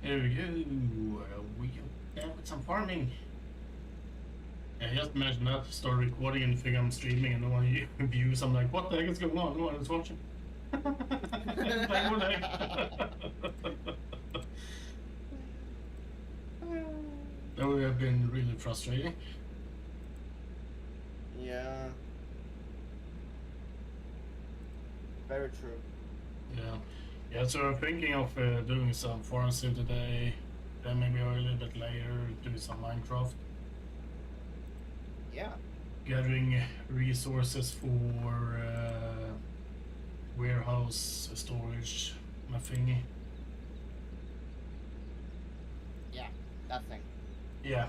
Here we go. We are back with some farming. I just imagine that, start recording and figure I'm streaming and no one views. I'm like, what the heck is going on? No one is watching. That would have been really frustrating. Yeah. Very true. Yeah, so I'm thinking of doing some farm sim today, then maybe a little bit later do some Minecraft. Yeah. Gathering resources for warehouse storage, my thingy. Yeah, that thing. Yeah.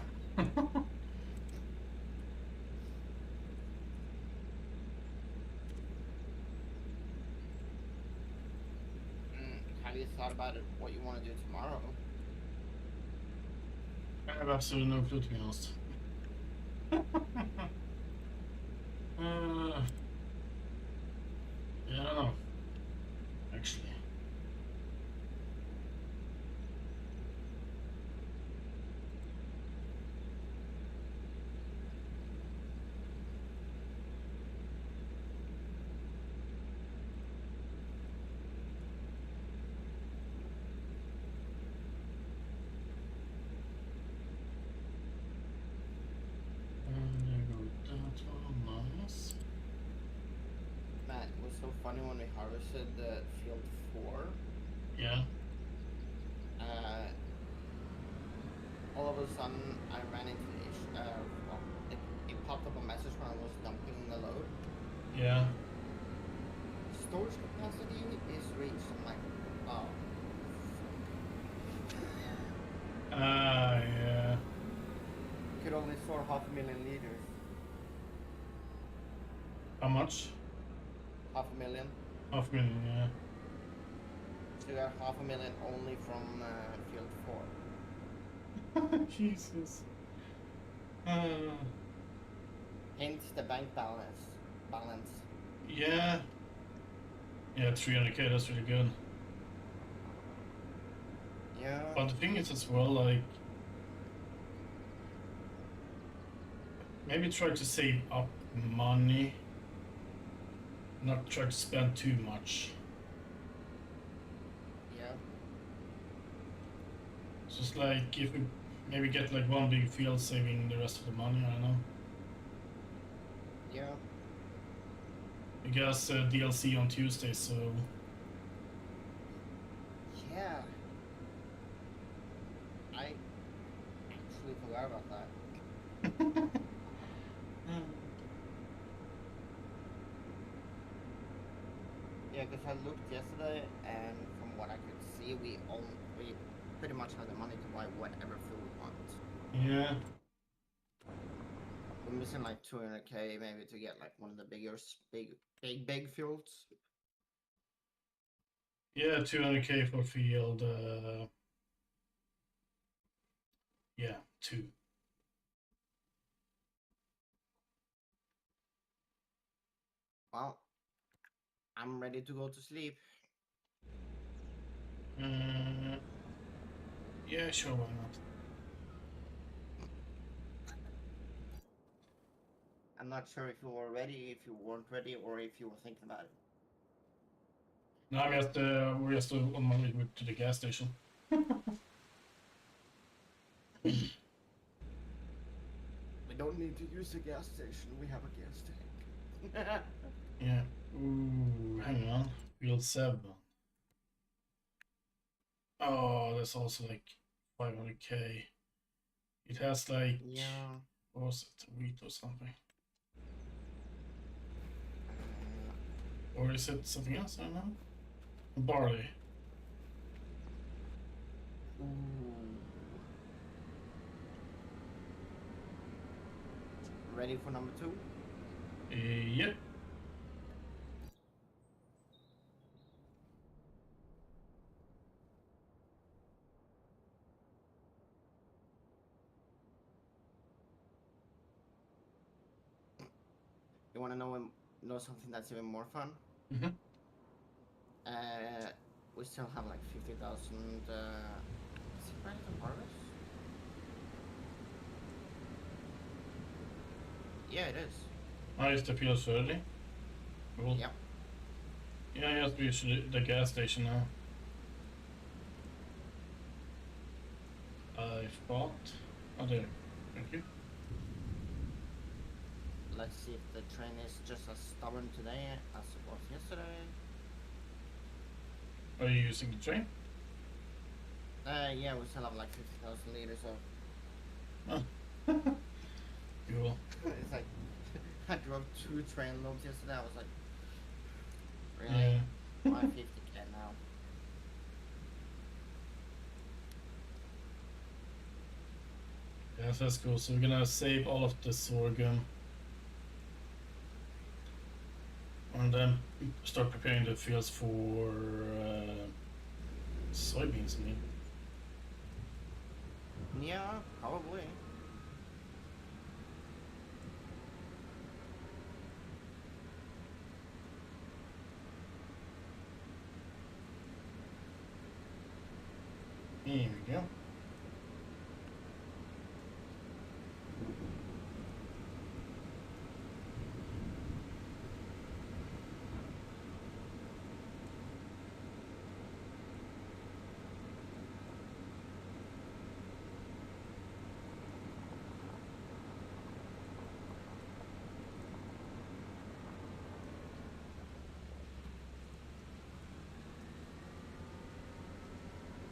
Have you thought about it, what you want to do tomorrow? I have absolutely no clue, to be honest. Yeah, I don't know. Actually. There go that one, nice. Man, it was so funny when we harvested the field 4. Yeah. All of a sudden, I ran into the issue. Well, it popped up a message when I was dumping the load. Yeah. Storage capacity is reached. I'm like, oh. Yeah. Could only store 500,000 liters. How much? 500,000. 500,000, yeah. So you got 500,000 only from field 4. Jesus. Hence the bank balance. Yeah. Yeah, 300k, that's really good. Yeah. But the thing is as well, like, maybe try to save up money. Not try to spend too much. Yeah. It's just like, if we maybe get like one big field saving the rest of the money, I don't know. Yeah. I guess DLC on Tuesday, so... Yeah. I actually forgot about that. Yeah, because I looked yesterday, and from what I could see, we pretty much have the money to buy whatever food we want. Yeah. We're missing like 200k maybe to get like one of the big fields. Yeah, 200k for field. Yeah, 2. Well, I'm ready to go to sleep. Yeah, sure, why not? I'm not sure if you were ready, if you weren't ready, or if you were thinking about it. No, I'm just, we're just on my way to the gas station. We don't need to use a gas station, we have a gas tank. Yeah. Ooh, hang on. Field 7. Oh, that's also like 500k. It has like, Yeah. what was it, wheat or something? Or is it something else? I don't know. Barley. Ooh. Ready for number 2? Yep. You want to know something that's even more fun? Uh, we still have like 50,000 Ready to harvest? Yeah, it is. I used to feel early. Cool. Yep. Yeah, I have to reach the gas station now. I thought. Oh, there. Thank you. Let's see if the train is just as stubborn today as it was yesterday. Are you using the train? Yeah, we still have like 50,000 liters of. Oh. Cool. It's like I drove 2 train loads yesterday. I was like, really? Yeah. 550k now. Yes, that's cool. So we're gonna save all of the sorghum. And then start preparing the fields for soybeans, I mean. Yeah, probably. Here we go.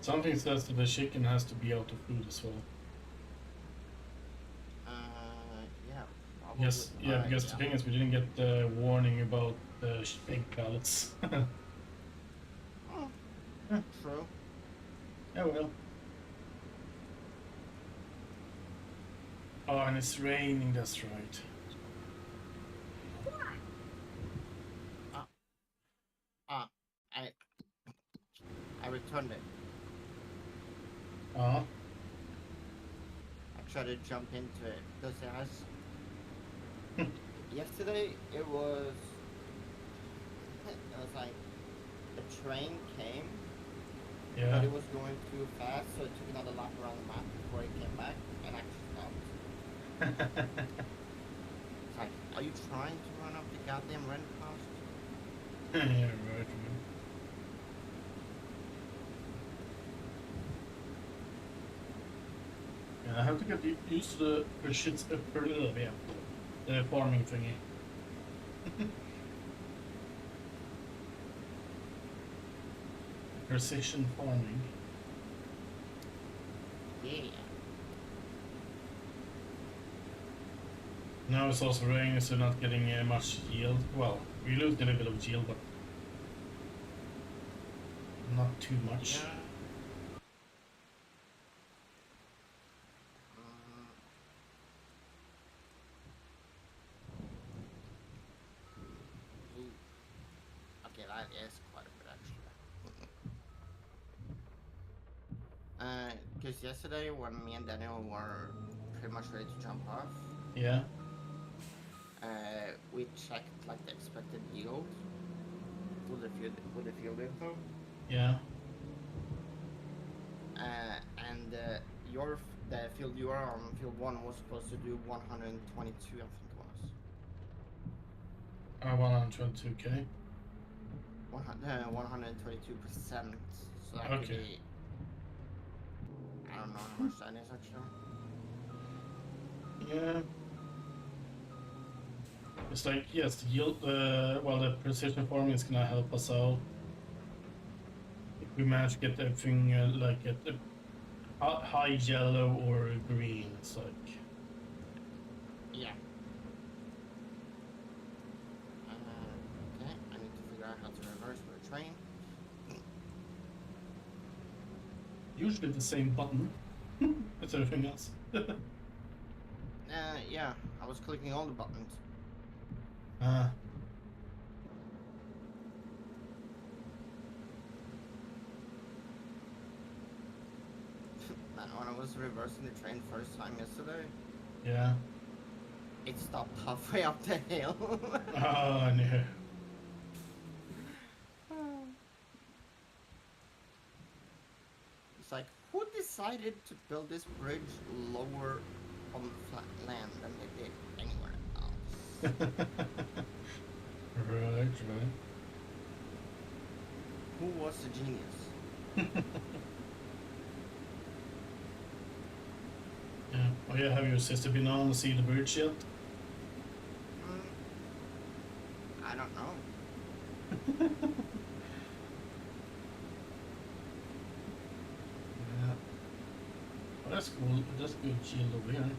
Something says that the chicken has to be out of food as well. Yeah, probably. Yes, yeah, because the thing is, we didn't get the warning about the egg pellets. Oh, Yeah. true. Yeah, well. Oh, and it's raining, that's right. Ah, I returned it. Uh-huh. I tried to jump into it because it has. Yesterday it was like a train came, Yeah. but it was going too fast, so it took another lap around the map before it came back and actually stopped. It's like, are you trying to run up the goddamn rent cost? Yeah, right. Yeah, I have to get used to the farming thingy. Precision farming. Yeah. Now it's also raining, so not getting much yield. Well, we lose a little bit of yield, but not too much. Yeah. Ooh. Okay, that is quite a bit actually. Because yesterday when me and Daniel were pretty much ready to jump off, Yeah. we checked like the expected yield with the field info. Yeah. And the field you are on, field 1, was supposed to do 122, I think it was. 122k. 122%. So that could be. I don't know how much that is actually. Yeah. It's like, yes, the yield, well, the precision farming is gonna help us out. If we manage to get everything like at the high yellow or green, it's like. Yeah. Okay, I need to figure out how to reverse for a train. Usually the same button as everything else. Yeah, I was clicking all the buttons. Man, when I was reversing the train first time yesterday, Yeah. it stopped halfway up the hill. Oh, no. like, who decided to build this bridge lower on flat land than they did anywhere else? Right. Who was the genius? Yeah. Oh yeah, have your sister been on to see the bridge yet? I don't know. Yeah. Oh, that's cool. That's good shield over here.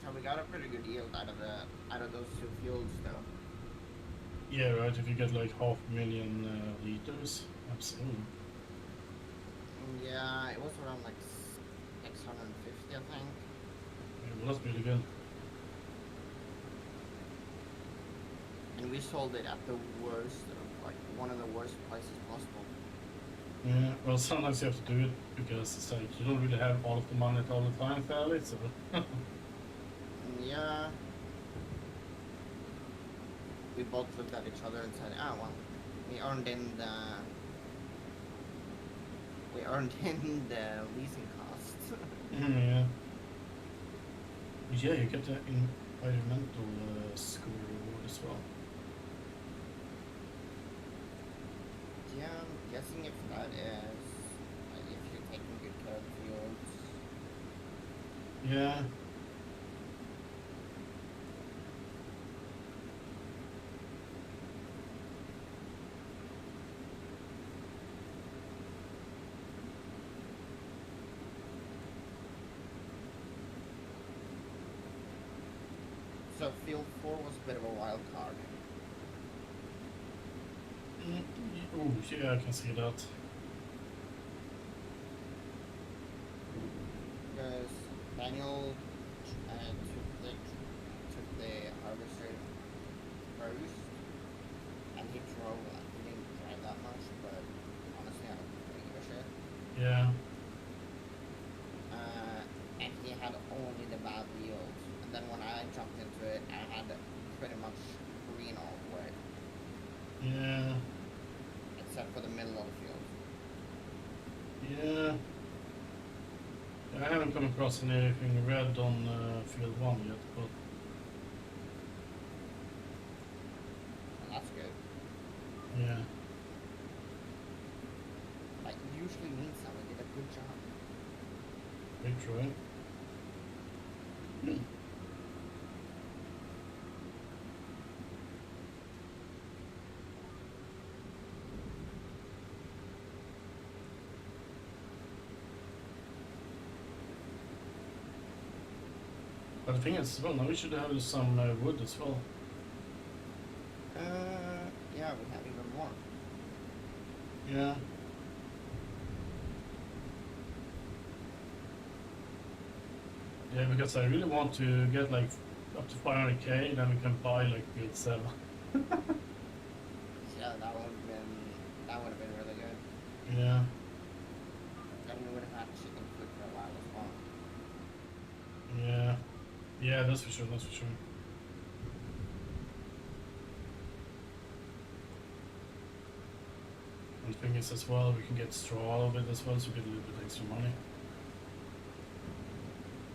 So we got a pretty good yield out of those two fields, though. Yeah, right. If you get like 500,000 liters, absolutely. Yeah, it was around like 650, I think. Yeah, well, that's really good. And we sold it at the worst, like one of the worst prices possible. Yeah, well, sometimes you have to do it because it's like you don't really have all of the money all the time, fairly. So. Yeah. We both looked at each other and said, "Ah, well, we earned in the leasing costs." Yeah. Yeah, you get the environmental score reward as well. Yeah, I'm guessing if that is if you're taking good care of the fields. Yeah. So field 4 was a bit of a wild card. Oh, yeah, I can see that. Because Daniel took the harvester first, and he drove. He didn't drive that much, but honestly, I don't really give a shit. Yeah. And he had only the bad yield. And then when I jumped into it, I had pretty much green all the way, Yeah. except for the middle of the field. Yeah. I haven't come across anything red on field 1 yet, but And that's good. yeah. That usually means that we did a good job. Big try. But the thing is, well, now we should have some wood as well. Yeah, we have even more. Yeah. Yeah, because I really want to get like up to 500k, then we can buy like build 7. Yeah, that would have been really good. Yeah. Then we would have had chicken food for a while as well. Yeah. Yeah, that's for sure, that's for sure. And the thing is as well, we can get straw out of it as well, so we get a little bit extra money.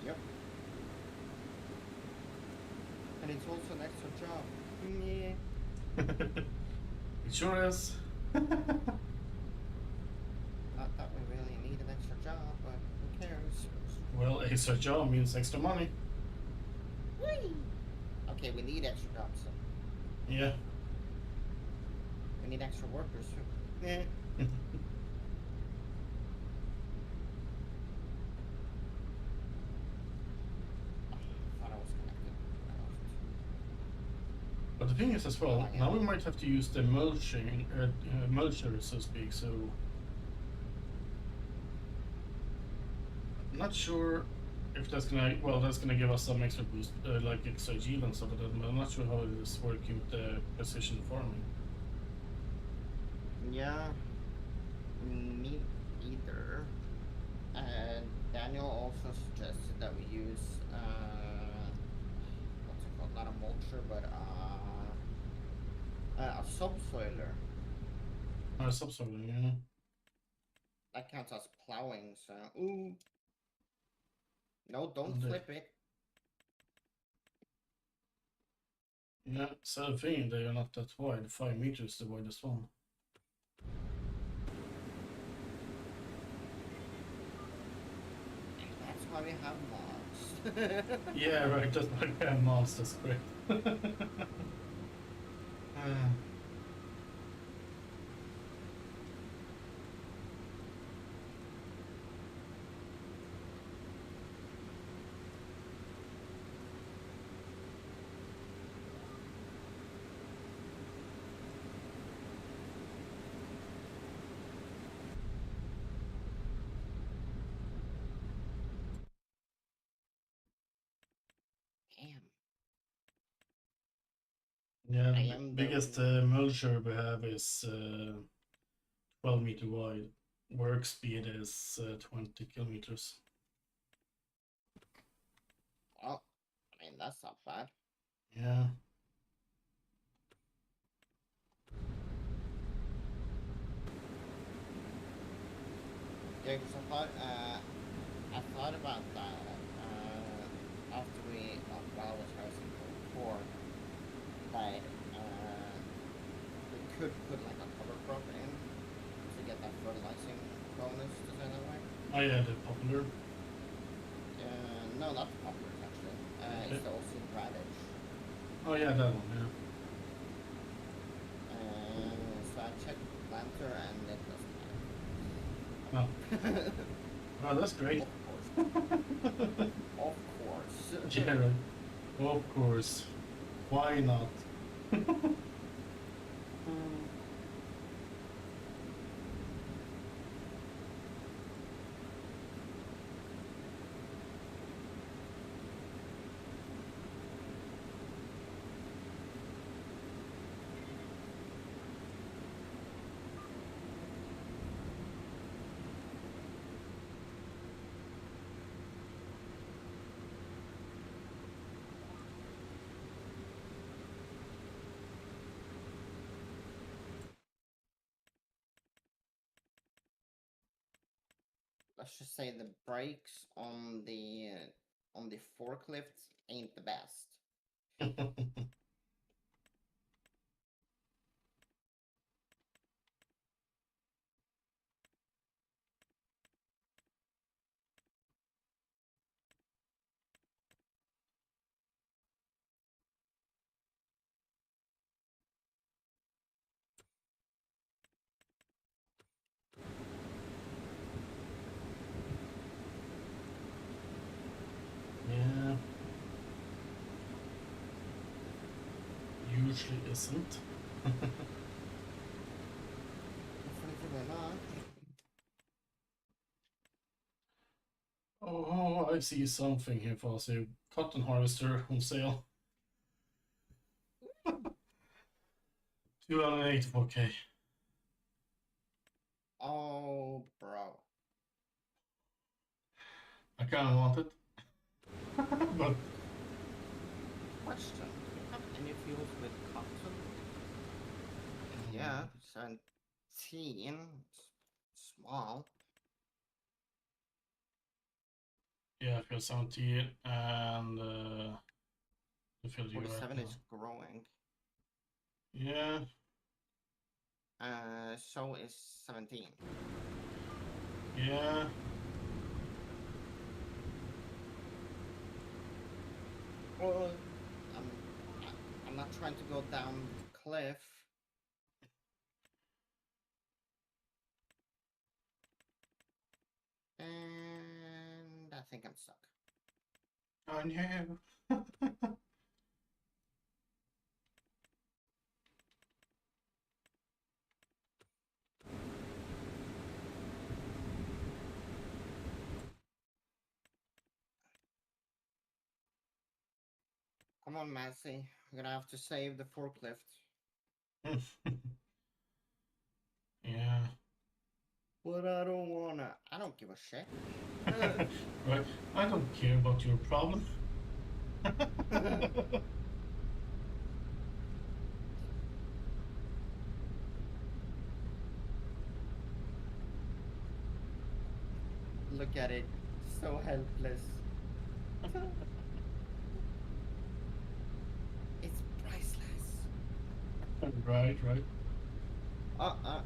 Yep. And it's also an extra job. Yeah. It sure is. Not that we really need an extra job, but who cares? Well, extra job means extra money. Whee! Okay, we need extra jobs. So Yeah. we need extra workers too. Yeah. I thought I was connected. I wasn't. But the thing is as well, Oh, yeah. now we might have to use the mulching, mulcher, so to speak, so... I'm not sure if that's gonna, well, that's gonna give us some extra boost, like extra yield and stuff like that, but I'm not sure how it is working with the precision farming. Yeah, me either. Daniel also suggested that we use what's it called? Not a mulcher, but a subsoiler. Subsoiling, yeah. That counts as plowing. So, ooh, no, don't And, flip it. yeah, so the thing, they are not that wide, 5 meters the widest one. And that's why we have mods. Yeah, right, that's why we have mods, that's correct. Damn. Yeah, I the am biggest though. mulcher we have is 12 meter wide. Work speed is 20 kilometers. Well, I mean that's not bad. Yeah. Yeah, because I thought about that after while I was hosting before, that we could put like a cover crop in to get that fertilizing bonus to say that way. Oh yeah, the popular. No, not poplars actually. Okay. It's also radish. Oh yeah, that one, yeah. So I checked planter and it Oh, doesn't matter. oh that's great. Of course. Of course. Yeah, right. Of course. Why not? Let's just say the brakes on the forklifts ain't the best. Yeah. Usually isn't. Definitely not. Oh, I see something here for us. A cotton harvester on sale. 284K. Oh, bro. I kind of want it, but Question: do you have any fields with cotton? Yeah, 17. Small. yeah, I feel 70 and the field you right 47 now. is growing. Yeah. So is 17. Yeah. Well, I'm, I'm not trying to go down the cliff. And I think I'm stuck. Oh no. Come on, Massey. We're gonna have to save the forklift. Yeah. But I don't wanna. I don't give a shit. Right. I don't care about your problem. Look at it. So helpless. It's priceless. Right. Uh-oh.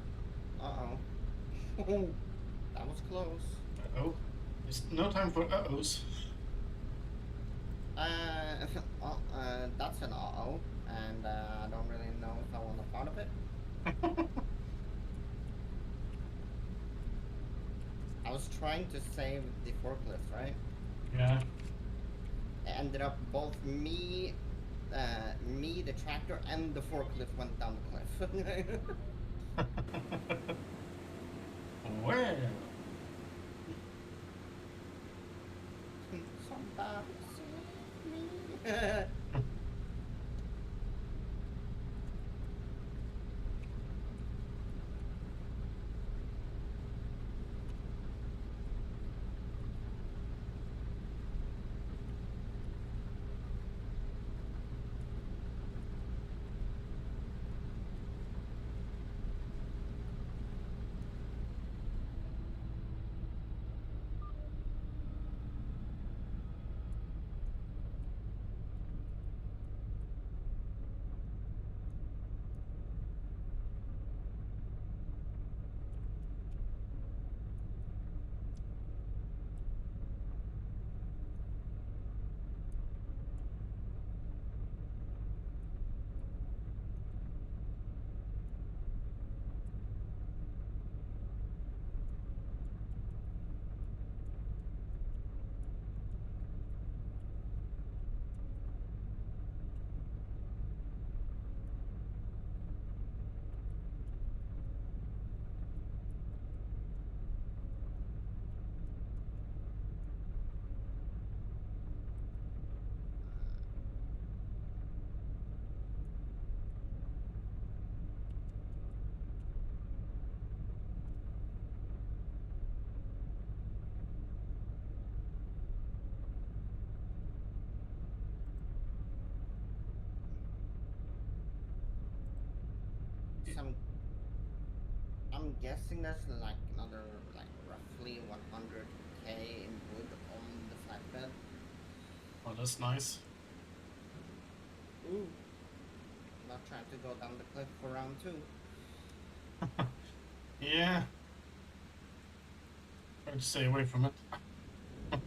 That was close. Uh-oh. There's no time for uh-ohs. That's an uh-oh, and I don't really know if I want a part of it. I was trying to save the forklift, right? Yeah. It ended up both me, the tractor, and the forklift went down the cliff. Well. Somebody save me. Some I'm guessing there's like another like roughly 100k in wood on the flatbed. Oh, that's nice. Ooh. I'm not trying to go down the cliff for round 2. Yeah. Try to stay away from it. I'm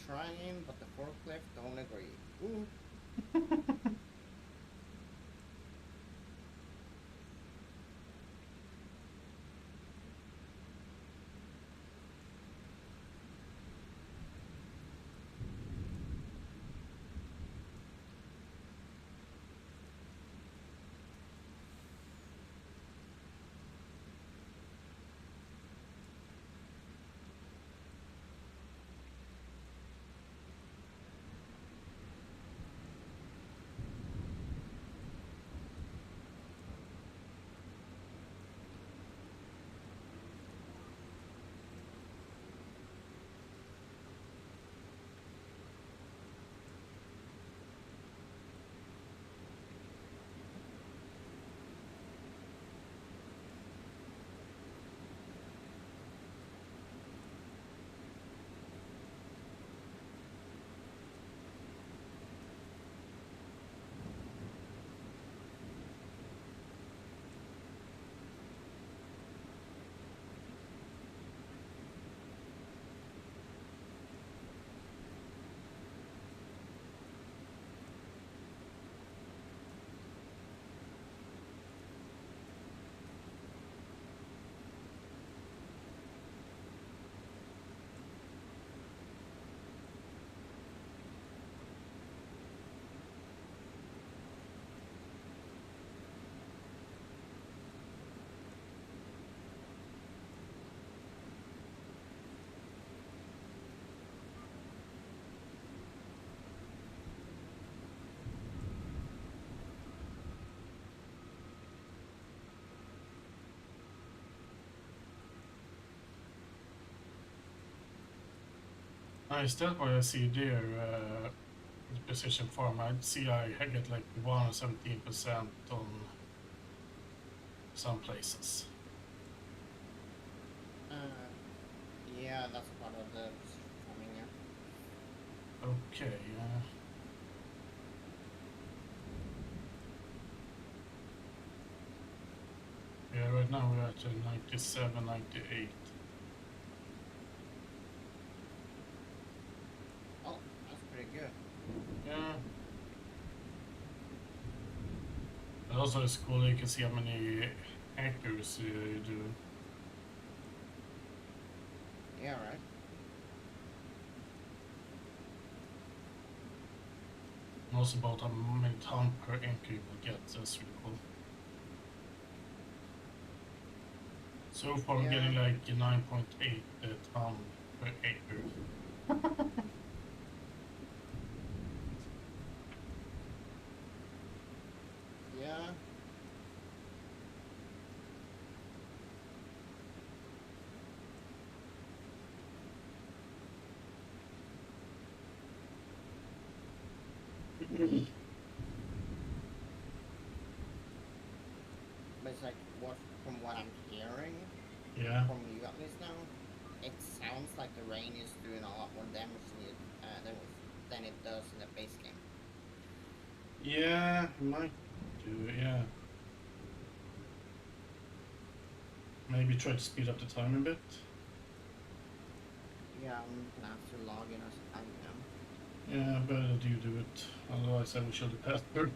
trying, but the forklift don't agree. Ooh. Instead, what I see there, the precision farm, I see I get like 117% on some places. Yeah, that's part of the farming, yeah. Okay. Yeah, right now we're at 97, 98. Oh, that's pretty good. Yeah. And also it's cool, you can see how many acres you do. Yeah, right. And also about how many ton per acre you will get, that's really cool. So far we're getting like 9.8 ton per acre. Yeah. But it's like from what I'm hearing Yeah. from you at least now, it sounds like the rain is doing a lot more damage than it does in the base game. Yeah, it might do, yeah. Maybe try to speed up the time a bit. Yeah, I'm gonna have to log in as I am. Yeah, better that you do it. Otherwise I will show the password.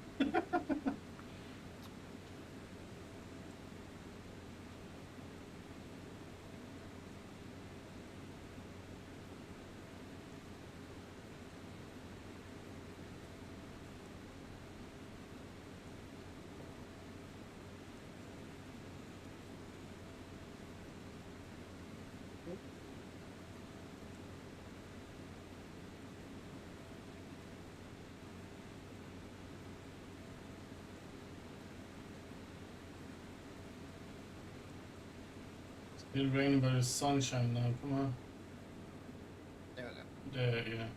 Still raining, but it's sunshine now. Come on. There we go. There, yeah.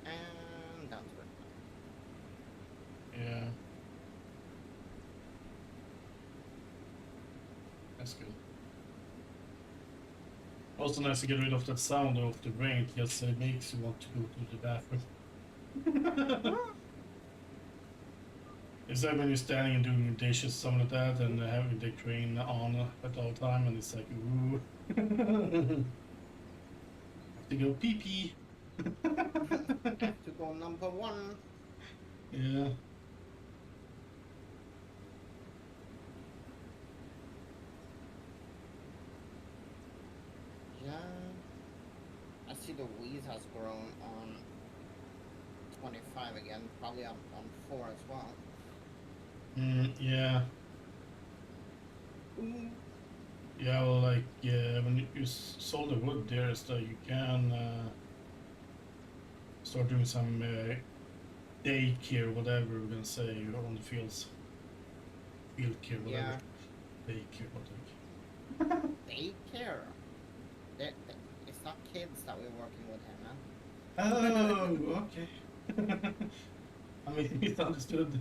And down to it. Yeah. That's good. Also nice to get rid of that sound of the rain. It just makes you want to go to the bathroom. It's like when you're standing and doing dishes, something like that, and having the crane on at all time, and it's like, ooh. Have to go pee pee. Have to go number one. Yeah. Yeah. I see the wheat has grown on 25 again, probably on 4 as well. Yeah. Ooh. Yeah, well, like, when you sold the wood there, so you can start doing some daycare, whatever we're gonna say, on the fields. Field care, whatever. Yeah. Daycare, whatever. Daycare. It's not kids that we're working with here, man. Oh, okay. I mean, misunderstood.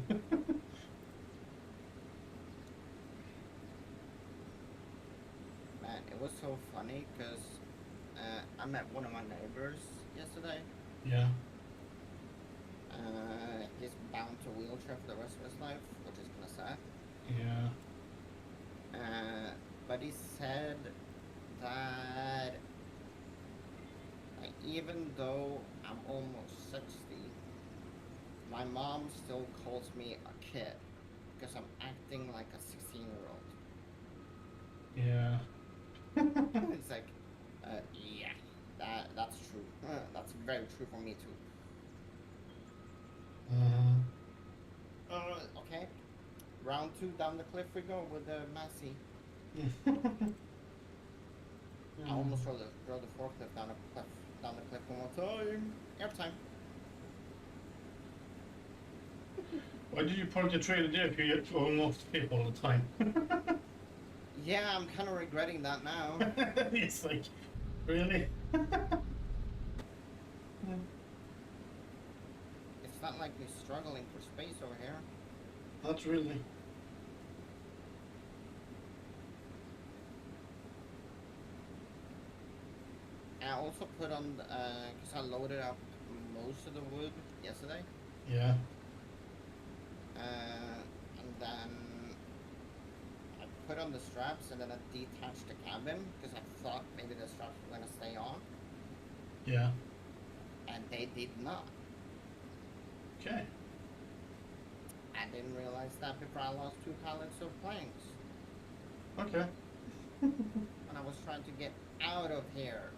Man, it was so funny because I met one of my neighbors yesterday. Yeah. He's bound to wheelchair for the rest of his life, which is kind of sad. Yeah. But he said that even though I'm almost 60, my mom still calls me a kid because I'm acting like a 16-year-old. Yeah. It's like, yeah, that's true. That's very true for me too. Okay. Round 2 down the cliff we go with the Massey. I almost drove the forklift down the cliff one more time. Airtime. Why did you park the trailer there if you almost hit all the time? Yeah, I'm kind of regretting that now. It's like, really? It's not like we're struggling for space over here. Not really. I also put on, because I loaded up most of the wood yesterday. Yeah. And then I put on the straps and then I detached the cabin because I thought maybe the straps were going to stay on. Yeah. And they did not. Okay. I didn't realize that before I lost 2 pallets of planks. Okay. And I was trying to get out of here.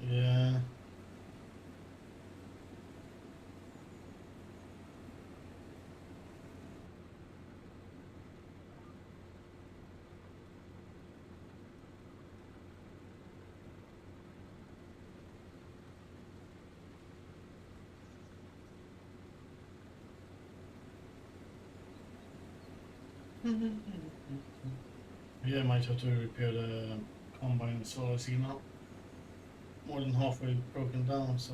Yeah. Yeah, I might have to repair the combine solar signal. More than halfway broken down, so.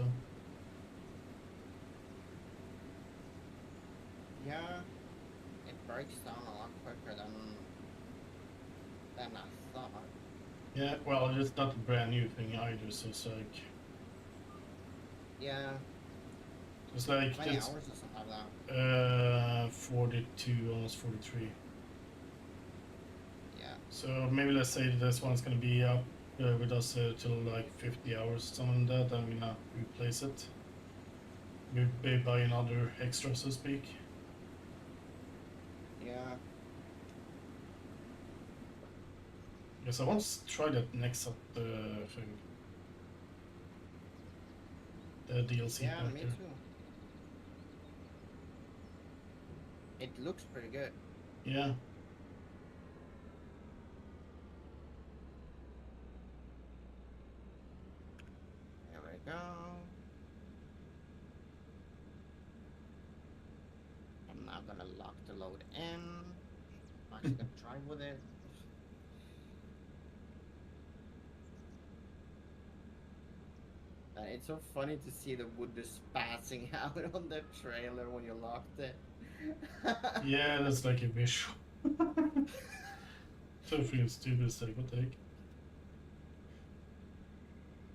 Yeah, it breaks down a lot quicker than I thought. Yeah, well, it's not a brand new thing either, so it's like. Yeah. It's like. How many Just, hours does it have now? 42, almost 43. Yeah. So maybe let's say this one's gonna be up with us till like 50 hours, something like that. I'm gonna replace it. Maybe buy another extra, so to speak. Yeah. Yes, I want to try that next up thing. The DLC Yeah, pack me there. too. It looks pretty good. Yeah. There we go. I'm now gonna lock the load in. I'm actually gonna drive with it. It's so funny to see the wood just spazzing out on the trailer when you locked it. Yeah, that's like a visual. So feels stupid, it's like, what the heck?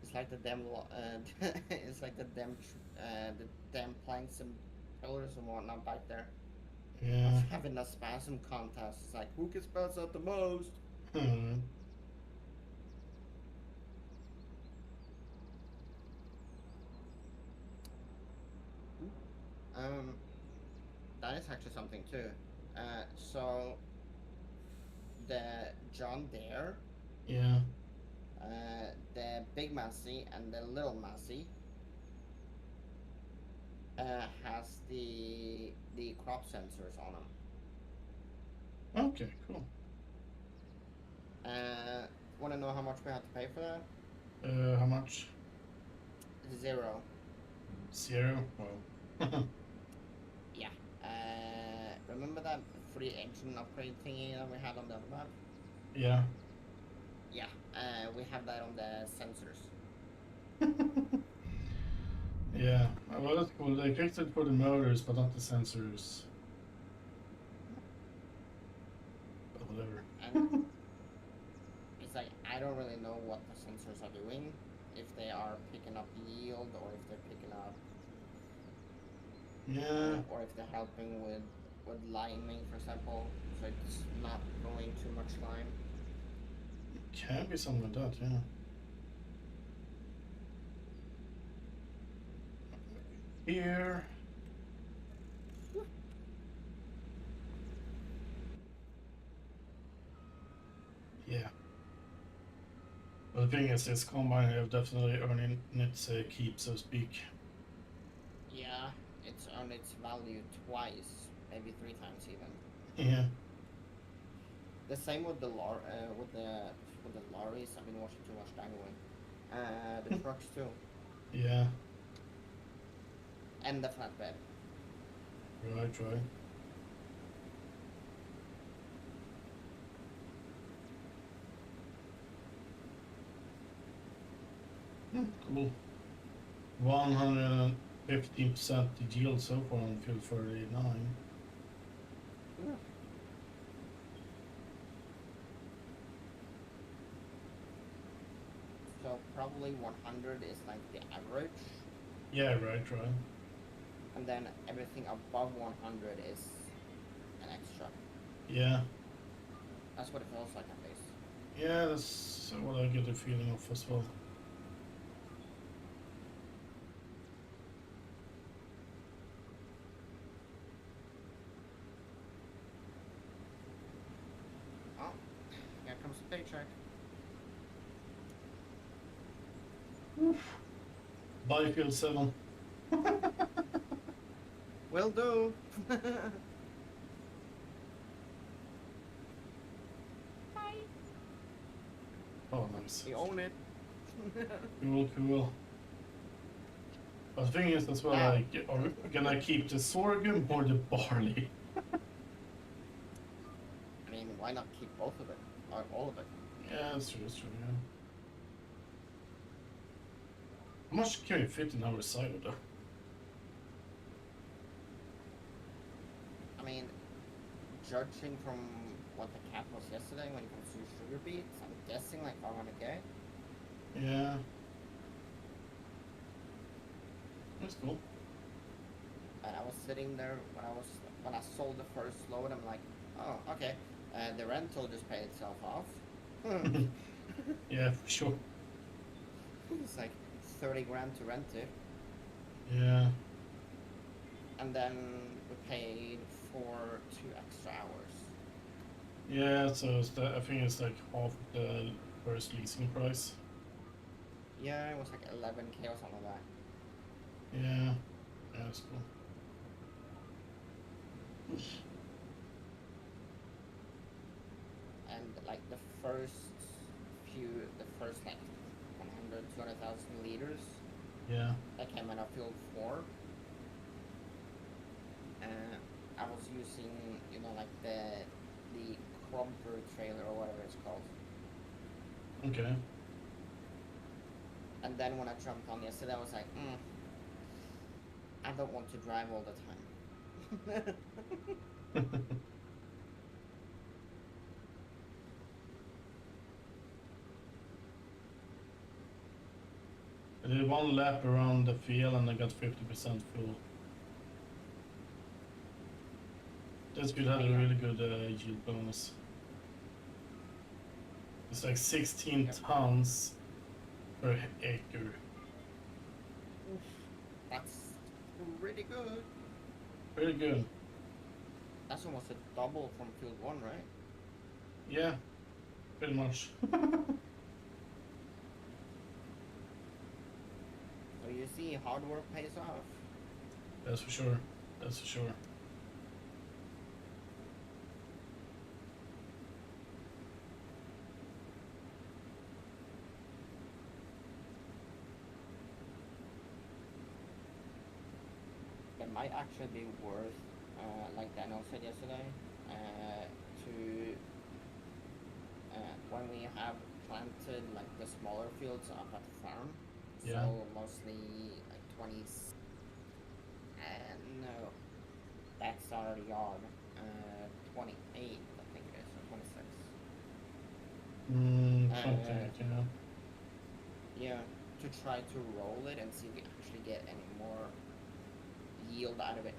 It's like the damn, it's like the damn planks and pillars and whatnot back there. Of Yeah. having a spasm contest. It's like, who can spaz out the most? Alright. Um, that is actually something too. So the John Deere, Yeah. the Big Massey and the Little Massey has the crop sensors on them. Okay, cool. Want to know how much we had to pay for that? How much? 0. 0? Wow. Yeah. Remember that free engine upgrade thingy that we had on the other map? Yeah. Yeah. We have that on the sensors. Yeah. Well, that's cool. They fixed it for the motors, but not the sensors. But whatever. And it's like, I don't really know what the sensors are doing. If they are picking up yield or if they're picking up, Yeah. or if they're helping with liming, for example, so it's not going too much lime. Can be something like that, yeah. Here. Yeah. But the thing is, this combine have definitely earning its keep, so to speak. Yeah, it's earned its value twice, maybe 3 times even. Yeah. The same with the with the lorries. I've been watching too much Dangling. The trucks too, Yeah. and the flatbed. Right. Cool. 115% yield so far on field 39. Yeah. So probably 100 is like the average, Yeah, right. and then everything above 100 is an extra. Yeah. That's what it feels like at least. Yeah, that's what I get the feeling of as well. Oh, here comes the paycheck. Oof. Buy field 7. Will do. Oh, nice. We own it. Cool. But the thing is as well, Now, like, are we gonna keep the sorghum or the barley? I mean, why not keep both of it? Or all of it? Yeah, that's true, yeah. How much can we fit in our silo though? I mean, judging from what the cap was yesterday when it comes to sugar beets, I'm guessing like 500k. Yeah. That's cool. And I was sitting there when I sold the first load. I'm like, oh, okay. The rental just paid itself off. Yeah, for sure. It's like 30 grand to rent it, Yeah. and then we paid for 2 extra hours. Yeah, so it's I think it's like half the first leasing price. Yeah, it was like 11k or something like that. Yeah. Yeah, that's cool. And like the first like 100, 200,000 liters Yeah. that came out of field 4. I was using, like the crumper trailer or whatever it's called. Okay. And then when I jumped on yesterday, I was like, I don't want to drive all the time. I did one lap around the field and I got 50% full. That's good, had a really good yield bonus. It's like 16 tons per acre. That's pretty good. Pretty good. That's almost a double from field 1, right? Yeah, pretty much. So you see, hard work pays off. That's for sure. That's for sure. It might actually be worth, like Daniel said yesterday, to when we have planted like the smaller fields up at the farm, Yeah. so mostly like 20, no, that's our yard, 28 I think it is, or 26. Something, yeah. Yeah, to try to roll it and see if we actually get any more yield out of it,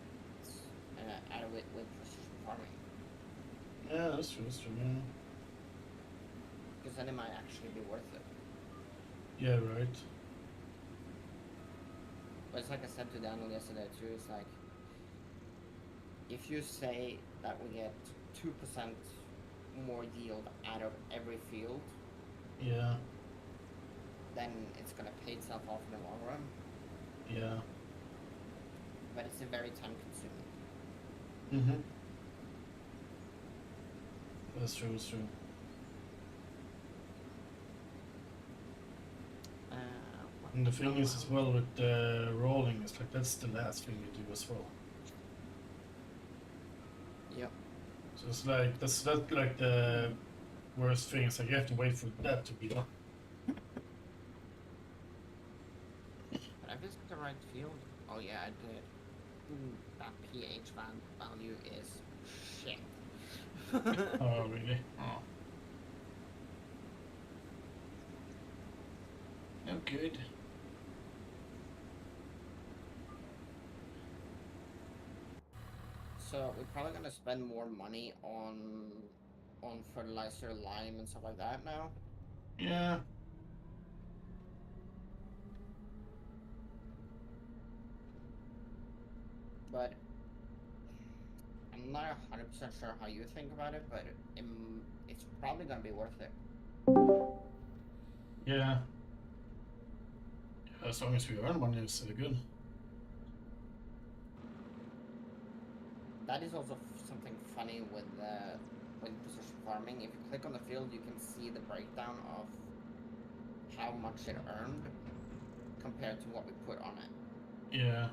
with precision farming. Yeah, that's true, yeah. Because then it might actually be worth it. Yeah, right. But it's like I said to Daniel yesterday too, it's like, if you say that we get 2% more yield out of every field, Yeah. then it's gonna pay itself off in the long run. Yeah. But it's a very time consuming. Mm-hmm. That's true, it's true. And the thing is as well with the rolling, it's like that's the last thing you do as well. Yep. So it's like that's like the worst thing. It's like you have to wait for that to be done. field? Oh yeah, I did. That pH value is shit. Oh, really? Oh. No good. So we're probably gonna spend more money on fertilizer, lime, and stuff like that now. Yeah. But I'm not 100% sure how you think about it, but it's probably gonna be worth it. Yeah. As long as we earn money, it's good. That is also something funny with precision farming. If you click on the field, you can see the breakdown of how much it earned compared to what we put on it. Yeah.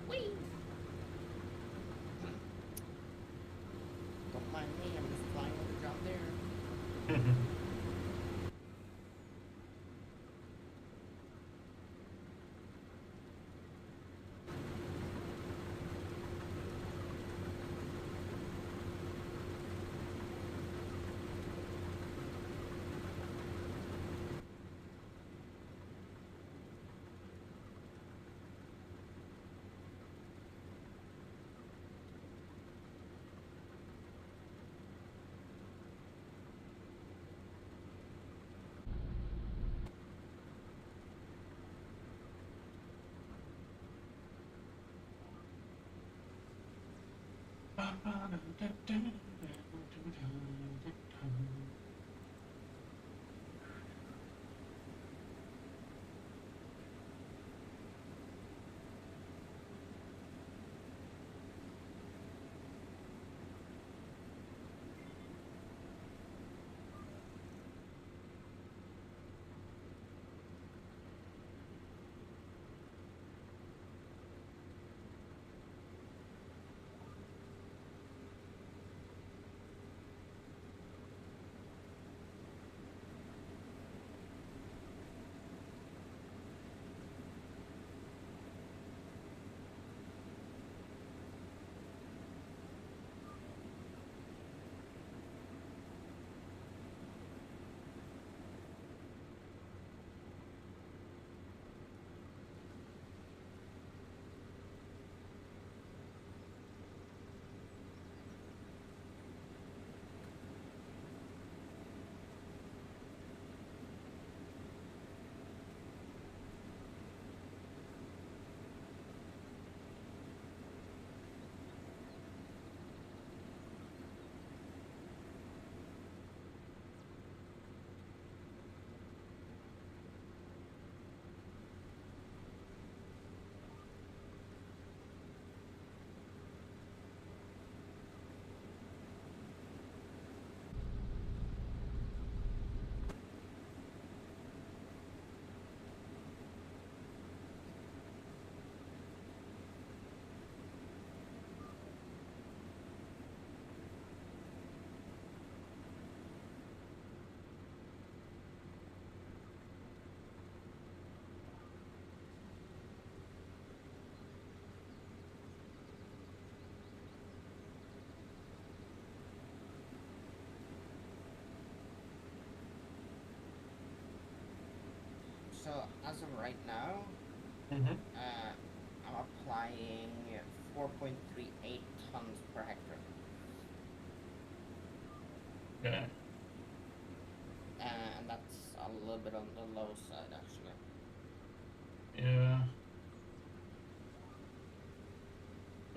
Whee! Don't mind me, I'm just flying over John there. So as of right now, Mm-hmm. I'm applying 4.38 tons per hectare. Yeah. And that's a little bit on the low side, actually. Yeah.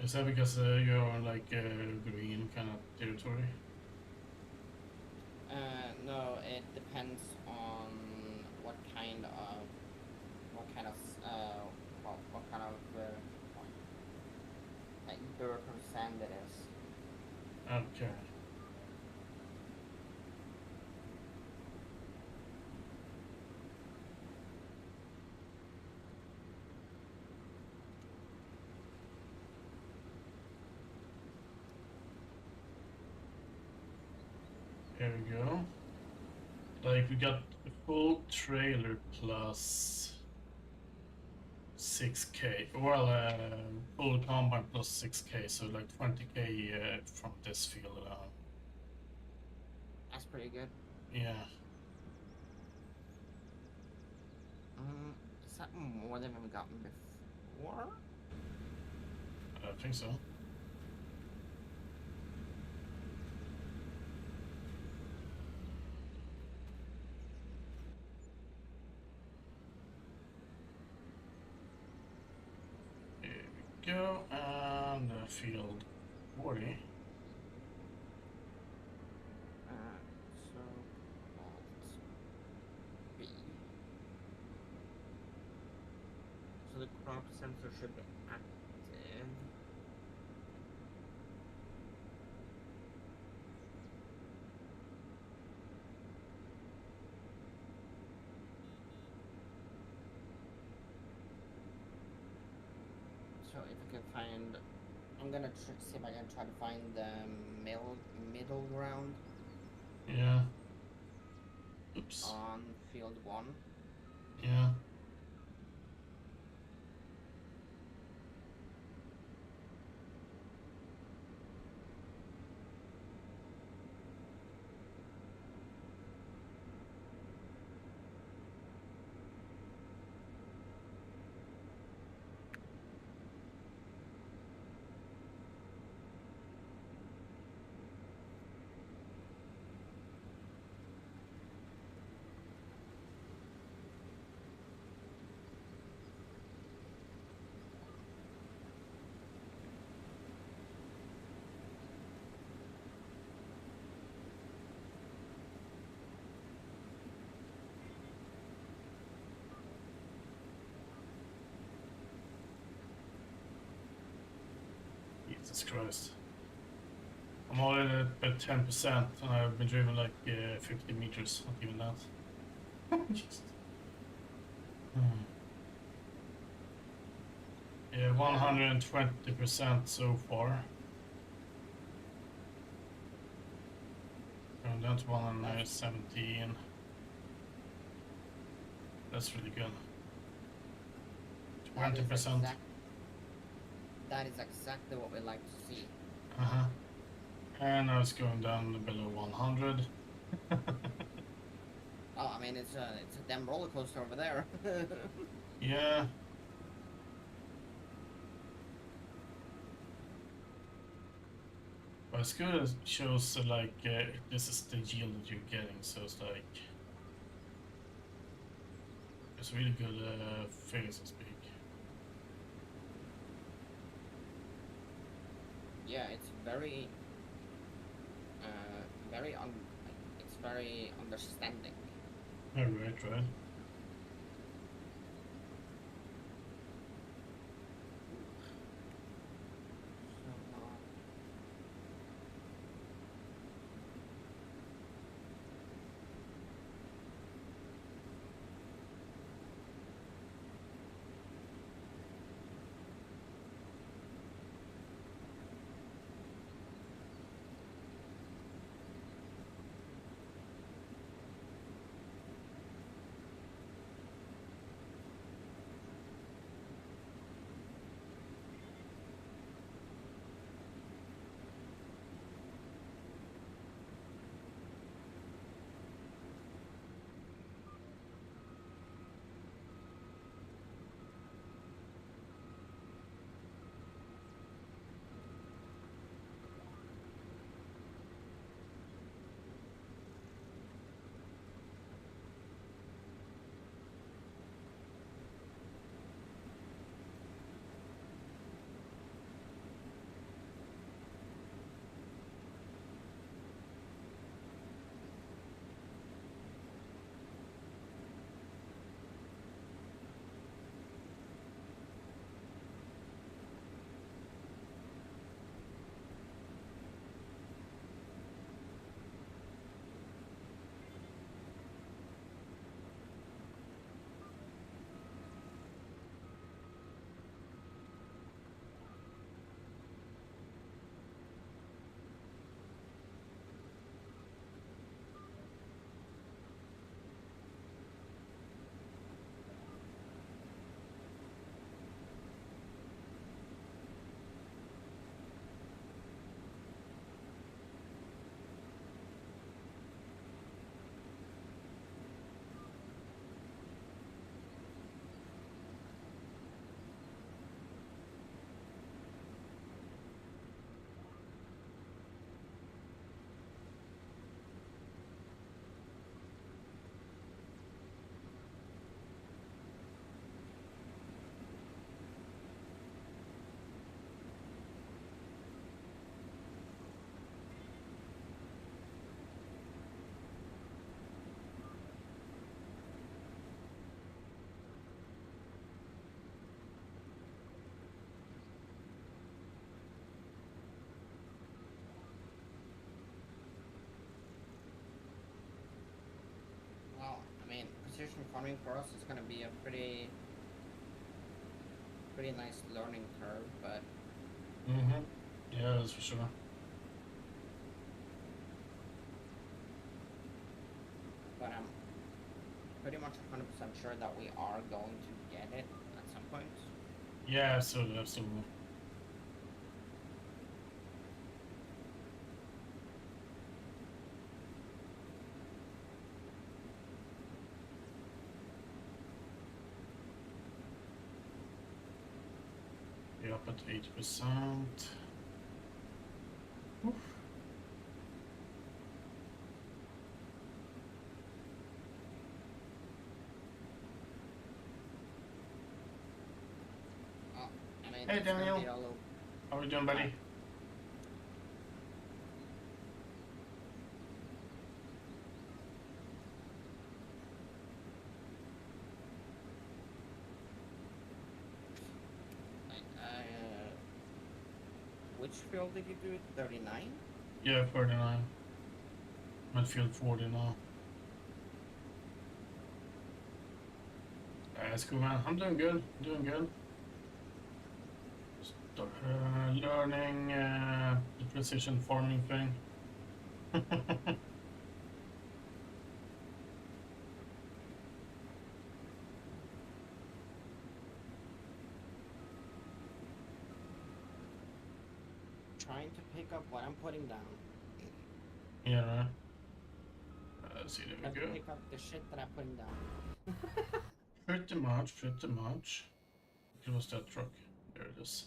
Is that because you're on like green kind of territory? No, it depends on what kind of what kind of like dirt or sand it is. Okay. There we go. Like we got The full trailer plus 6k. Well, full combine plus 6k, so like 20k from this field alone. That's pretty good. Yeah. Is that more than we've gotten before? I think so. Here we go, and field 40. So Alt B. So the crop sensor should be active. So if I can find, I'm gonna see if I can try to find the middle ground Yeah. Oops. on field 1. Yeah. Jesus Christ. I'm already at 10%, and I've been driven like 50 meters, not even that. Just... Yeah, 120% so far. Going down to 117. That's really good. 20%. That is exactly what we like to see. Uh-huh. And now it's going down below 100. Oh, I mean, it's a damn roller coaster over there. Yeah. But it's good. It shows like this is the yield that you're getting, so it's like it's really good figures to speak. Yeah, it's very, it's very understanding. Oh, right. precision farming for us is gonna be a pretty nice learning curve, but Mm-hmm. Yeah, that's for sure. I'm pretty much 100% sure that we are going to get it at some point. Yeah, absolutely, absolutely. We're up at 80%. Oof. Oh, I mean, Hey it's gonna Daniel, be all over. how are we doing, buddy? Which field did you do it? 39? Yeah, 49. Midfield 40 now. That's cool, man. I'm doing good. Doing good. Learning the precision farming thing. Trying to pick up what I'm putting down. Yeah, right. Let's see, there Trying we to go. pick up the shit that I'm putting down. Pretty much, pretty much. It was that truck. There it is.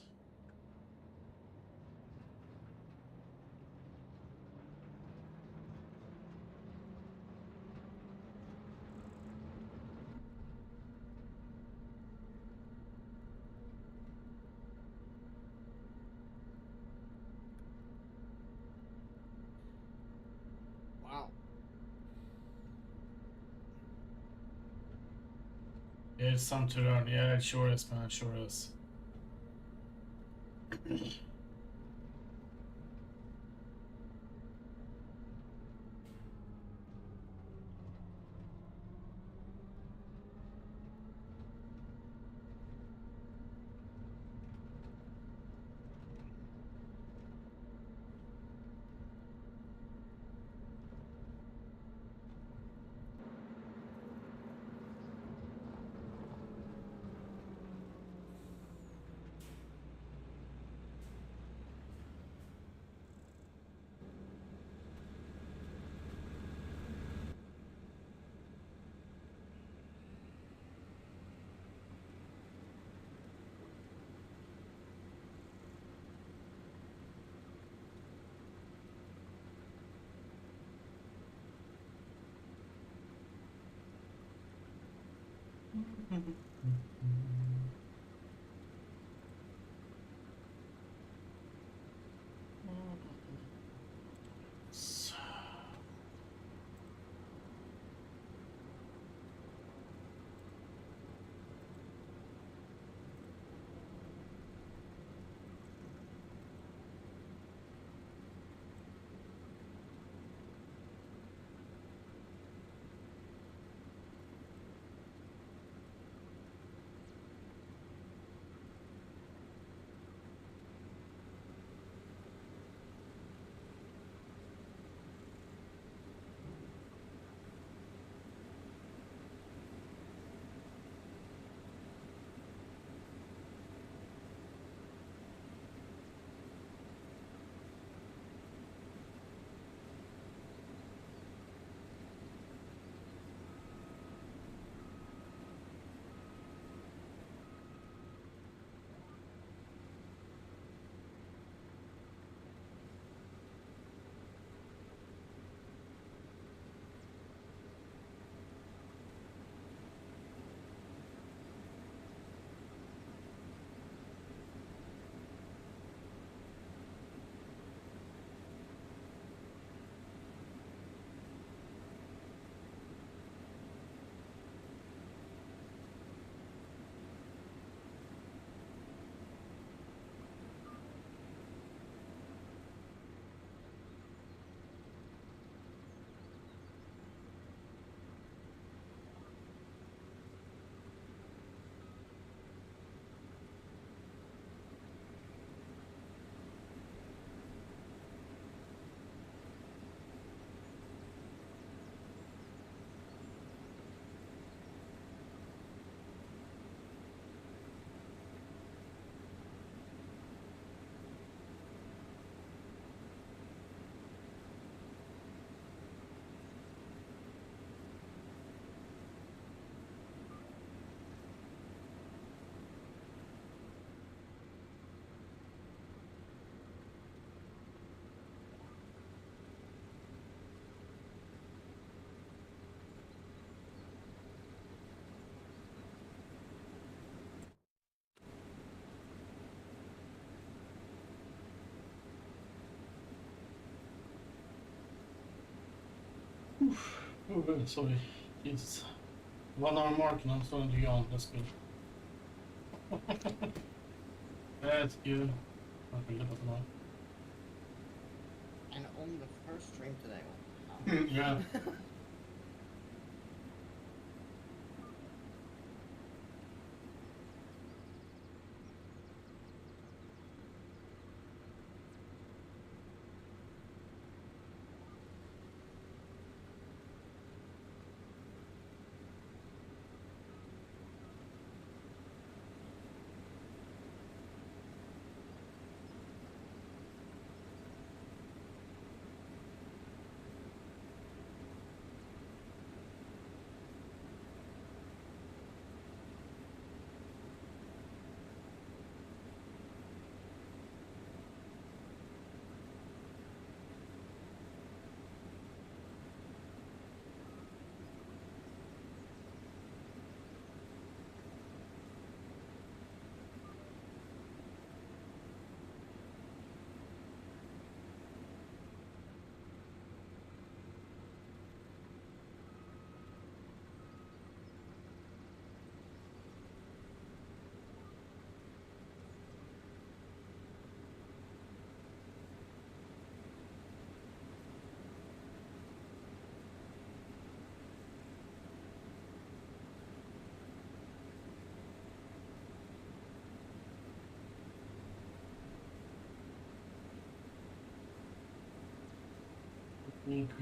Wow. Yeah, it's something to learn. Yeah, it sure is, man. It sure is. Oh, sorry. It's 1 hour mark and I'm starting to yawn. That's good. That's good. I think that was enough. And on the first stream today. Yeah.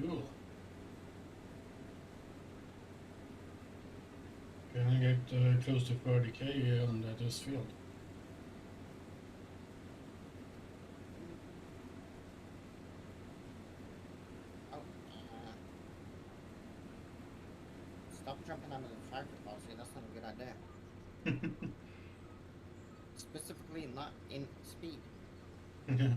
Cool. Can I get close to 30k on this field? Oh, stop jumping out of the tractor, Bossy. That's not a good idea. Specifically, not in speed. Yeah.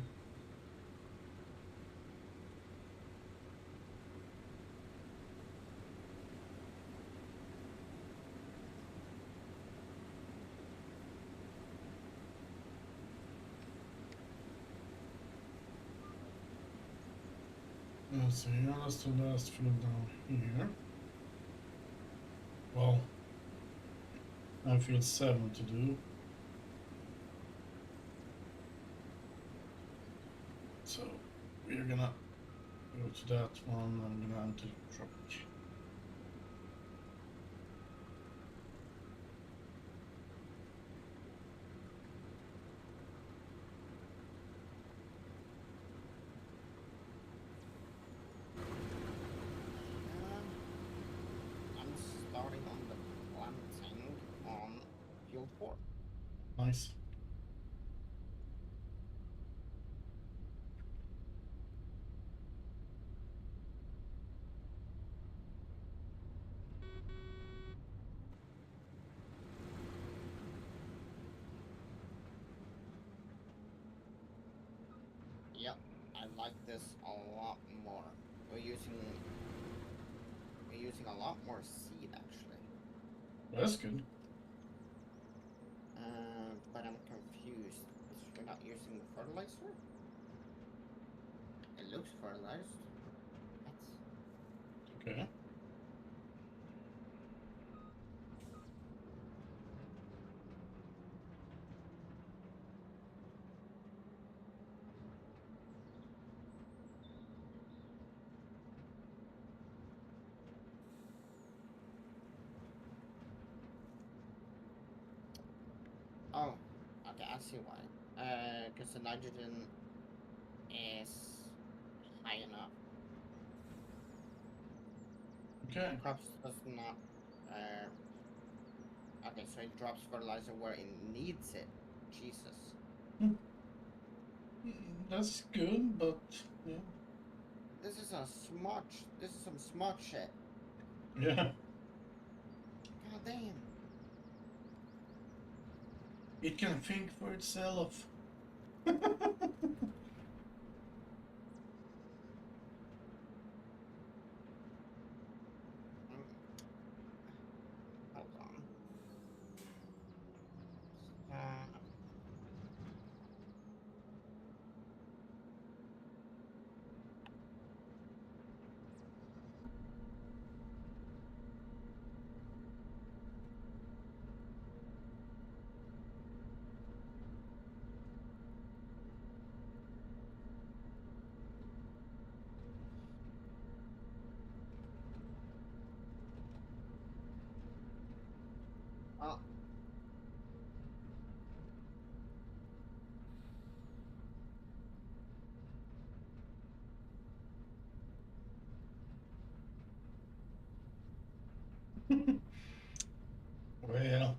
Let's see, that's the last field down here. Well, I feel 7 to do. So we're gonna go to that one. I'm gonna enter the truck. I'm starting on the planting on field 4. Nice. Yep, I like this a lot more. We're using a lot more seed actually. That's good. But I'm confused. We're not using the fertilizer? It looks fertilized. What? Okay. Oh, okay, I see why. Because the nitrogen is high enough. Okay. Crops does not. Okay, so it drops fertilizer where it needs it. Jesus. That's good, but yeah. This is a smart. This is some smart shit. Yeah. God damn. It can think for itself. Hold on. Well,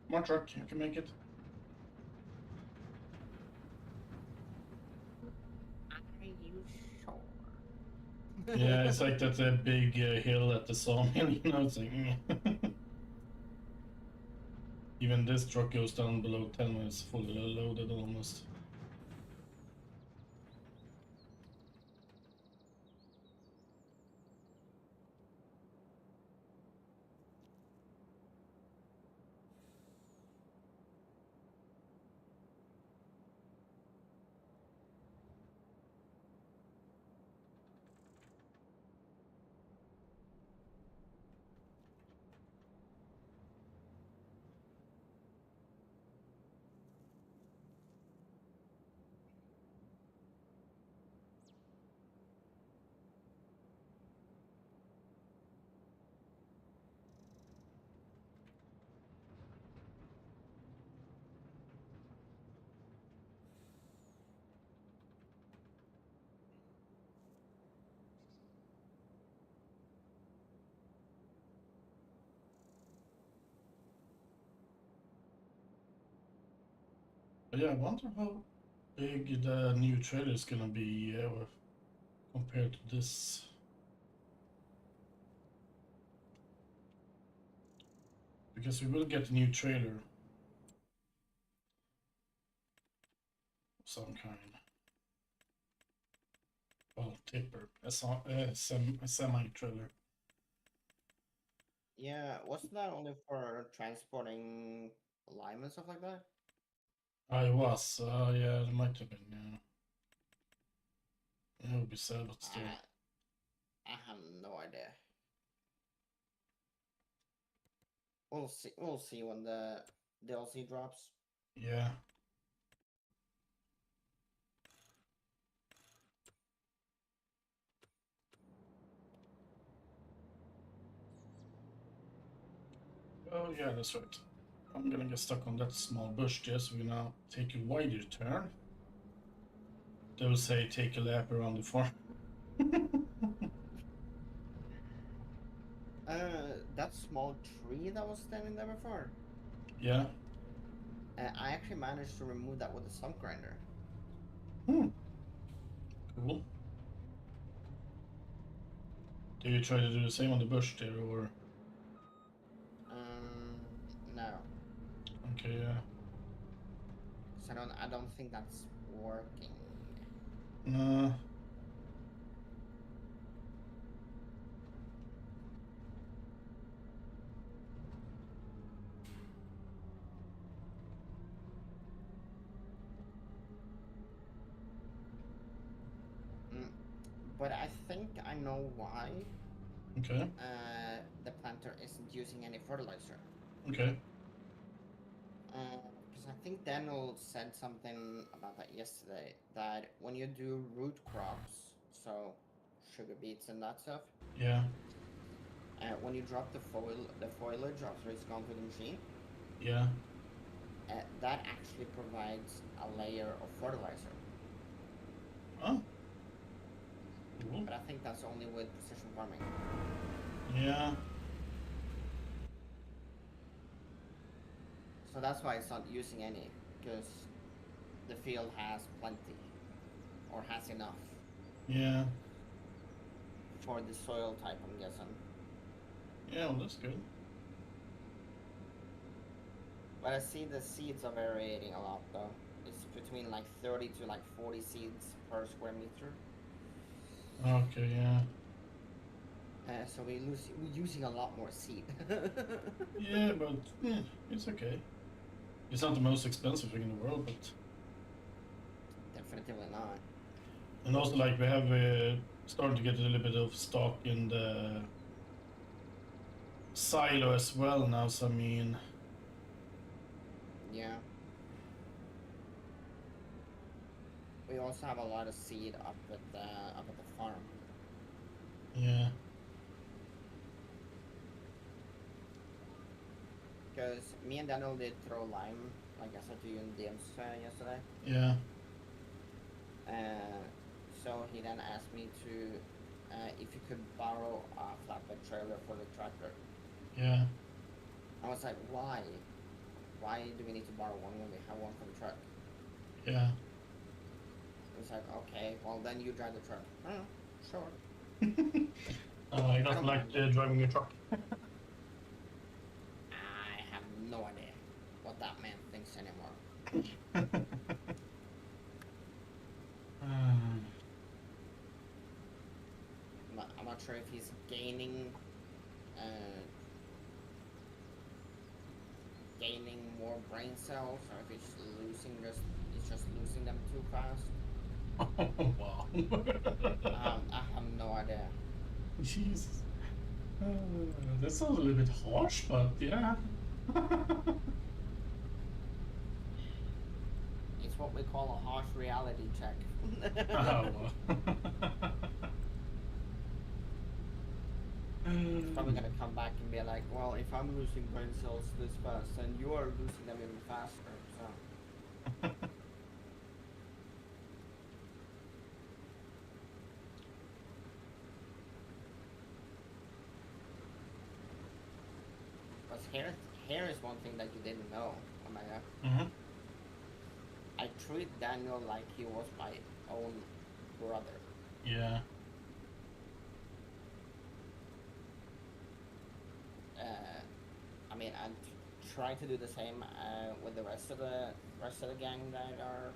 come on, truck, you can make it. Are you sure? Yeah, it's like that big hill at the sawmill, you know. It's like, even this truck goes down below 10 when it's fully loaded almost. But yeah, I wonder how big the new trailer is gonna be compared to this. Because we will get a new trailer of some kind. Well, tipper, a semi trailer. Yeah, wasn't that only for transporting lime and stuff like that? I was, yeah, it might have been, yeah. It would be sad, but still. I have no idea. We'll see. We'll see when the DLC drops. Yeah. Oh, yeah, that's right. I'm gonna get stuck on that small bush there, so we now take a wider turn. They will say take a lap around the farm. That small tree that was standing there before. Yeah. I actually managed to remove that with a stump grinder. Hmm. Cool. Do you try to do the same on the bush there, or? No, Okay, yeah. because I don't think that's working. No. Mm, but I think I know why. Okay. The planter isn't using any fertilizer. Okay. Because I think Daniel said something about that yesterday. That when you do root crops, so sugar beets and that stuff, Yeah. when you drop the foliage after it's gone through the machine, Yeah. that actually provides a layer of fertilizer. Oh. Cool. But I think that's only with precision farming. Yeah. So that's why it's not using any, because the field has plenty, or has enough Yeah. for the soil type, I'm guessing. Yeah, well, that's good. But I see the seeds are varying a lot though. It's between like 30 to like 40 seeds per square meter. Okay, yeah. So we're using a lot more seed. Yeah, but it's okay. It's not the most expensive thing in the world, but Definitely not. and also like we have starting to get a little bit of stock in the silo as well now. So I mean, Yeah. We also have a lot of seed up at the farm. yeah, Because me and Daniel did throw lime, like I said to you in DMs yesterday. yeah, Uh, so he then asked me to if you could borrow a flatbed trailer for the tractor. Yeah. I was like, why? Why do we need to borrow one when we have one for the truck? Yeah. It was like, okay, well then you drive the truck. Oh, sure. He doesn't don't like mind. driving a truck. I have no idea what that man thinks anymore. Um, I'm not sure if he's gaining, uh, gaining more brain cells, or if he's just losing them too fast. wow. I have no idea. Jesus. That sounds a little bit harsh, but yeah. It's what we call a harsh reality check. Oh, He's probably gonna come back and be like, well, if I'm losing brain cells this fast, then you are losing them even faster, so. But here is one thing that you didn't know, Omega. mm-hmm. I treat Daniel like he was my own brother. Yeah. I mean, I'm trying to do the same with the rest of the gang that are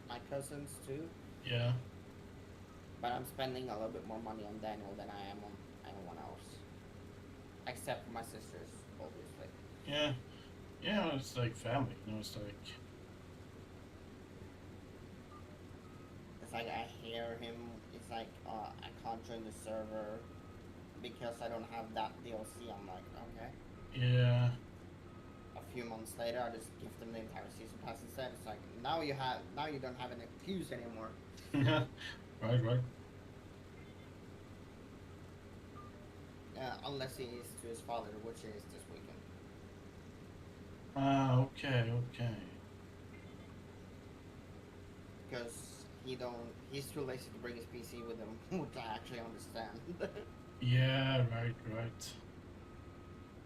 my cousins too. Yeah. But I'm spending a little bit more money on Daniel than I am on anyone else, except for my sisters, obviously. Yeah. Yeah, it's like family, you know, it's like... It's like I hear him. It's like I can't join the server because I don't have that DLC. I'm like, okay. Yeah. A few months later, I just give them the entire season pass instead. It's like now you don't have an excuse anymore. Yeah. Right. Unless he is to his father, which is this weekend. Okay. Because he's too lazy to bring his PC with him, which I actually understand. Yeah, right.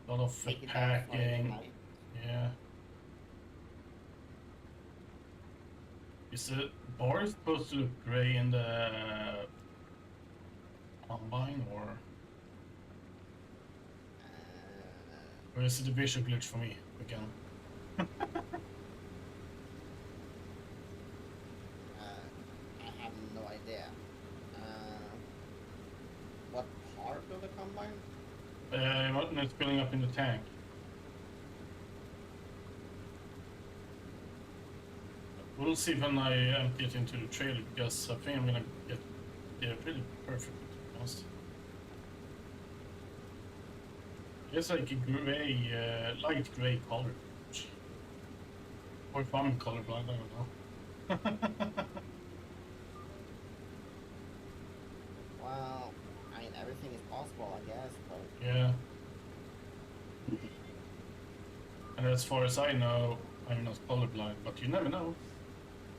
A lot of Take it down Friday packing. night. Yeah. Is the bar supposed to look gray in the combine, or is it a visual glitch for me again? I have no idea. What part of the combine? When it's filling up in the tank. We'll see when I empty it into the trailer, because I think I'm gonna get pretty perfect, to be honest. It's like a gray, light gray color. Or if I'm colorblind, I don't know. Well, I mean, everything is possible, I guess, but Yeah. And as far as I know, I'm not colorblind, but you never know.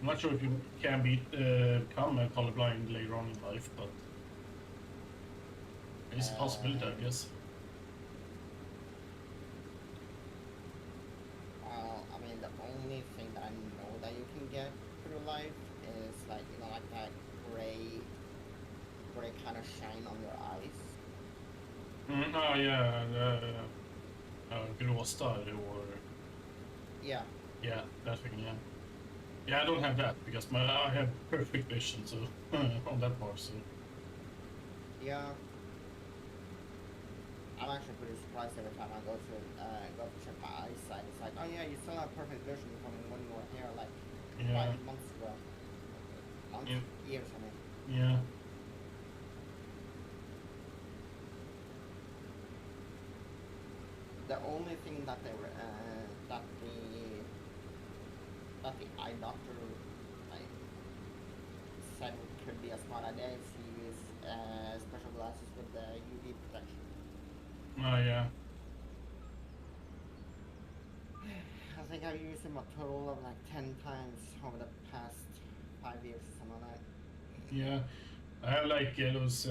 I'm not sure if you can become colorblind later on in life, but it's a possibility, I guess. I mean, the only thing that I know that you can get through life is like like that gray kind of shine on your eyes. Oh yeah, gråstar or Yeah. that thing. Yeah. Yeah, I don't have that because I have perfect vision, so on that part. So Yeah. I'm actually pretty surprised every time I go to check my eyesight. It's like, oh yeah, you still have perfect vision from when you were here like yeah, 5 months ago. Months, yeah, years, I mean. yeah. The only thing that the eye doctor like said could be a smart idea is to use special glasses with the UV protection. Oh yeah. I think I've used them a total of like 10 times over the past 5 years or something like that. Yeah, I have like those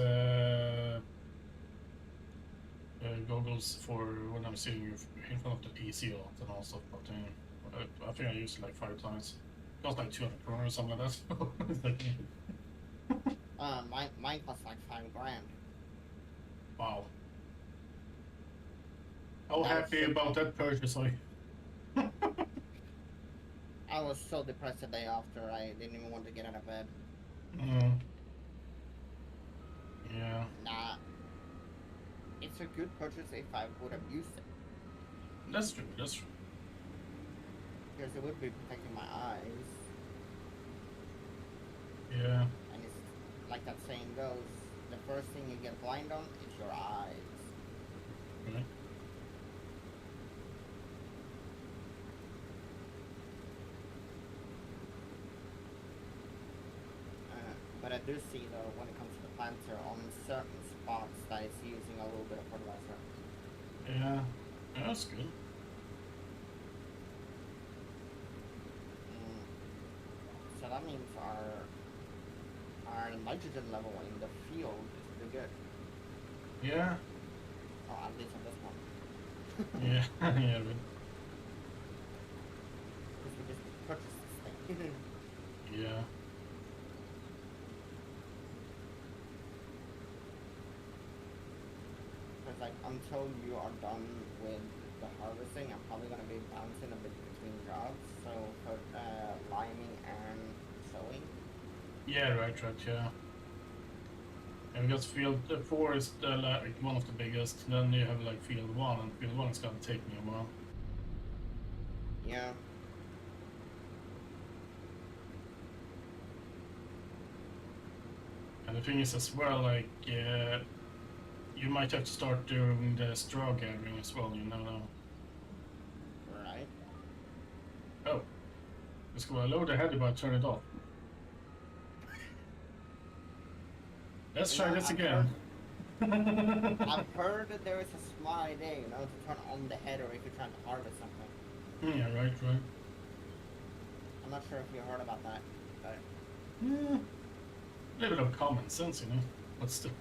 goggles for when I'm sitting in front of the PC a lot and also, but I think I used it like 5 times. It cost like 200 kroner or something like that. So it's like, Mine costs like $5 grand. wow. How And I was happy so about that purchase I was so depressed the day after. I didn't even want to get out of bed. Mm, yeah, Nah, it's a good purchase if I would have used it, that's true. That's true. because it would be protecting my eyes. Yeah. And it's like that saying goes: the first thing you get blind on is your eyes. Right. But I do see though, when it comes to the planter, on certain spots that it's using a little bit of fertilizer. Yeah. Yeah, that's good. Mm. So that means our nitrogen level in the field is pretty good. Yeah. Oh, at least on this one. Yeah. Yeah. Right. Because we just purchased this thing. Yeah. Because like until you are done with the harvesting, I'm probably gonna be bouncing a bit between jobs. So for liming and sowing. Yeah. Right. Right. Yeah. And because field 4 is like one of the biggest. Then you have like field 1, and field 1 is gonna take me a while. Yeah. And the thing is as well, like you might have to start doing the straw gathering as well. You know. Right. Oh, let's go. I load the header, but turn it off. Let's You try know, this again. I've heard that there is a smart idea, you know, to turn on the header if you're trying to harvest something. Yeah, right, right. I'm not sure if you heard about that, but Yeah, a little bit of common sense, you know. But still.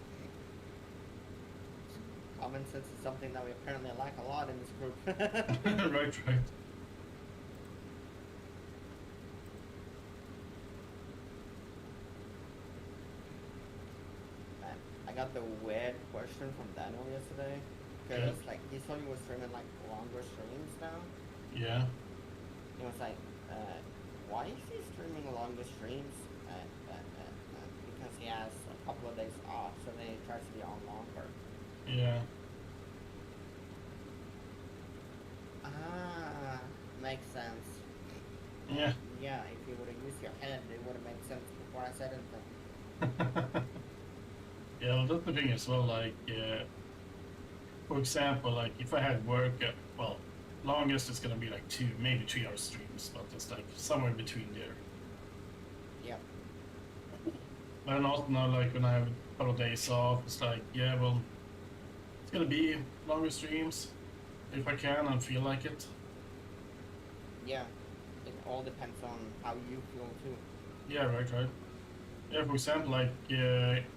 common sense is something that we apparently lack a lot in this group. Right, right. Man, I got the weird question from Daniel yesterday, because like he saw you were streaming like longer streams now. Yeah. He was like, why is he streaming longer streams? Because he has a couple of days off, so then he tries to be on longer. Yeah. Ah, makes sense. Yeah. Yeah, if you would have used your head, it would have made sense before I said anything. Yeah, well, that's the thing as well. Like, for example, like if I had work, well, longest is gonna be like 2, maybe 3 hour streams, but it's like somewhere between there. Yeah. But then also now, like when I have a couple of days off, it's like, yeah, well, it's gonna be longer streams if I can and feel like it. Yeah. It all depends on how you feel too. Yeah, right, right. Yeah, for example, like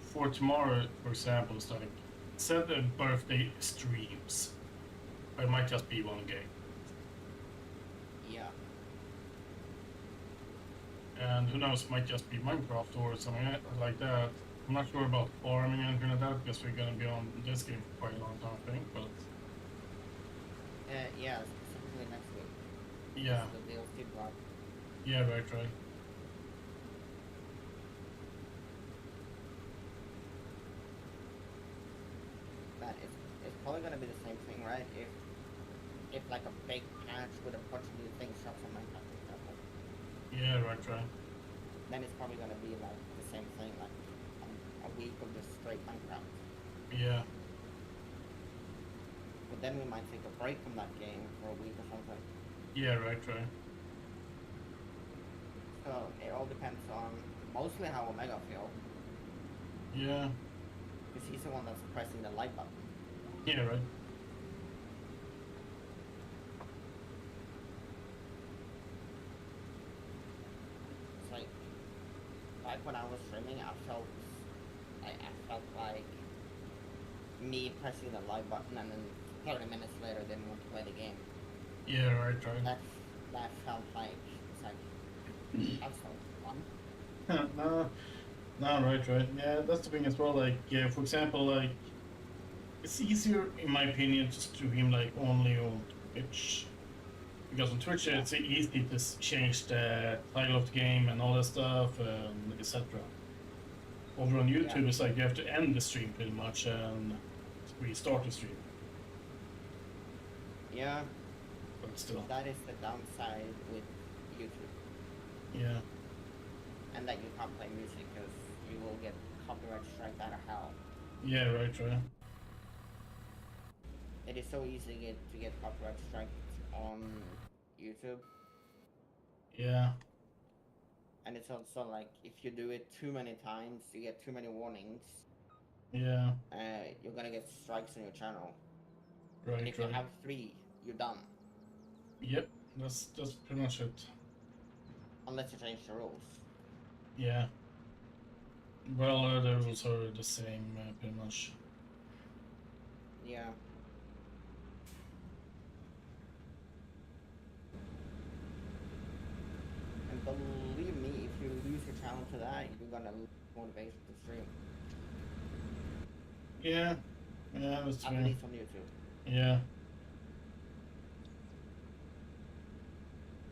for tomorrow, for example, it's like set a birthday streams. It might just be one game. Yeah. And who knows, might just be Minecraft or something like that. I'm not sure about farming and anything like that because we're gonna be on this game for quite a long time, I think. But Yeah, specifically next week. yeah, The DLC drop. yeah, right, right. But it's probably gonna be the same thing, right? If like a big patch with a bunch of new things drops on Minecraft, for example, Yeah, right, right. then it's probably gonna be like the same thing, like a week of just straight Minecraft. Yeah, But then we might take a break from that game for a week or something. yeah, right, right. So it all depends on mostly how Omega feel, Yeah, because he's the one that's pressing the like button. yeah, right. It's like when I was streaming, I felt I felt like me pressing the like button and then 30 minutes later didn't want to play the game. Yeah, right. That felt like it's like that's so fun. No, no, right. Yeah, that's the thing as well. Like, yeah, for example, like it's easier, in my opinion, to stream like only on Twitch because on Twitch Yeah. it's easy to change the title of the game and all that stuff, etc. Over on Yeah. YouTube, it's like you have to end the stream pretty much and restart the stream. Yeah. But still, That is the downside with YouTube, yeah, and that you can't play music because you will get copyright strike out of hell. yeah, right. It is so easy to get copyright strike on YouTube, Yeah, and it's also like if you do it too many times, you get too many warnings. yeah, You're gonna get strikes on your channel, and right. if you have 3, you're done. Yep, that's pretty much it. Unless you change the rules. Yeah. Well, the rules are the same, pretty much. Yeah. And believe me, if you lose your channel to that, you're gonna lose motivation to stream. Yeah, yeah, that's At fair. least on YouTube. Yeah.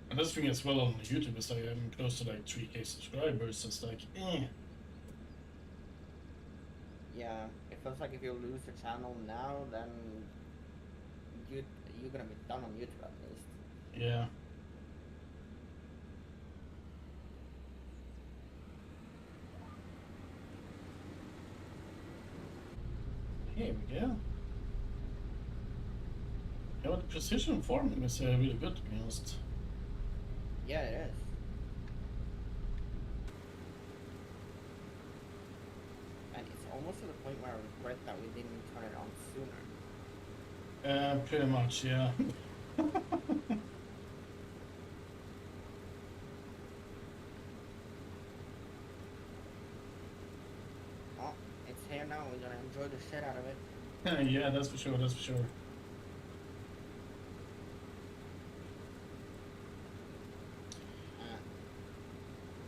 And that's the thing as well on YouTube is like I'm close to like 3K subscribers, so it's like, Yeah, it feels like if you lose your channel now, then you're gonna be done on YouTube at least. Yeah. Here we go. Yeah, but the precision farming is really good, to be honest. Yeah, it is. And it's almost to the point where I regret that we didn't turn it on sooner. Pretty much, yeah. Oh, it's here now. We're gonna enjoy the shit out of it. Yeah, that's for sure, that's for sure.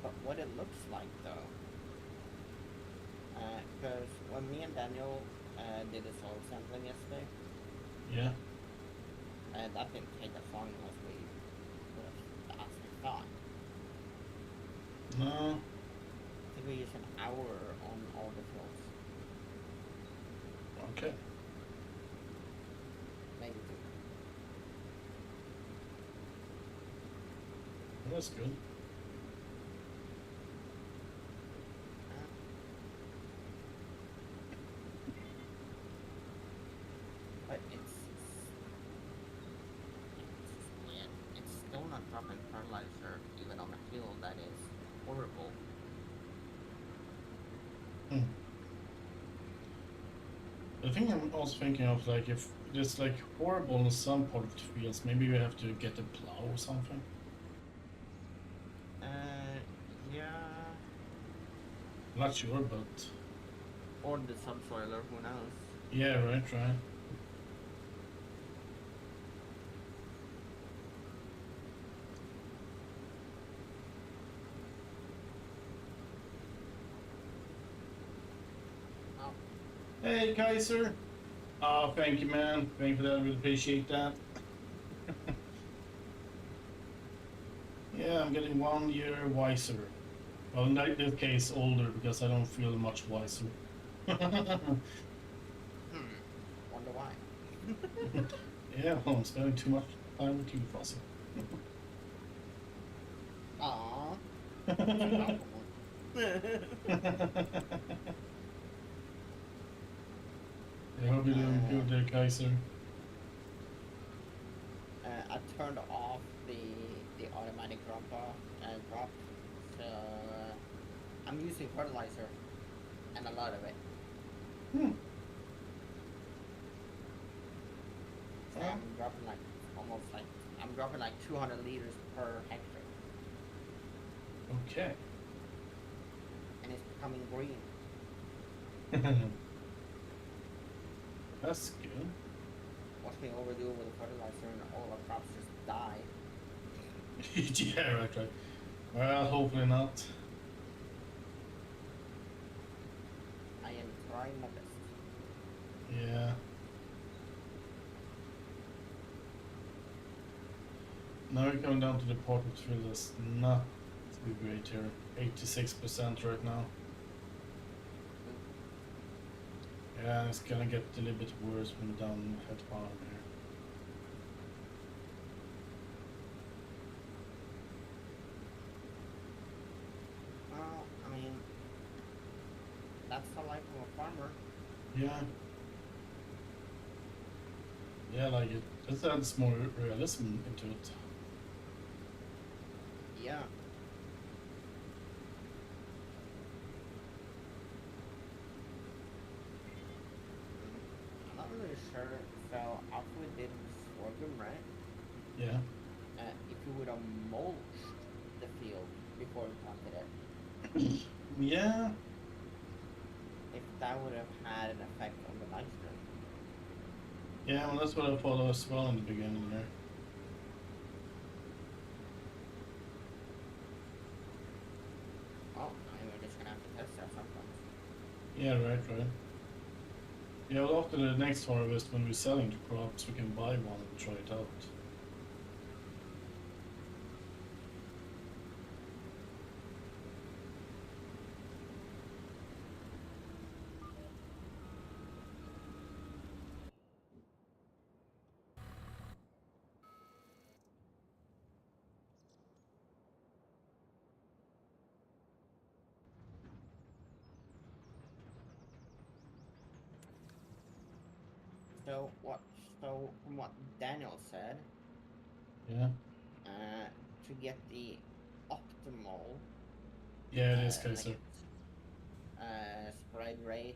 But what it looks like though, because when me and Daniel did the soil sampling yesterday, Yeah. that didn't take as long as we would have actually thought. No. I think we used an hour on all the fields, Okay. maybe 2. Well, that's good. But it's weird. It's still not dropping fertilizer even on a field that is horrible. The thing I'm also thinking of, like, if it's like horrible in some part of the fields, maybe we have to get a plow or something. Yeah. I'm not sure, but Or the subsoiler, who knows? yeah, right. Oh, Hey, Kaiser. Oh, thank you, man. Thank you for that. I really appreciate that. Yeah, I'm getting 1 year wiser. Well, in this case, older because I don't feel much wiser. wonder why. Yeah, well, I'm spending too much time with you, Fossil. Aww. I hope you're doing good there, Kaiser. I turned off the automatic drop, so I'm using fertilizer, and a lot of it. So I'm dropping I'm dropping like 200 liters per hectare, Okay. and it's becoming green. That's good. Watch me overdo it with the fertilizer and all our crops just die. Yeah, right. Well, hopefully not. I am trying my best. Yeah. Now we're coming down to the part which really is not too great here. 86% right now. Yeah, it's gonna get a little bit worse when we're down at the bottom here. Well, I mean, that's the life of a farmer. Yeah. Yeah, like it just adds more realism into it. Yeah. I'm not really sure. So after we did sorghum, right? Yeah. If you would have mulched the field before we planted it, Yeah. if that would have had an effect on the nitrogen. Yeah, well that's what I thought as well in the beginning there. Oh, I mean, we're just gonna have to test that sometimes. Yeah, right. Yeah, well after the next harvest when we're selling the crops we can buy one and try it out. So what? So from what Daniel said, Yeah. to get the optimal, Yeah, it is, like Kaiser. spread rate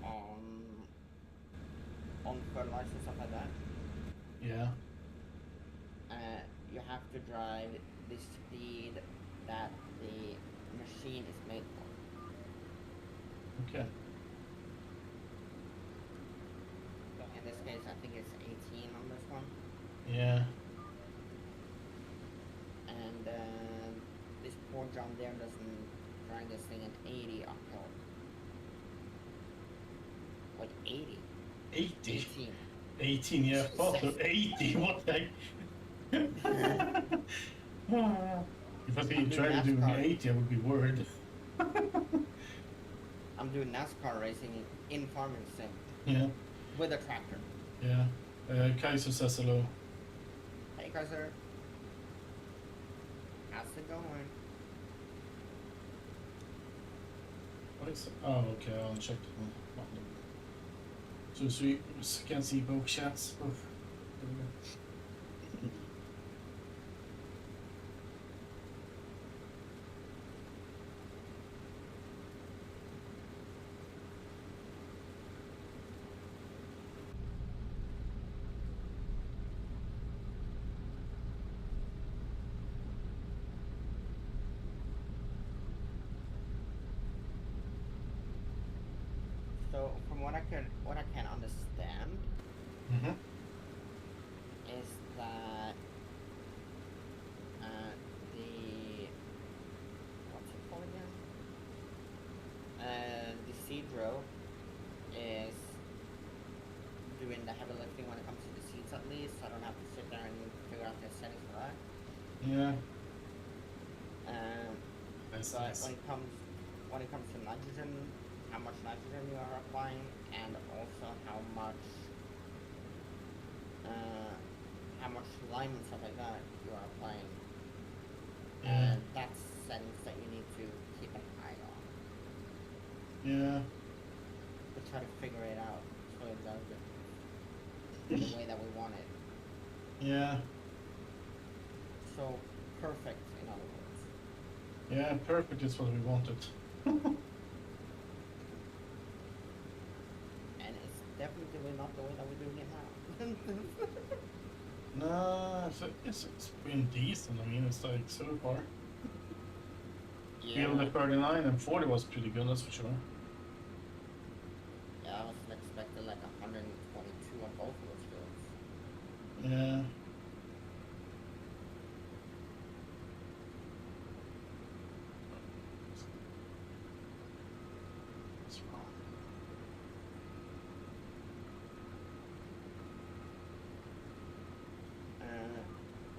on fertilizer and stuff like that, Yeah. you have to drive the speed that the machine is made for. Okay. So in this case, I think it's 18 on this one, Yeah. and this poor John Deere doesn't drive this thing at 80 uphill. Like 80. 80. 18. 18, yeah, fuck no, 80, what the heck? If I see you try to do NASCAR. 80, I would be worried. I'm doing NASCAR racing in farming sim Yeah, with a tractor. yeah. Kaiser says hello. Hey Kaiser, how's it going? What is it? Oh, okay, I'll check it one. So you can see both chats. Oof. There we go. So from what I can understand Mm-hmm. is that the what's it called again? The seed row is doing the heavy lifting when it comes to the seeds at least. So I don't have to sit there and figure out the settings for that. Yeah. But when it comes to nitrogen, how much nitrogen you are applying, and also how much lime and stuff like that you are applying. Yeah. And that's settings that you need to keep an eye on Yeah. to try to figure it out so it does it the way that we want it. Yeah. So perfect, in other words. Yeah, perfect is what we wanted. And it's definitely not the way that we're doing it now. No, it's been decent. I mean, it's like so far. Yeah. Field at 39 and 40 was pretty good, that's for sure. Yeah. What's wrong?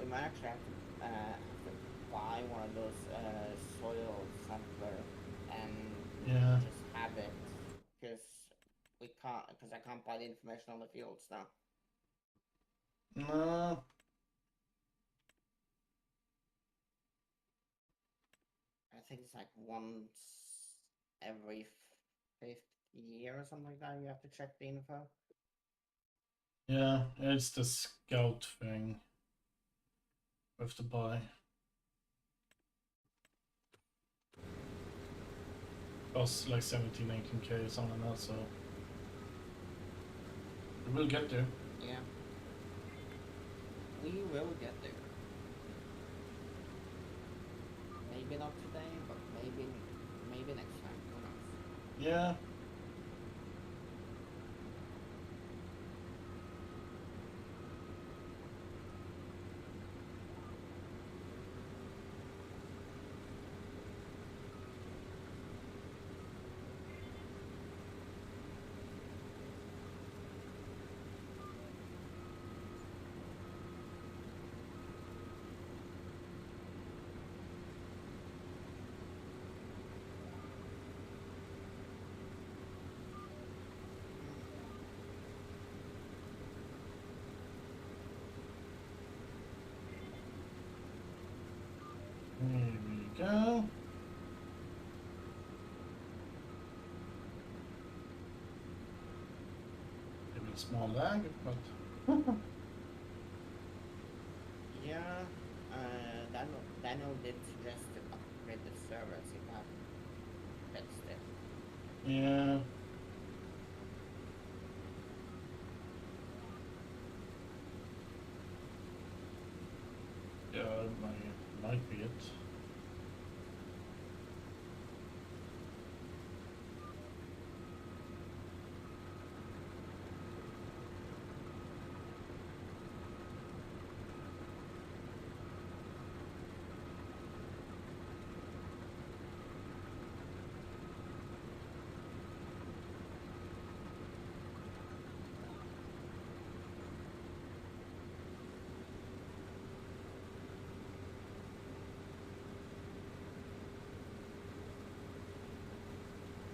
We might actually have to buy one of those soil sampler and Yeah. just have it, because I can't buy the information on the fields now. No. I think it's like once every fifth year or something like that. You have to check the info. Yeah, it's the scout thing. We have to buy. Costs like 17, 18K or something like that, so we will get there. Yeah, we will get there. Maybe not today, but maybe next time. Who knows? Yeah. Here we go. Maybe a small lag, but Yeah, Daniel did suggest to upgrade the servers if I fixed it. yeah. Yeah, might be it.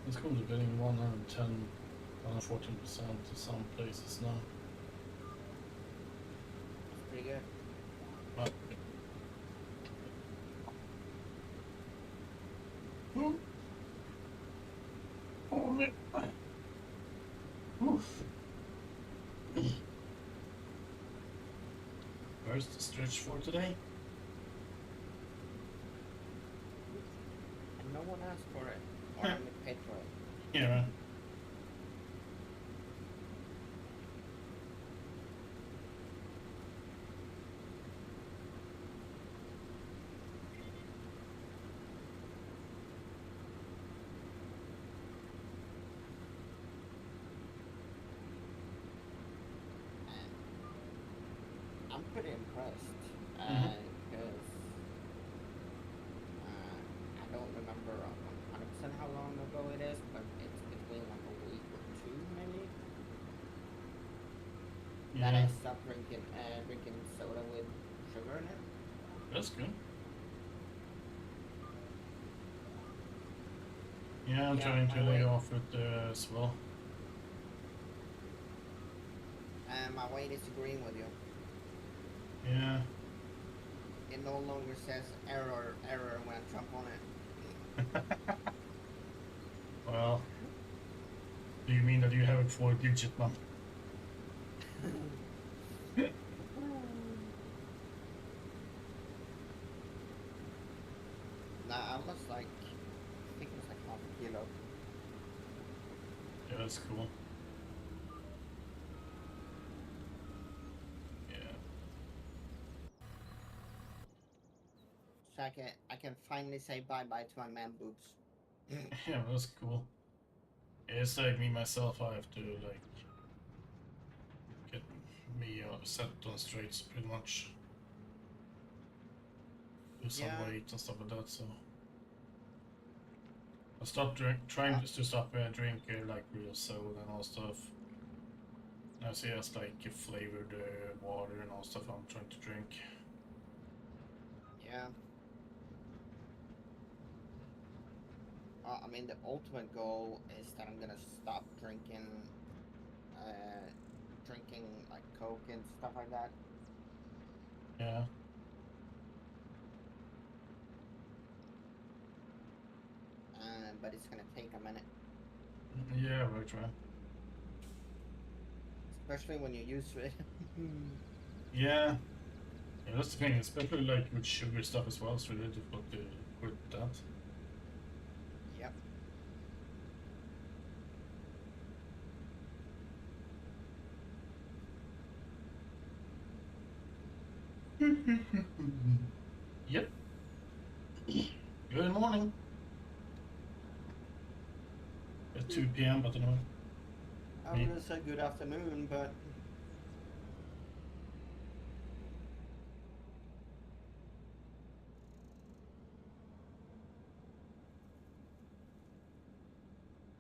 It's cool to getting 110, 114% to some places now. That's pretty good. But oh man. Oof. Where's the stretch for today? And no one asked for it, or only paid for it. Yeah. I'm pretty impressed, Mm-hmm. because I don't remember 100% how long ago it is, but it's between like a week or two maybe that I Yeah, stopped drinking soda with sugar in it. that's good. Yeah, I'm Yeah, trying my to lay weight, off it as well. my weight is agreeing with you. Yeah. It no longer says error when I jump on Well, do you mean that you have a 4-digit number? it. Nah, I was like, I think it was like half a kilo. Yeah, that's cool. Yeah. So I can finally say bye bye to my man boobs. Yeah, that's cool. It's like me myself, I have to like get me set on straights pretty much. Do some Yeah. weight and stuff like that. So I stopped trying to stop drink like real soda and all stuff. Now see just like flavored water and all stuff I'm trying to drink. Yeah. I mean, the ultimate goal is that I'm gonna stop drinking, drinking like Coke and stuff like that. Yeah. But it's gonna take a minute, Yeah, right, right. especially when you're used to it. Yeah. Yeah, that's the thing, especially like with sugar stuff as well, it's really difficult to quit that. Yep. Yep. Good morning. At 2 p.m., but anyway. I was gonna say good afternoon, but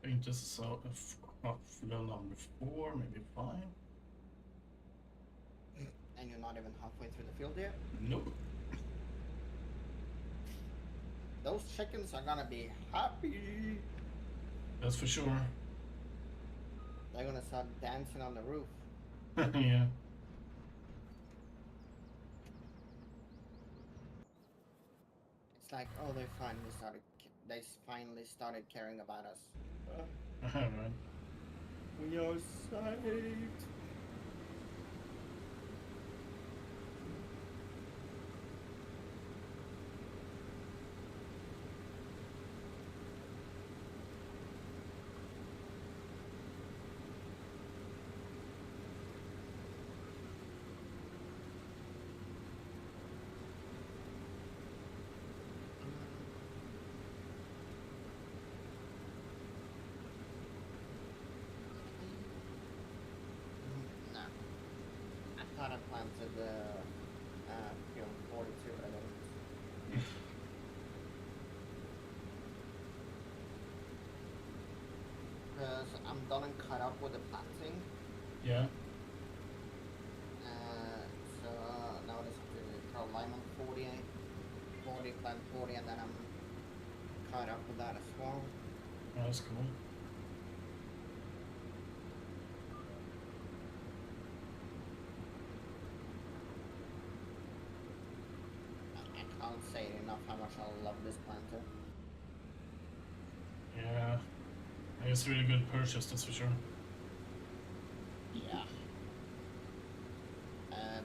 I think this is fill number 4, maybe 5. and you're not even halfway through the field yet. Nope. Those chickens are gonna be happy. That's for sure. They're gonna start dancing on the roof. Yeah. It's like, oh, they finally started caring about us. Alright. We are saved. No. I thought I planted the field 42, but I didn't. Because I'm done and cut up with the planting. Yeah. So now I just have to throw lime on 40, plant 40, and then I'm cut up with that as well. Oh, that's cool. I can't say enough how much I love this planter. Yeah. It's a really good purchase, that's for sure. Yeah.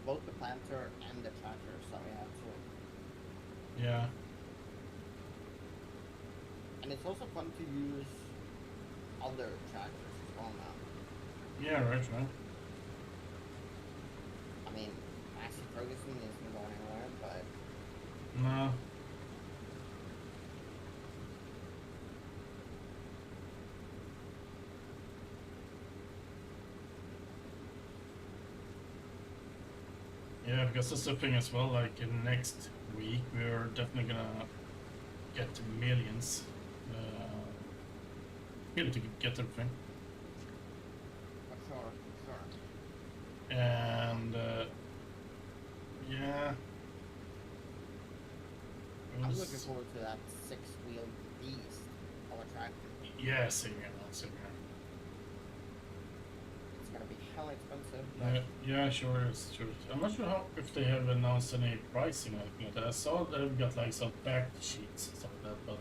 Both the planter and the tractor, so we have to. Yeah. And it's also fun to use other tractors as well now. Yeah, right, right. I mean, Massey Ferguson isn't going anywhere, but No. Yeah, because that's the thing as well, like next week we're definitely gonna get millions. Really to get everything. for sure, for sure. And yeah. I'm looking forward to that 6-wheel beast of a tractor. Yeah, same here, man, same here. It's gonna be hell expensive, but Yeah, sure, it's true. I'm not sure if they have announced any pricing or anything like that. I saw they've got like some back sheets and stuff like that, but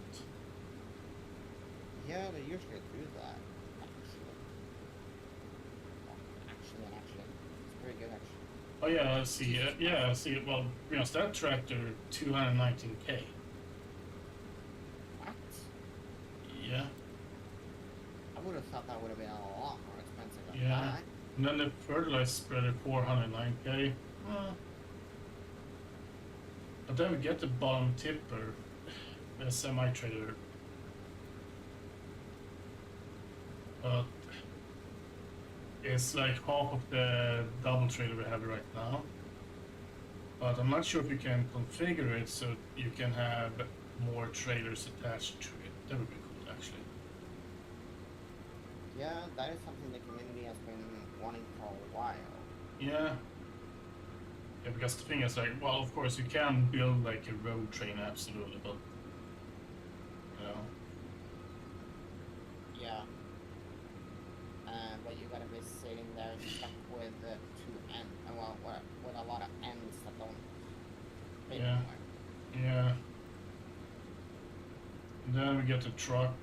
yeah, they usually do that. Actually, it's pretty good actually. oh yeah, I see. Yeah, I see. Well, you know, that tractor 219K. What? Yeah, I would have thought that would have been a lot more expensive than yeah. that. And then the fertilizer spreader 409K. But then we get the bottom tipper, the semi-trailer. It's like half of the double trailer we have right now. But I'm not sure if you can configure it so you can have more trailers attached to it. That would be cool, actually. Yeah, that is something the community has been wanting for a while. Yeah. Yeah, because the thing is, like, well, of course you can build like a road train, absolutely, but you know, Yeah. But you gotta be sitting there stuck with two ends, well, with a lot of ends that don't fit yeah, anywhere. yeah. And then we get the truck,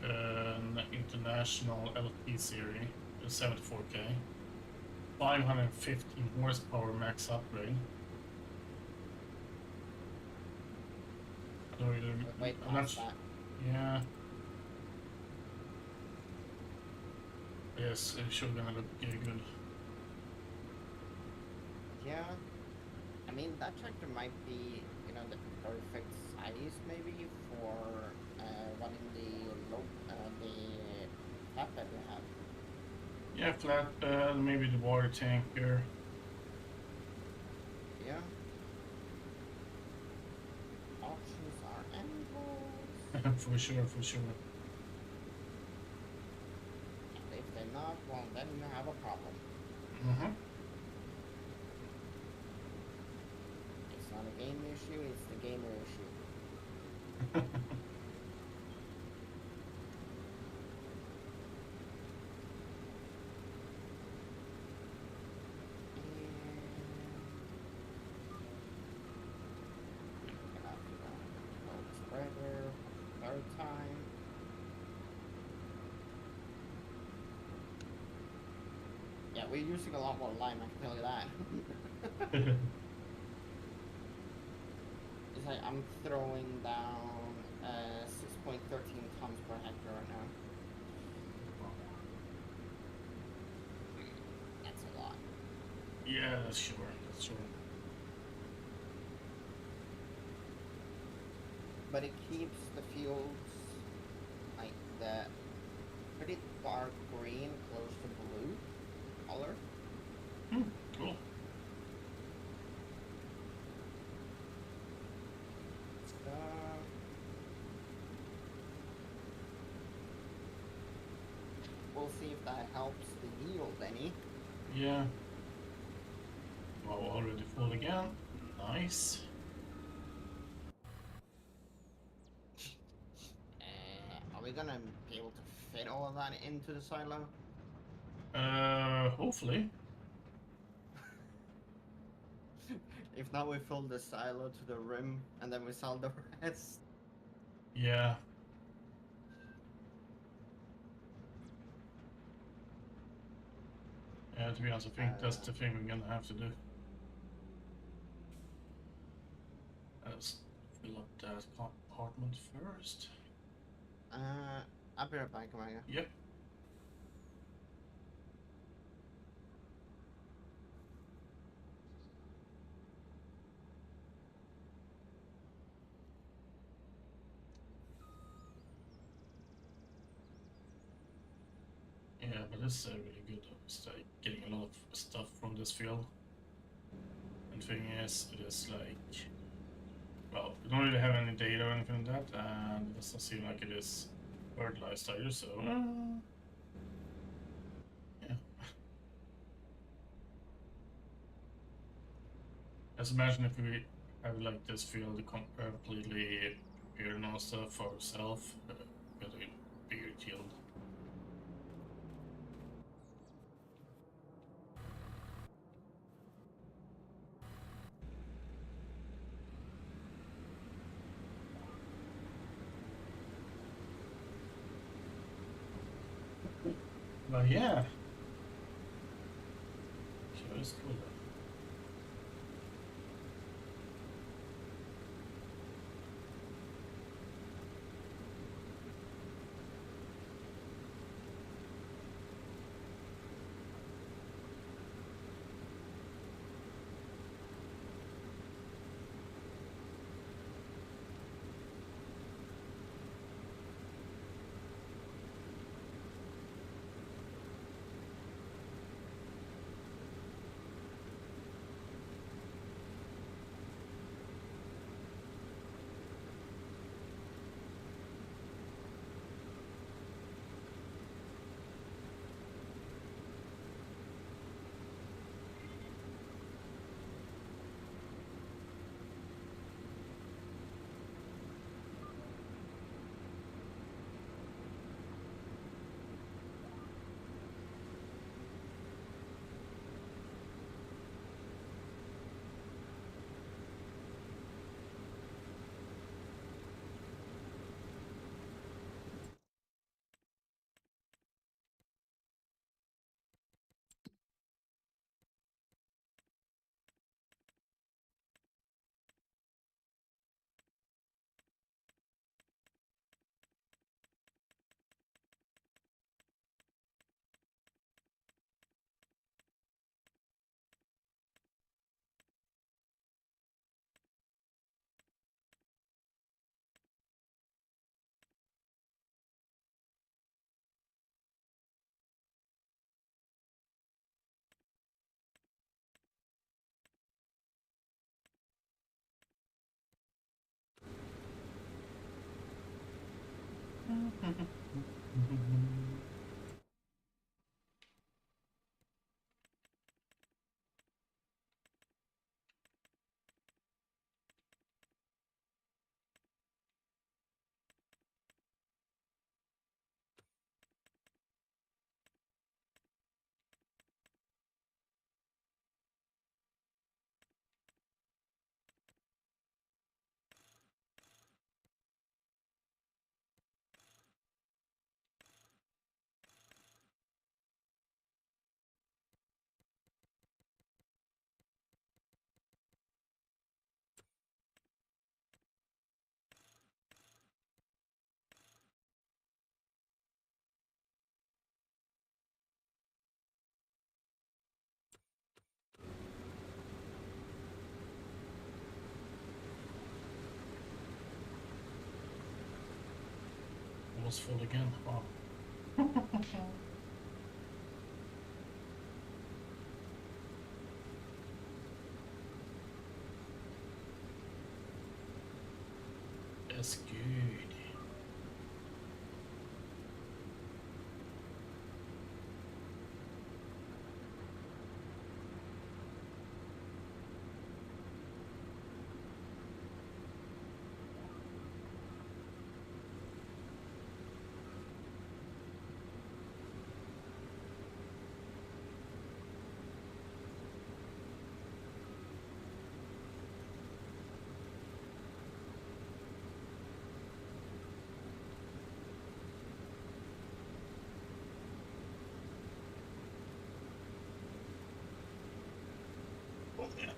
an international LT series, the 74K, 515 horsepower max upgrade. I don't really, But wait I'm not, past that. yeah. Yes, it's sure gonna look good. Yeah. I mean, that tractor might be, the perfect size maybe for running the flatbed we have. Yeah, flatbed, maybe the water tanker. Yeah. Options are endless. For sure, for sure. And if they're not, well, then you have a problem. Mm-hmm. It's not a game issue, it's the gamer issue. Spreader, third time. Yeah, we're using a lot more lime, I can tell you that. It's like I'm throwing down 6.13 tons per hectare right now. That's a lot. Yeah, that's sure, that's sure. But it keeps the fields like the pretty dark green, close to blue color. Cool. We'll see if that helps the yield any. Yeah. Wow, already full again. Nice. Are we gonna be able to fit all of that into the silo? Hopefully. If not, we fill the silo to the rim and then we sell the rest. Yeah. Yeah, to be honest, I think that's the thing we're gonna have to do. Let's fill up that compartment first. I'll be right back, Omega. Yep. Yeah, but it's really good. It's like getting a lot of stuff from this field. And the thing is, it is like, well, we don't really have any data or anything like that, and it doesn't seem like it is fertilized either, so yeah. Just imagine if we have like this field completely prepared and all stuff for ourselves, with a bigger yield. But yeah, sure is cool. Was full again. Wow. That's good. Oh, yeah.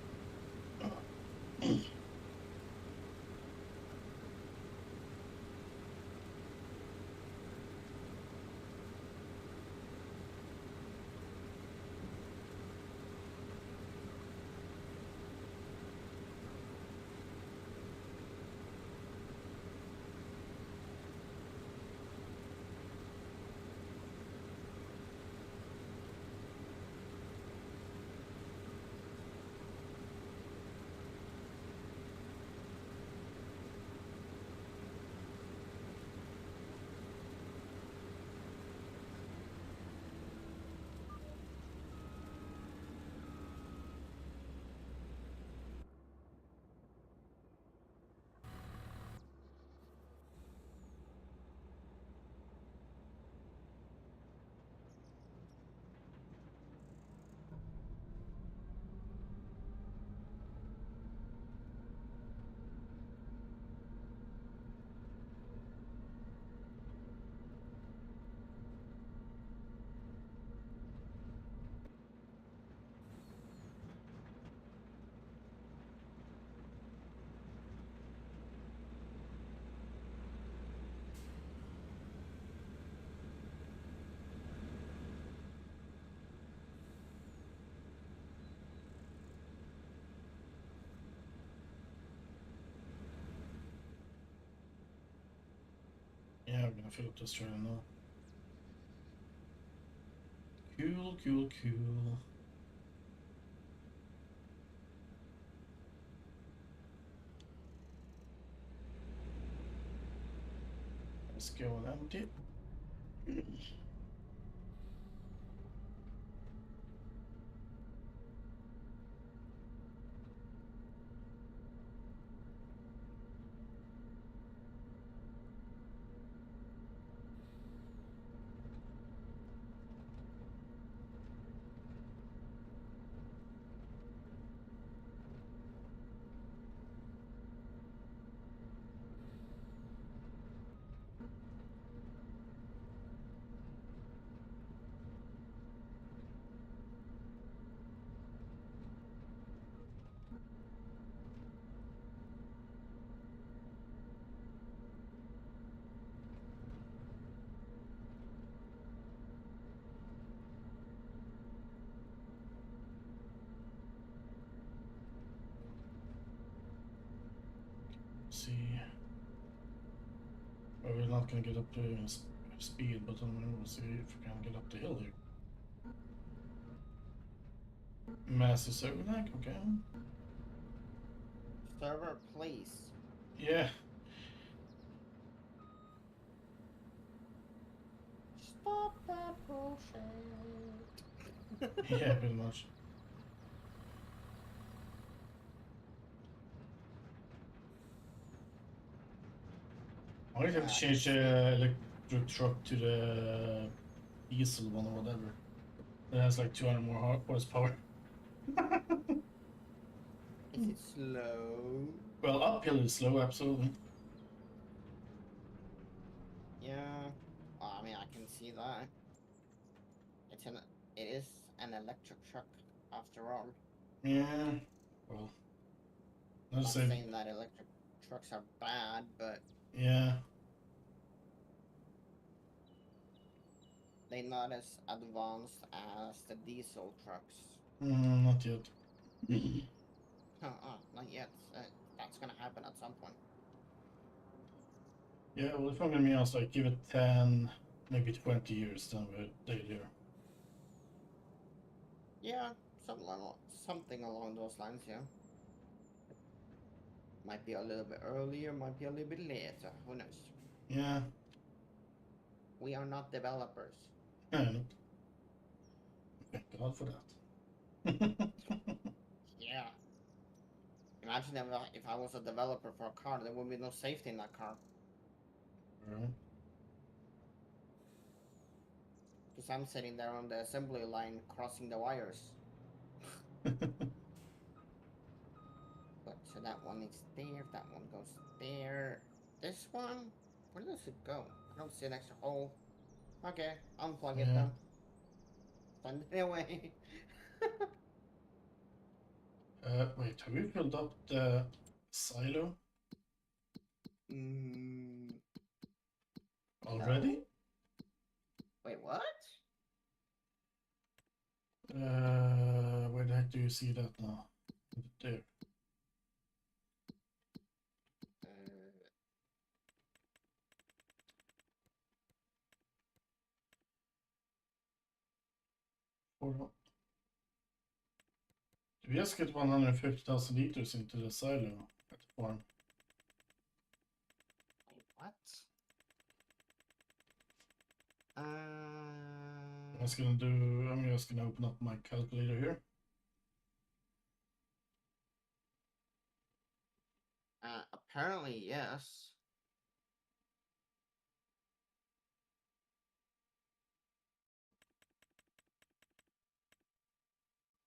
Yeah, we're gonna fill up this trailer now. Cool, cool, cool. Let's go and empty. See. Well, we're not gonna get up to speed, but then we'll see if we can get up the hill here. Massive server lag, okay. Server, please. Yeah. Yeah, pretty much. I might have to I can change see. the electric truck to the diesel one or whatever. It has like 200 more horsepower. Is it slow? Well, uphill is slow, absolutely. Yeah. Well, I mean, I can see that. It's an. It is an electric truck, after all. Yeah. Well, let's Not say, saying that electric trucks are bad, but yeah. they're not as advanced as the diesel trucks. Not yet. Not yet. That's gonna happen at some point. Yeah, well, if I'm gonna be honest, like, give it 10, maybe 20 years, then they're there. Yeah, something along those lines. Yeah, might be a little bit earlier, might be a little bit later. Who knows? Yeah. We are not developers. And thank God for that. Yeah. Imagine if I was a developer for a car, there would be no safety in that car. Right. Because I'm sitting there on the assembly line crossing the wires. But so that one is there, that one goes there. This one, where does it go? I don't see an extra hole. Okay, unplug it Yeah. then. Send it away. Wait, have we filled up the silo mm, already? no. Wait, what? Where the heck do you see that now? There. Uh, Hold on. We just get 150,000 liters into the silo at the farm. wait, what? I'm just gonna open up my calculator here. Apparently, yes.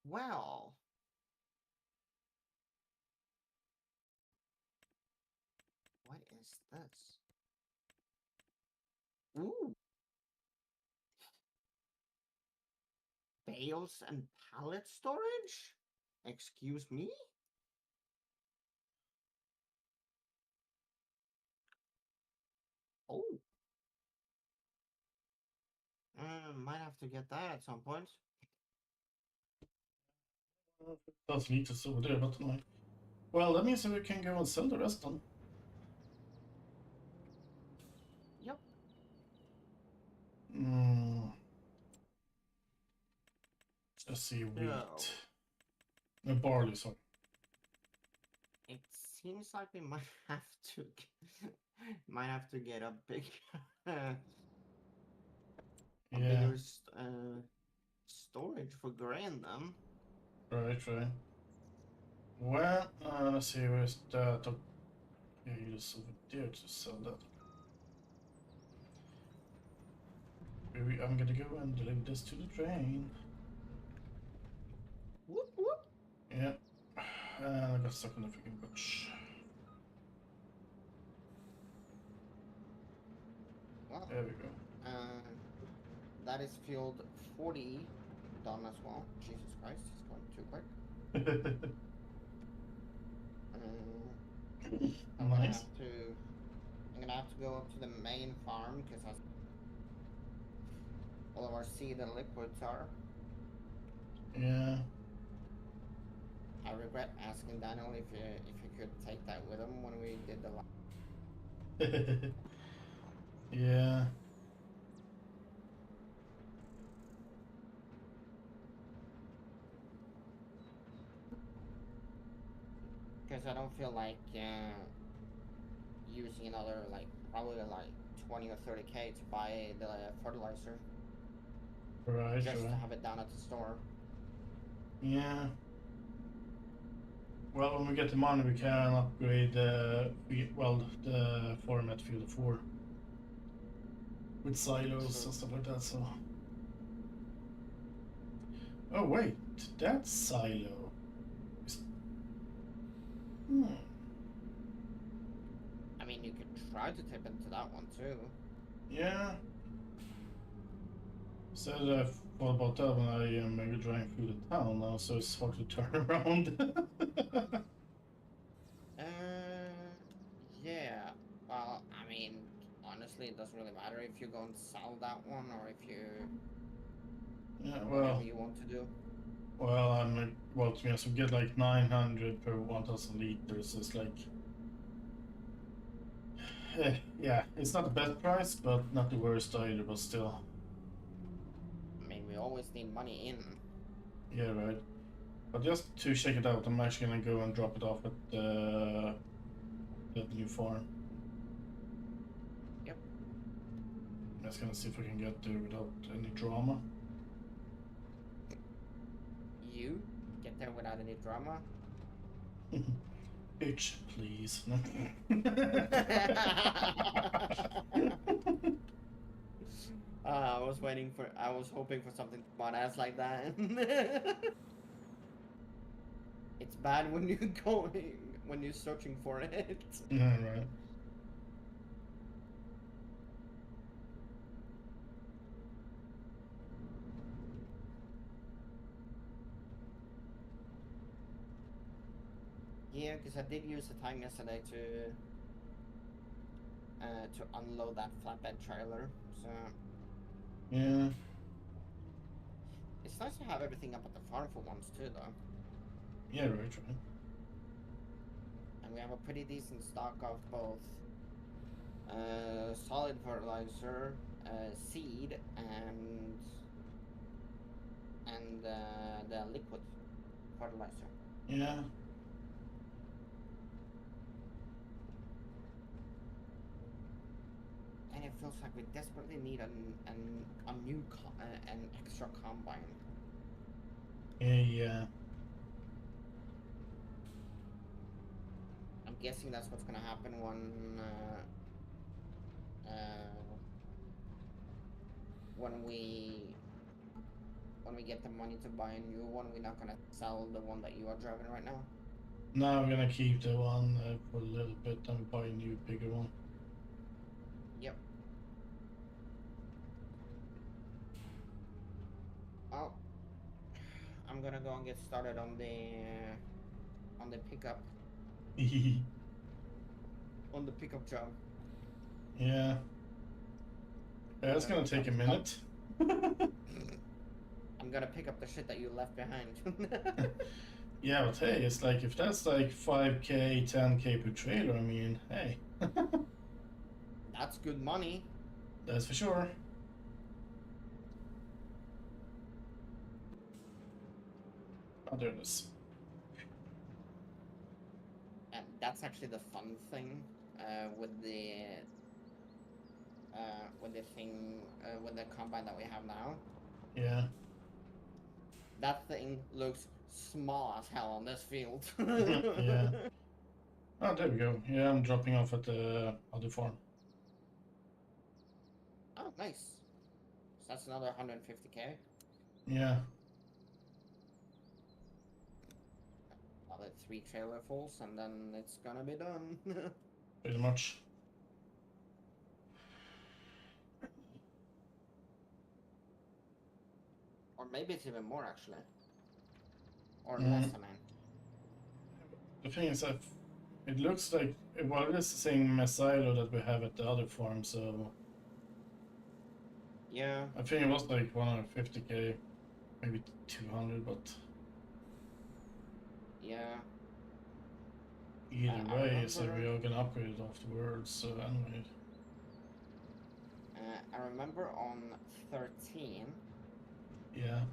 Well, what is this? Ooh, bales and pallet storage? Excuse me? Oh, might have to get that at some point. 150,000 liters over there, but anyway. Well, that means that we can go and sell the rest then. Yep. Mm, let's see, wheat. So, No, barley, sorry. it seems like we might have to might have to get a big a Yeah, bigger storage for grain then. right. Well, let's see, where's that? Okay, just over there to sell that. Maybe I'm gonna go and deliver this to the train. Whoop whoop. Yeah. And I got stuck on the freaking butch. Well, There we go. uh, that is field 40 done as well. Jesus Christ, it's going too quick. I'm gonna Nice. have to. I'm gonna have to go up to the main farm because that's all of our seed and liquids are. Yeah. I regret asking Daniel if he could take that with him when we did the last. Yeah. Because I don't feel like using another like probably like 20 or 30K to buy the fertilizer. Right, just to right. have it down at the store. Yeah. Well, when we get the money, we can upgrade the format Field 4 with silos True. and stuff like that. So. Oh wait, that silo. Is... Hmm. I mean, you could try to tip into that one too. Yeah. So I thought about that when I am driving through the town now, so it's hard to turn around. Uh, yeah. Well, I mean, honestly, it doesn't really matter if you go and sell that one or if you, Yeah, whatever you want to do. well, to be honest, we get like 900 per 1,000 liters. It's like, yeah, it's not the best price, but not the worst either. But still, I mean, we always need money in. yeah, right. But just to check it out, I'm actually gonna go and drop it off at the new farm. Yep. Just gonna see if I can get there without any drama. You get there without any drama. Bitch, please. I was hoping for something smart ass like that. It's bad when you go, when you're searching for it. Yeah, right. Yeah, because I did use the time yesterday to unload that flatbed trailer. So Yeah. it's nice to have everything up at the farm for once too, though. Yeah, right, right. And we have a pretty decent stock of both solid fertilizer, seed, and the liquid fertilizer. Yeah. And it feels like we desperately need a new an extra combine. Yeah. I'm guessing that's what's gonna happen when we get the money to buy a new one. We're not gonna sell the one that you are driving right now. Now I'm gonna keep the one for a little bit and buy a new bigger one. Yep. Oh, I'm gonna go and get started on the pickup job. Yeah. It's gonna take a minute. I'm gonna pick up the shit that you left behind. Yeah, but hey, it's like if that's like 5K, 10K per trailer, I mean, hey. That's good money. That's for sure. Oh, there it is. And that's actually the fun thing with the with the combine that we have now. Yeah. That thing looks small as hell on this field. Yeah. Oh, there we go. Yeah, I'm dropping off at the other farm. Oh, nice. So that's another 150K. Yeah. Another 3 trailerfuls, and then it's gonna be done. Pretty much. Or maybe it's even more, actually. Or less, I mean. The thing is that it looks like, well, it is the same silo that we have at the other farm, so Yeah. I think it was like 150K, maybe 200, but Yeah. either I way, so remember, we are gonna upgrade it afterwards. So anyway. I remember on 13, Yeah.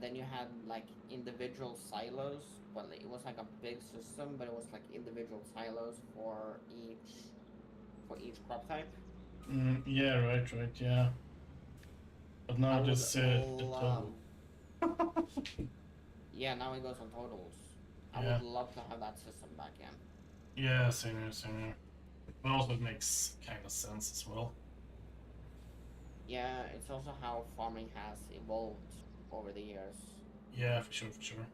then you had like individual silos, but it was like a big system, but it was like individual silos for each crop type. Yeah. Right. Yeah. But now I would just the love. total. Yeah, now it goes on totals. I would Yeah. love to have that system back in. Yeah, same here, same here. But also it makes kind of sense as well. Yeah, it's also how farming has evolved over the years. Yeah, for sure, for sure.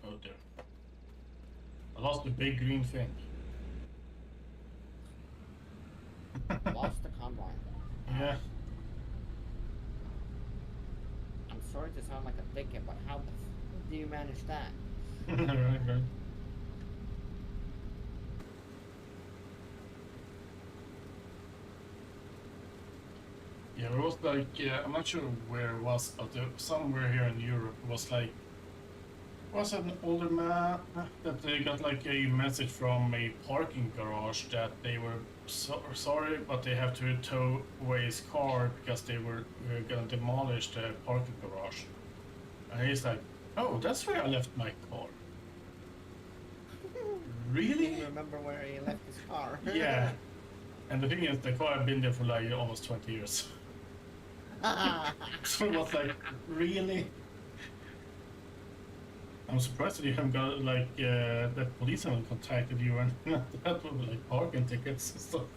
Oh dear. I lost the big green thing. Lost the combine. Wow. Yeah. I'm sorry to sound like a dickhead, but how the f do you manage that? Right, right. Yeah, it was like, I'm not sure where it was, but somewhere here in Europe, it was like, was an older man that they got like a message from a parking garage that they were sorry, but they have to tow away his car because they were gonna demolish the parking garage. And he's like, oh, that's where I left my car. Didn't Really? remember where he left his car. Yeah. And the thing is, the car had been there for like almost 20 years. So it was like, really? I'm surprised that you haven't got like that police haven't contacted you and that would be like parking tickets and stuff.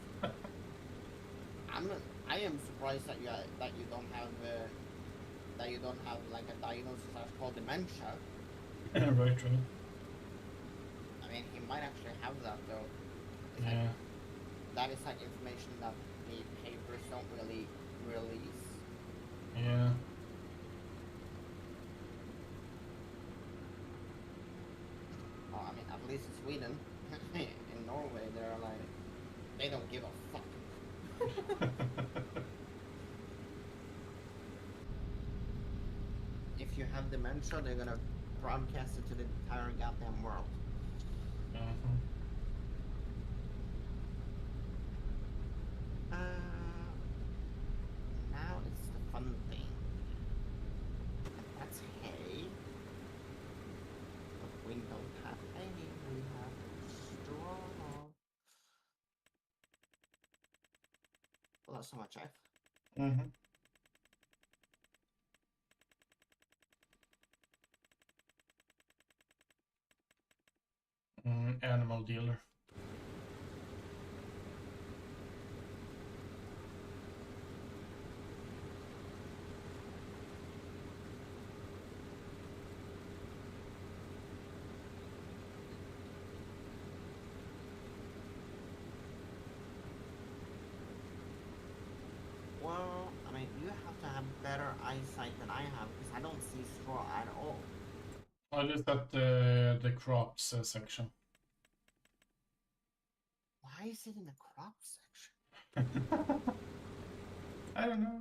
I am surprised that you don't have like a diagnosis that's called dementia. Right, right. I mean, he might actually have that though. It's like Yeah, that is like information that the papers don't really release. yeah. I mean, at least in Sweden, in Norway, they're like they don't give a fuck. If you have dementia, they're gonna broadcast it to the entire goddamn world. Uh-huh. Now it's the fun thing. And that's hay. But we don't have hay, we have straw. Well, that's so much F. Mm-hmm. Animal dealer. Well, I mean, you have to have better eyesight than I have because I don't see straw at all. I just at the crops section. Why is it in the crop section? I don't know.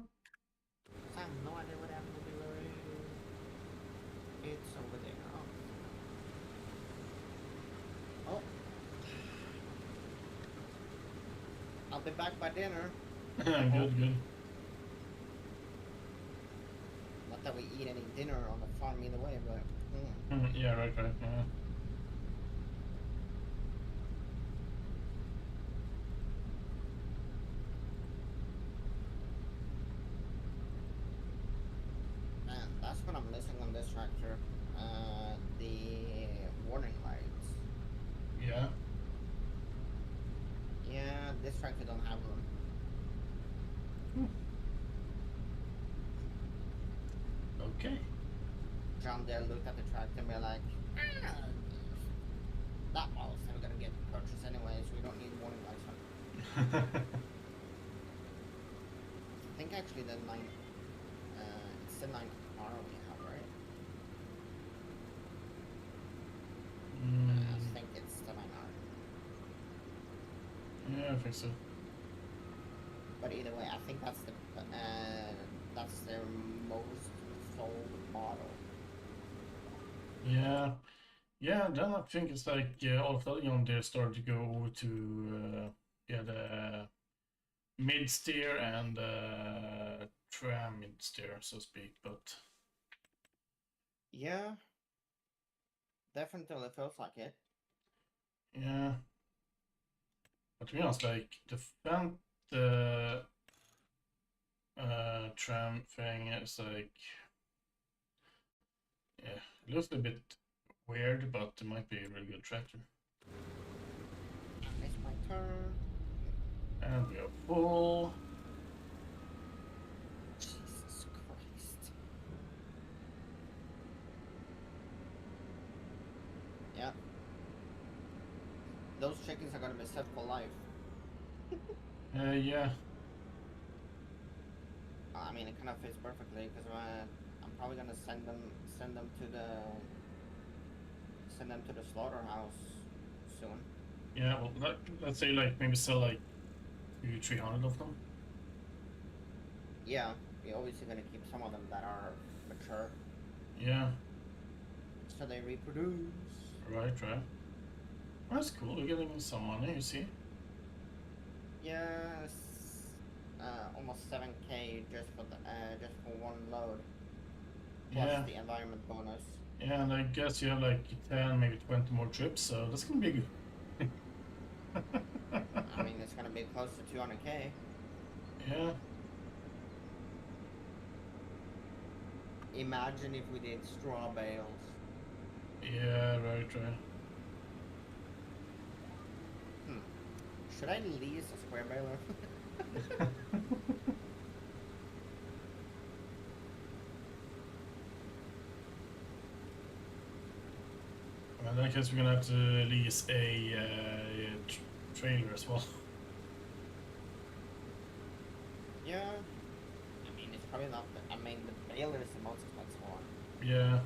I have no idea what happened to be where it is. It's over there. Oh. I'll be back by dinner. Good, good. Not that we eat any dinner on the farm either way, but. Yeah, right, right. Man, that's what I'm missing on this tractor. The warning lights. Yeah. Yeah, this tractor don't have them. Okay. John Dale looked at the tractor and be like, that model's never gonna get purchased anyway, so we don't need warning lights on. I think actually the 9, it's the 9R we have, right? I think it's the 9R. Yeah, I think so. But either way, I think that's their most sold model. Yeah. Yeah, then I think it's like all of the they started to go over to the mid steer and tram mid steer, so to speak. But Yeah, definitely feels like it. yeah, But to be honest, like the vent tram thing is like, yeah, it looks a bit weird, but it might be a really good tractor. It's my turn. And we are full. Jesus Christ. Yeah. Those chickens are gonna be set for life. Yeah. I mean, it kind of fits perfectly because I'm probably gonna send them to the slaughterhouse soon. Yeah, well, let's say like maybe sell like 300 of them. Yeah, we're obviously gonna keep some of them that are mature Yeah, so they reproduce. right. That's cool. We're getting some money, you see. Yes, almost 7K just for one load, plus Yeah, the environment bonus. yeah, and I guess you have like 10, maybe 20 more trips, so that's gonna be good. I mean, it's gonna be close to 200K. Yeah. Imagine if we did straw bales. Yeah, right. Should I lease a square baler? Well, in that case, we're gonna have to lease a trailer as well. Yeah. I mean, it's probably not. I mean, the baler is the most expensive one. Yeah.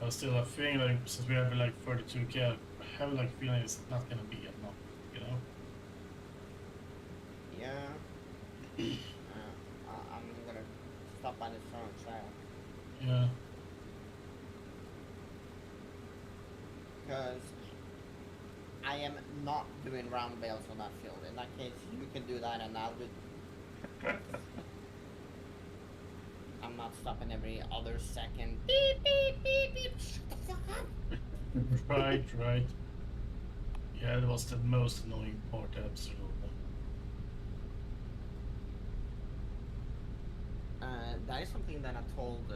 I still have a feeling like since we have like 32K, I have like a feeling it's not gonna be enough, you know? Yeah. I'm gonna stop by the store and try it. Yeah. Because I am not doing round bales on that field. In that case, you can do that and I'll do. I'm not stopping every other second. Beep, beep, beep, beep. Shut the fuck up. Right. Yeah, that was the most annoying part, absolutely. That is something that I told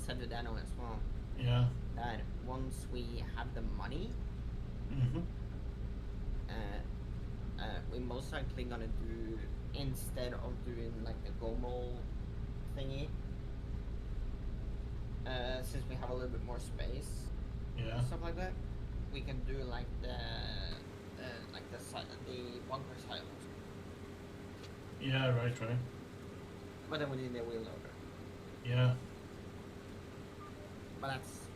Sedudano as well. Yeah. That once we have the money, we most likely gonna do, instead of doing like the Gomo thingy, since we have a little bit more space, Yeah. and stuff like that, we can do like the bunker silos. Yeah, right. But then we need the wheel loader. Yeah. But that's.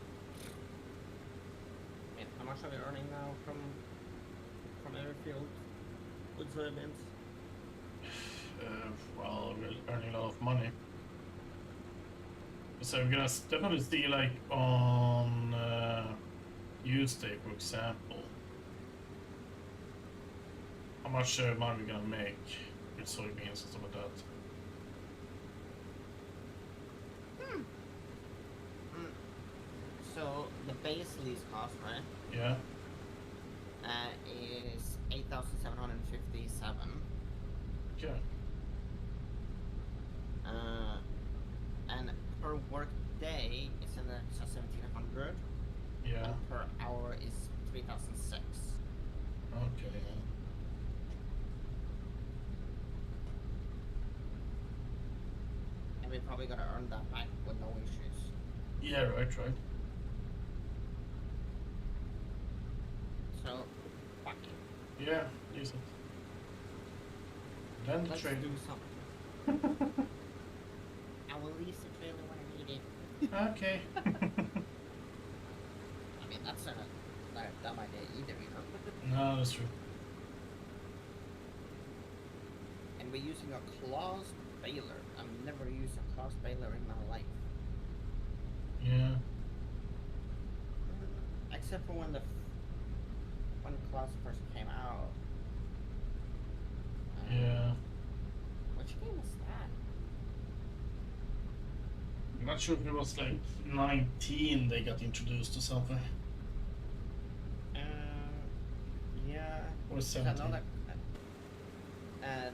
I mean, how much are we earning now from every field with soybeans? Well, we're earning a lot of money. So we're gonna definitely see like on Tuesday, for example, how much money we're gonna make with soybeans and stuff like that. So the base lease cost, right? Yeah. Is 8,757. Okay. And per work day is an extra 1,700. Yeah. And per hour is 3,006. Okay. And we probably gotta earn that back with no issues. Yeah, right. So, fuck it. Yeah, decent. Then Let's trade. do something. I will lease the trailer when I need it. Okay. I mean, that's not a dumb idea either, you know? No, that's true. And we're using a closed baler. I've never used a closed baler in my life. Yeah. Except for when Claus first came out. Yeah. Which game was that? I'm not sure if it was like 19 they got introduced or something. Yeah. Or or Because I know 17.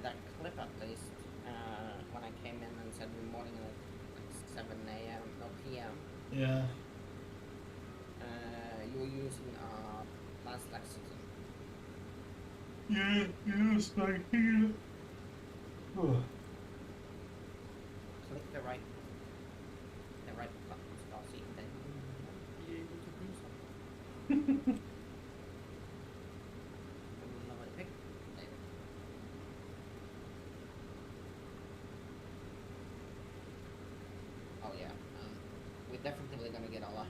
that clip at least, when I came in and said good morning at 7 a.m. no p.m. Yeah. You were using last Lexington. Yeah, it's like here. Oh. Click the right buttons, Darcy, then you might be able to do something. We'll know what to pick. There. Oh yeah, we're definitely gonna get a lot.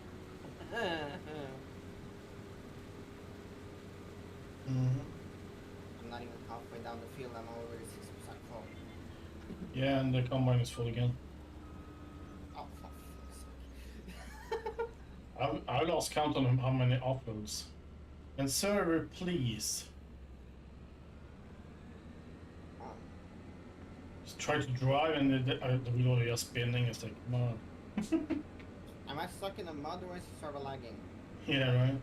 I'm not even halfway down the field, I'm already 6% full. Yeah, and the combine is full again. Oh, for fuck's sake. I lost count on how many uploads. And server, please. Just try to drive and the wheel is just spinning. It's like, come on. Am I stuck in the mud or is the server lagging? Yeah, right.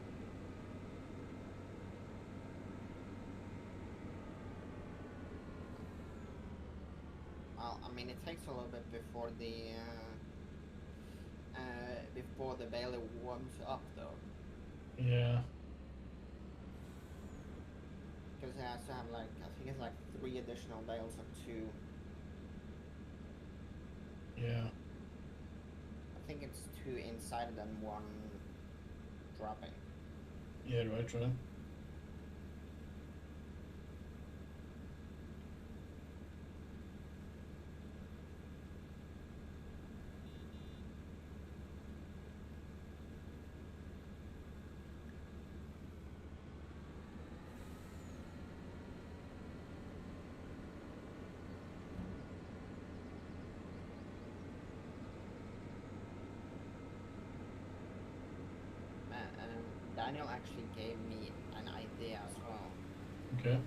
Well, I mean, it takes a little bit before the bailey warms up, though. Yeah. Because it has to have like, I think it's like 3 additional bales or 2. Yeah. I think it's 2 inside and 1 dropping. Yeah, right. Daniel actually gave me an idea as well. Okay.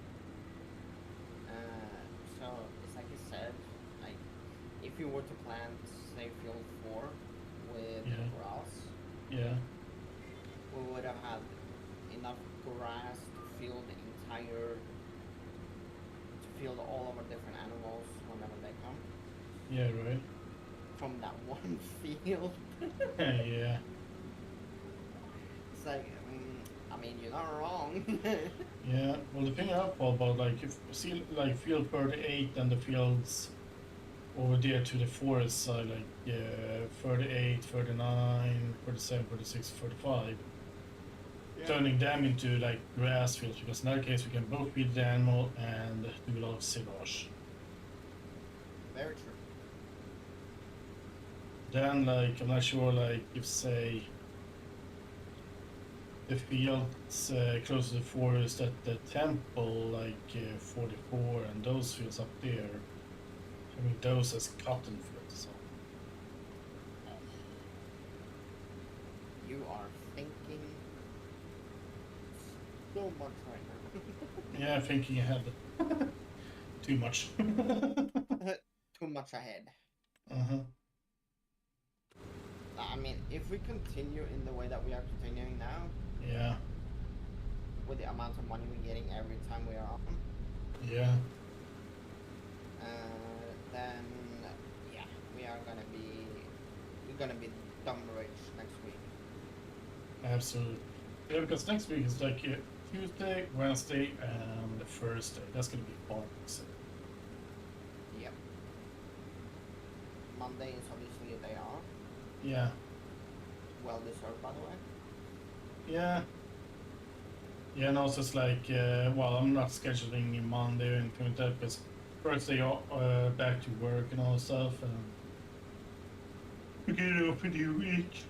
So it's like he said, like if you were to plant, say, field 4 with Yeah. grass, Yeah. we would have had enough grass to fill the entire, to fill all of our different animals whenever they come Yeah, right. from that one field. Yeah. It's like, I mean, you're not wrong. Yeah. Well, the thing I thought about, like, if you see, like, field 38 and the fields over there to the forest side, like, 38, 39, 47, 46, 45. Yeah. Turning them into like grass fields, because in that case we can both feed the animal and do a lot of silage. Very true. Then, like, I'm not sure, like, if say the fields close to the forest at the temple, like 44, and those fields up there, having those as cotton fields. So. You are thinking so much right now. Yeah, thinking ahead. Too much. Too much ahead. Uh-huh. I mean, if we continue in the way that we are continuing now, Yeah. with the amount of money we're getting every time we are on, Yeah. then yeah, we're gonna be dumb rich next week. Absolutely. Yeah, because next week is like Tuesday, Wednesday, and Thursday. That's gonna be fun. So. Yep. Monday is obviously a day off. Yeah. Well deserved, by the way. Yeah. Yeah, and also it's like, well, I'm not scheduling Monday or anything like that, because Thursday back to work and all that stuff, and beginning of a new week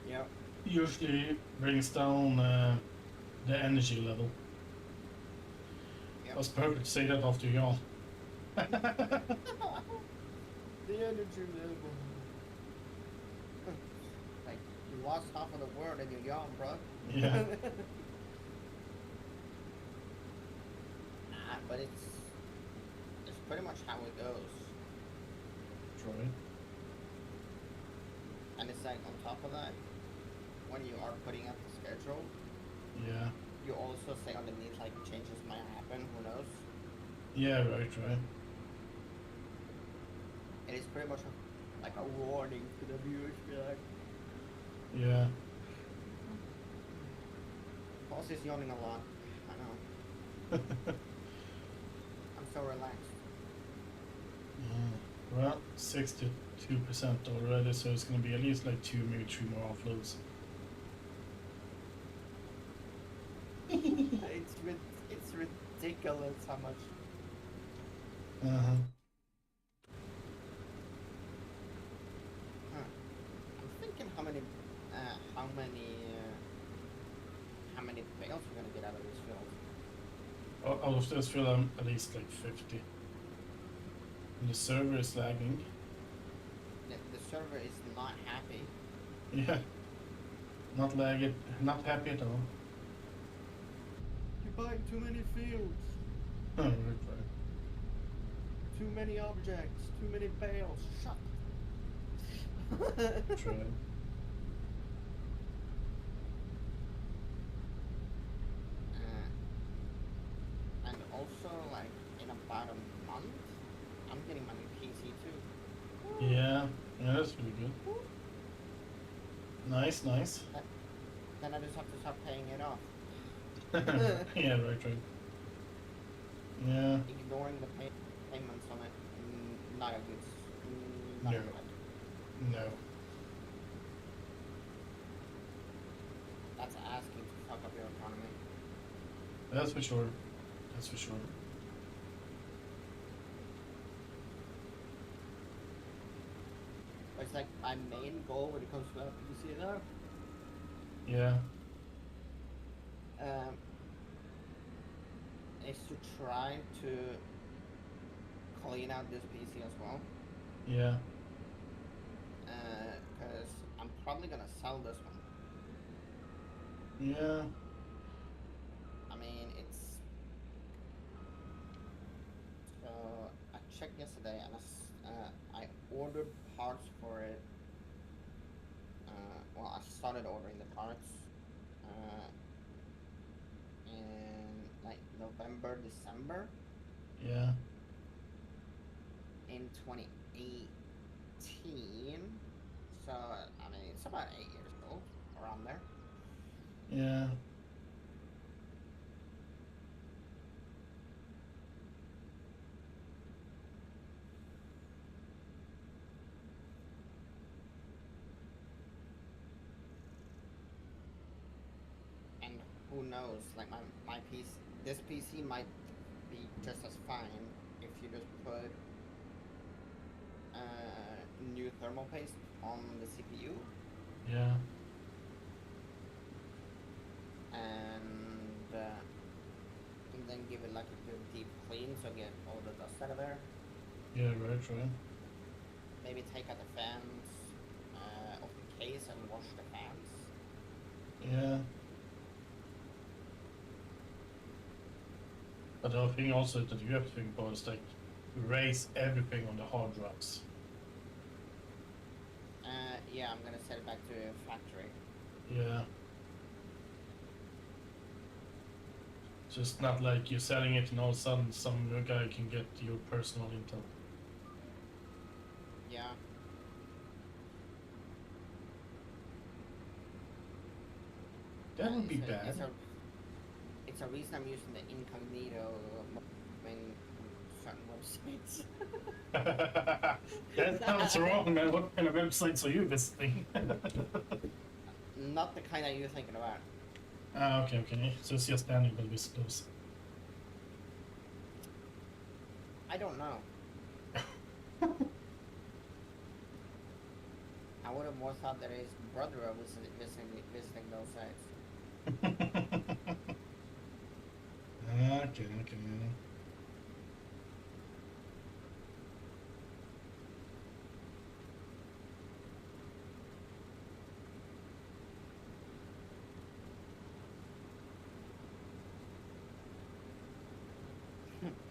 Yep. usually brings down the energy level. Yep. It was perfect to say that after y'all. The energy level. Like, you lost half of the world and you're young, bro. Yeah. Nah, but it's pretty much how it goes. Troy. And it's like, on top of that, when you are putting up the schedule, Yeah. you also say underneath like changes might happen. Who knows? Yeah, right. It is pretty much like a warning to the viewers. Be like, Yeah. Boss is yawning a lot. I know. I'm so relaxed. Well, 62% already, so it's gonna be at least like 2, maybe 3 more offloads. It's ridiculous how much. Uh-huh. Huh. I'm thinking how many bales we're gonna get out of this field. Out of this field, I'm at least like 50. And the server is lagging. The server is not happy. Yeah. Not happy at all. You're buying too many fields. Oh, right. Too many objects. Too many bales. Shut. Try. And also, like, in about a month, I'm getting my new PC too. Yeah, that's really good. Nice. Then I just have to start paying it off. Yeah, right. Yeah. Ignoring the payments on it, not a good. No. Not good. No. That's asking to fuck up your economy. That's for sure. It's like my main goal when it comes to PC now. Yeah. Is to try to clean out this PC as well. Yeah. Because I'm probably gonna sell this one. Yeah. I mean, it's. So I checked yesterday and I ordered parts for it. Well, I started ordering the parts in like November, December Yeah. in 2018. So I mean, it's about 8 years old, around there. Yeah. And who knows? Like my PC, this PC might be just as fine if you just put new thermal paste on the CPU Yeah. and then give it like a good deep clean, so get all the dust out of there. Yeah, right. Maybe take out the fans of the case and wash the fans. Yeah. But the thing also that you have to think about is like erase everything on the hard drives. Yeah, I'm gonna send it back to factory. Yeah. Just not like you're selling it and all of a sudden some guy can get your personal intel. Yeah. That would be bad. It's a reason I'm using the incognito in certain websites. That sounds wrong, man. What kind of websites are you visiting? Not the kind that you're thinking about. Ah, okay. So it's just annual visitors. I don't know. I would have more thought that his brother was visiting those sites. Okay.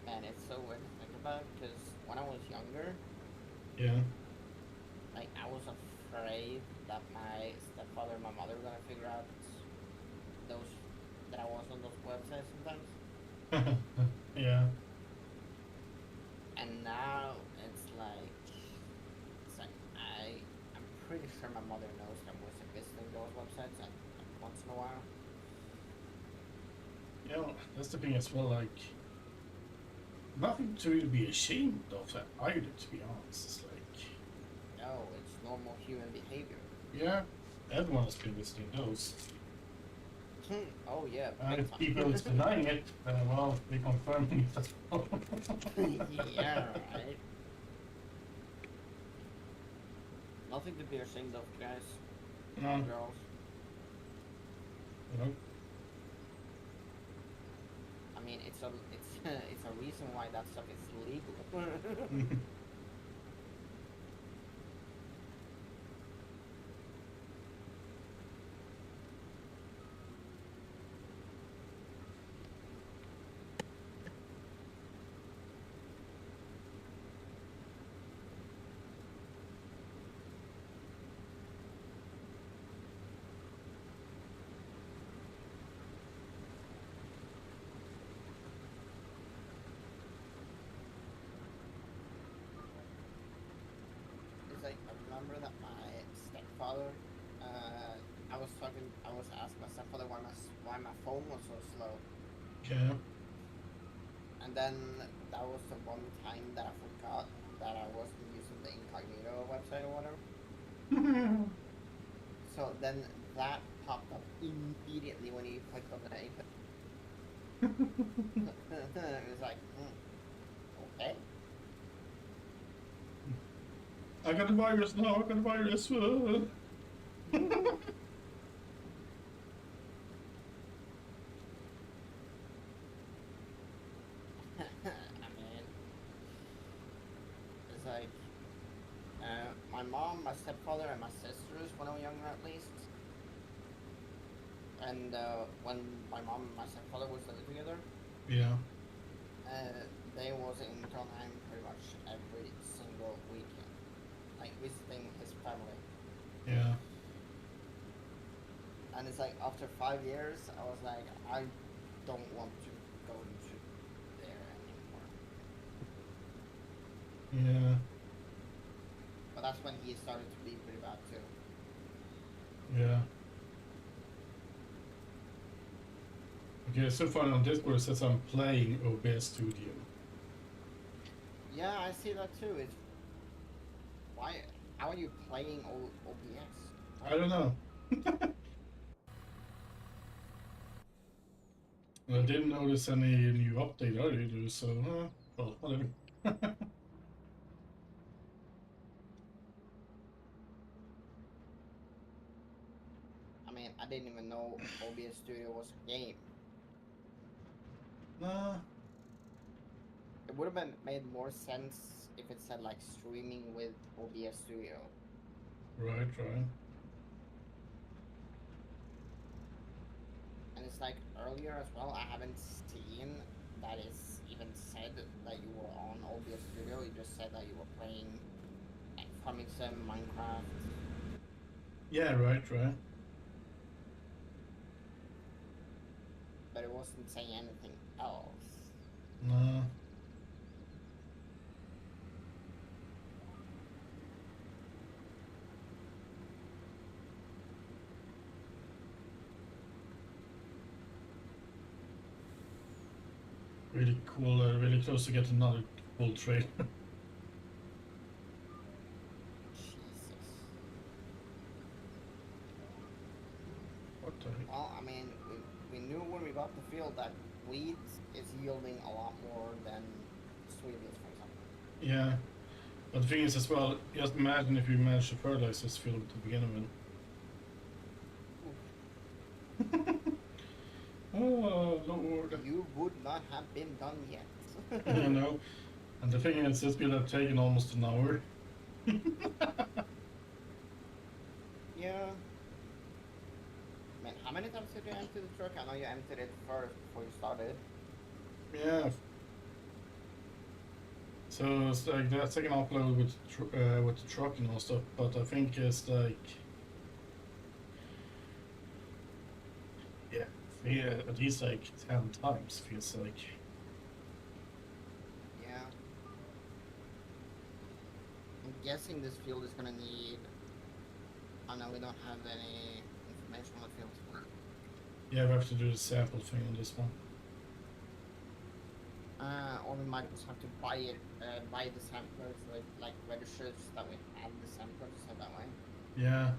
And it's so weird to think about because when I was younger, Yeah. like I was afraid that my stepfather and my mother were gonna figure out those that I was on those websites sometimes. Yeah. And now it's like I'm pretty sure my mother knows that I'm visiting those websites and once in a while. You know, that's the thing as well, like, nothing to really be ashamed of that either, to be honest. It's like, No, it's normal human behavior. yeah, everyone has been visiting those. Oh yeah, And big if time. people is denying it, well, they confirming it as well. Yeah, right. Nothing to be ashamed of, guys. No, Girls. you know. I mean, it's a it's a reason why that stuff is legal. It's like I remember that my stepfather, I was asking my stepfather why my phone was so slow, Yeah. and then that was the one time that I forgot that I wasn't using the incognito website or whatever. So then that popped up immediately when you clicked on the incognito. It was like, okay. I got a virus now, I got a virus. I mean, it's like my mom, my stepfather, and my sisters when I was younger, at least. And when my mom and my stepfather was living together, Yeah. they was in Trondheim pretty much every single weekend, like visiting his family. Yeah. And it's like after 5 years, I was like, I don't want to go to there anymore. Yeah. But that's when he started to be pretty bad too. Yeah. Okay, so far on Discord it says I'm playing OBS Studio. Yeah, I see that too. It's why? How are you playing OBS? I don't know. I didn't notice any new update either, so, well, whatever. I mean, I didn't even know OBS Studio was a game. Nah. It would have been made more sense if it said like streaming with OBS Studio. Right. And it's like earlier as well, I haven't seen that it's even said that you were on OBS Studio. You just said that you were playing like Farming Sim, Minecraft. Yeah, right. But it wasn't saying anything else. Nah. Really cool, really close to get another full trade. Jesus. What the heck? Well, I mean, we knew when we got the field that weeds is yielding a lot more than sweeties, for example. Yeah. But the thing is as well, just imagine if you managed to fertilize this field to begin with. Oh, Lord. You would not have been done yet. You know? And the thing is, this will have taken almost an hour. Yeah. Man, how many times did you empty the truck? I know you emptied it first before you started. Yeah. So it's like that second upload with the truck and all stuff, but I think it's like, yeah, Yeah, at least like 10 times, feels like. Yeah. I'm guessing this field is gonna need. Oh no, we don't have any information on the field. Yeah, we have to do the sample thing on this one. Or we might just have to buy it, buy the samplers, like registers that we have the samplers, so that way, Yeah,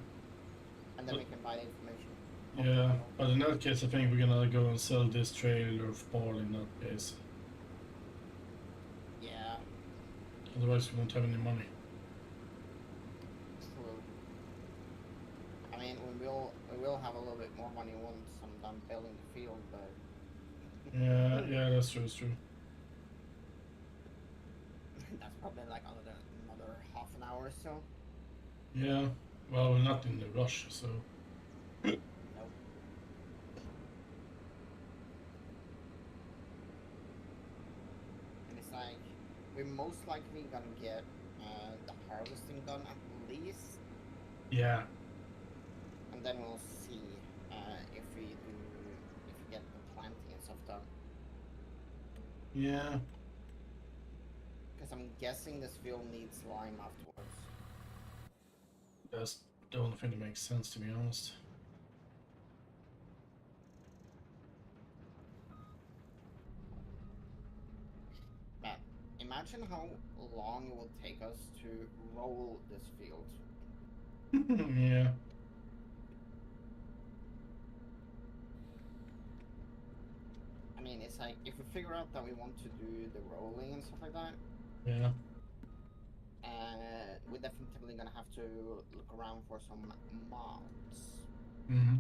and then we can buy the information. yeah. But in that case, I think we're gonna go and sell this trailer of ball in that case. Yeah, Otherwise, we won't have any money. true. I mean, we will have a little bit more money once I'm done building the field, but Yeah, yeah, that's true, that's true. that's probably like another half an hour or so. Yeah, well, we're not in the rush, so. Nope. And it's like we're most likely gonna get the harvesting done at least, Yeah, and then we'll see if we get the planting and stuff done. yeah. Because I'm guessing this field needs lime afterwards. That's the only thing that makes sense, to be honest. Man, imagine how long it will take us to roll this field. Yeah, I mean, it's like if we figure out that we want to do the rolling and stuff like that, yeah. we're definitely gonna have to look around for some mods. Mm-hmm.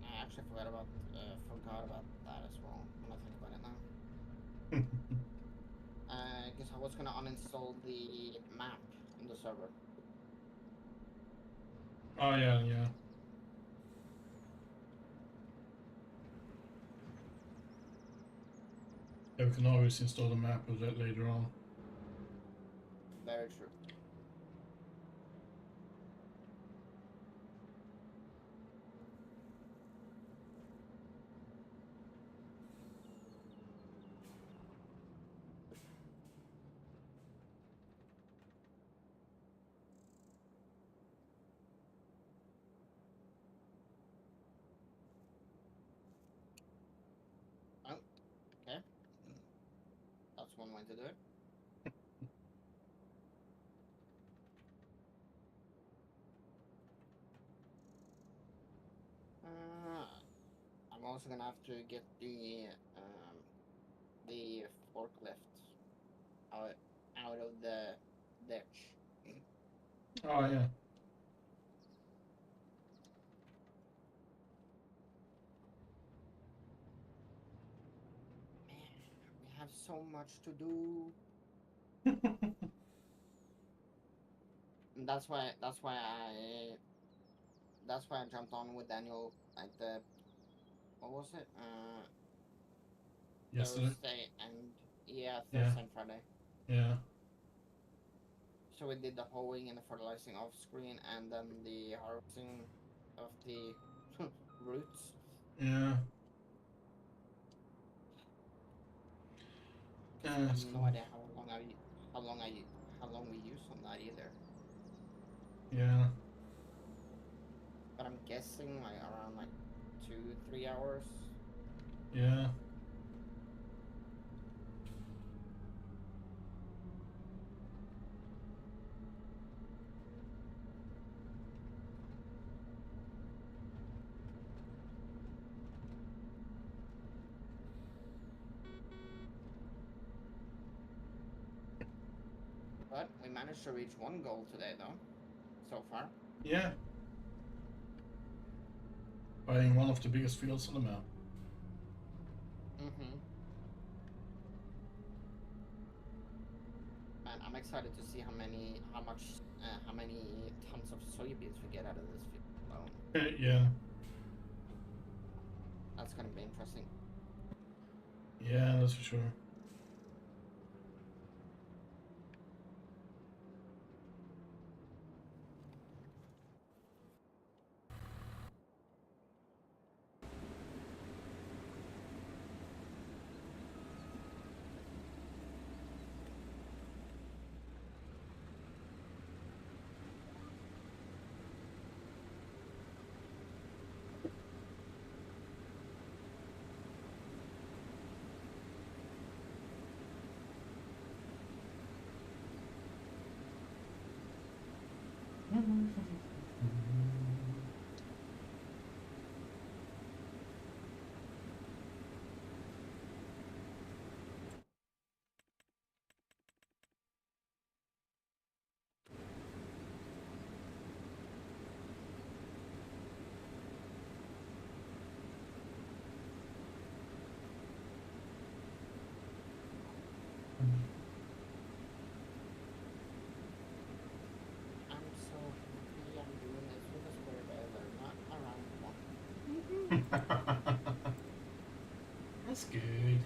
I actually forgot about that as well. When I think about it now, because I was gonna uninstall the map on the server. Oh, yeah, yeah. Yeah, we can always install the map of that later on. Very true. Oh, okay. That's one way to do it. I'm also gonna have to get the forklift out of the ditch. Oh, yeah. Man, we have so much to do. And that's why I jumped on with Daniel like the what was it? Yesterday? Thursday and yeah, Yeah, Thursday and Friday. yeah, So we did the hoeing and the fertilizing off screen and then the harvesting of the roots. yeah. Because Yeah, I have it's no cool. idea how long we use on that either. Yeah, But I'm guessing like around like 2-3 hours. yeah. But we managed to reach one goal today though, so far. Yeah. Buying one of the biggest fields on the map. Mm-hmm. Man, I'm excited to see how many tons of soybeans we get out of this field alone. Yeah, That's gonna be interesting. yeah, that's for sure. I'm so happy I'm doing this with a square diver, not a round one. That's good.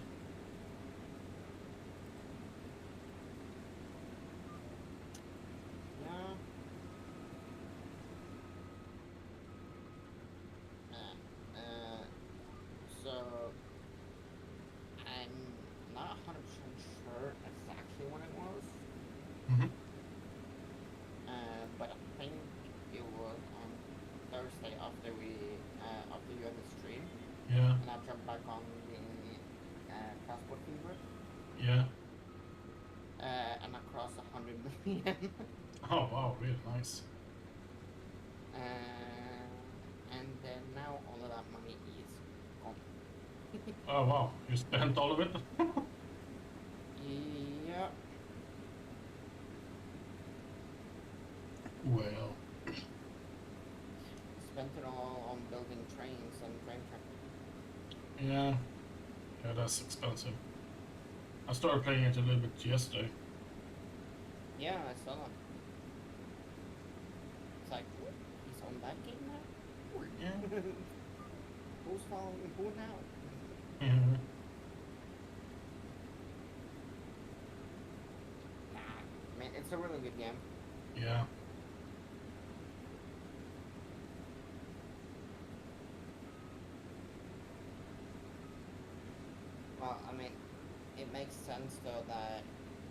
Yeah. Uh, uh, so I'm not 100% sure exactly when it was, Mm-hmm. but I think it was on Thursday after you had the stream, Yeah, and I jumped back on the Passport Fever, yeah. and I crossed 100 million. Oh wow, really nice. And then now all of that money is gone. Oh wow, you spent all of it? Yeah, Well, spent it all on building trains and train tracks. yeah. Yeah, that's expensive. I started playing it a little bit yesterday. Yeah, I saw that. It's like, he's on that game now? Yeah. Who's following who now? Mhm. Nah, man, it's a really good game. Yeah. Well, I mean, it makes sense though that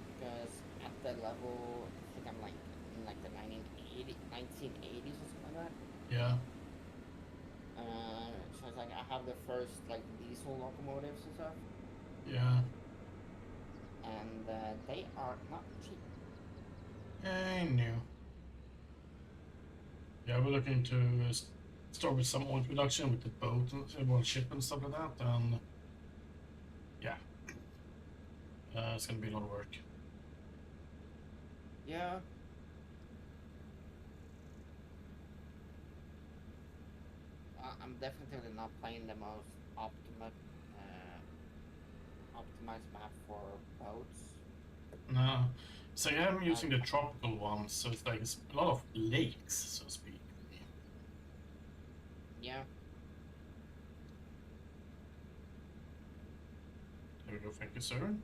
because at the level, I think I'm like in like the 1980s or something like that. Yeah. So it's like I have the first like diesel locomotives and stuff, Yeah. and they are not cheap. I knew. Yeah, we're looking to start with some oil production with the boat, well, ship and stuff like that. And yeah, it's gonna be a lot of work. Yeah, I'm definitely not playing the most optimized map for boats. No. So yeah, I'm I using the tropical one, so it's like it's a lot of lakes, so to speak. Yeah, There we go, thank you, sir.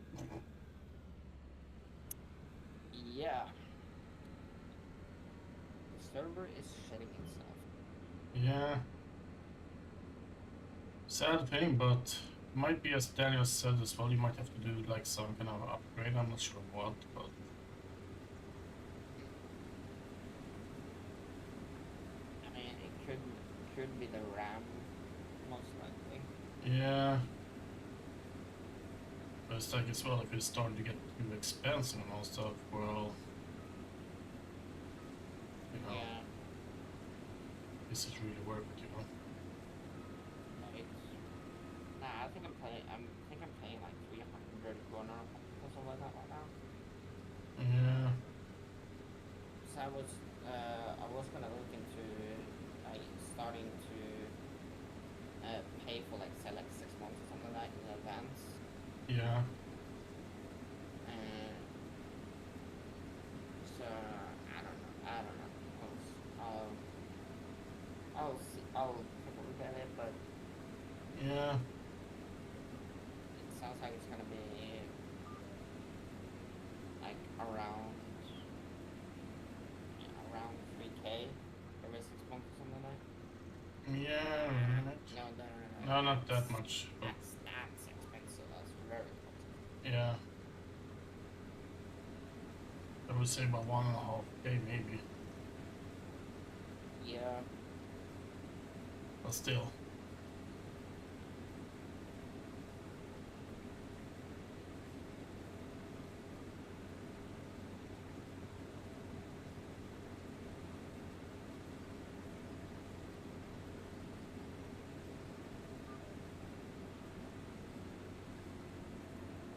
yeah. The server is shutting itself. Yeah. Sad thing, but might be as Daniel said as well, you might have to do like some kind of upgrade, I'm not sure what, but Hmm. I mean, it could be the RAM, most likely. yeah. But it's like as well, if it's starting to get too expensive and all stuff, well, you know, Yeah, is it really worth it, you know? right. Nah, I think I'm paying like 300 kroner or something like that right now. Yeah, So I was gonna look into like starting to pay for like say like 6 months or something like that in advance. yeah, Uh, so I don't know. I'll see. I'll take a look at it, but yeah, it sounds like it's gonna be like around 3K every 6 months or something like that. yeah, right. No, no, no, no, no. No, not that much, but That's expensive. That's very expensive. yeah, I would say about 1.5K maybe, Yeah, but still,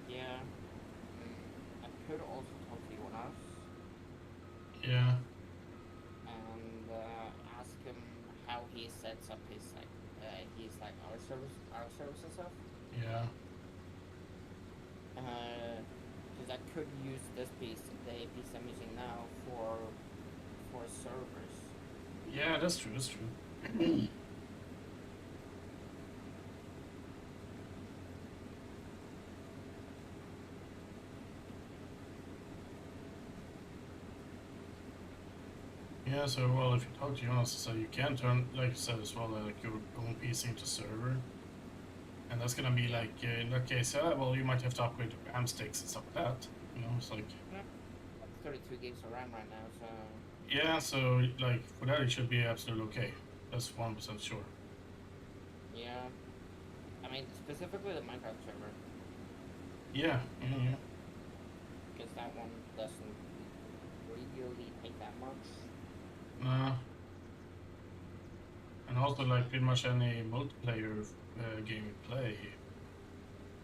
yeah. I could also talk to Jonas yeah, and ask him how he sets up his like our service and stuff. yeah, Because I could use this piece, the piece I'm using now, for servers. Yeah, that's true. That's true. Yeah, so well, if you talk to Jonas, so you can turn, like you said as well, like your own PC into server, and that's gonna be like in that case, well, you might have to upgrade your RAM sticks and stuff like that. You know, it's like Yeah. 32 gigs of RAM right now, so yeah, so like for that it should be absolutely okay. That's 1% sure. yeah. I mean, specifically the Minecraft server, Yeah, yeah, yeah. because that one doesn't really take that much. And also like pretty much any multiplayer game you play,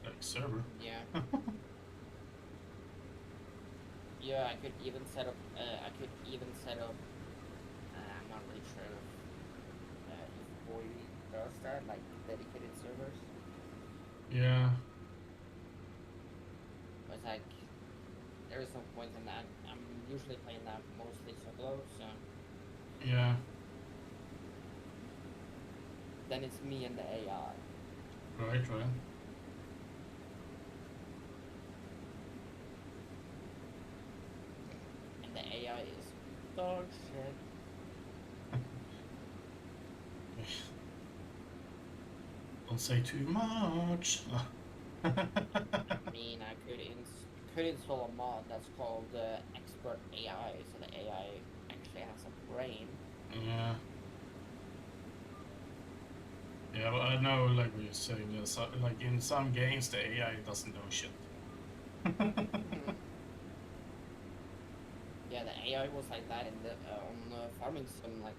like server. Yeah. Yeah, I could even set up. I'm not really sure if Boy does that, like dedicated servers. Yeah, But it's like there is no point in that. I'm usually playing that mostly solo, so yeah, then it's me and the AI. right, right. And the AI is dog shit. Don't say too much. I mean, I could install a mod that's called Expert AI, so the AI actually has a brain. Yeah. Yeah, but I know, like what you're saying, like in some games, the AI doesn't know shit. Yeah, the AI was like that in the on Farming Sim, like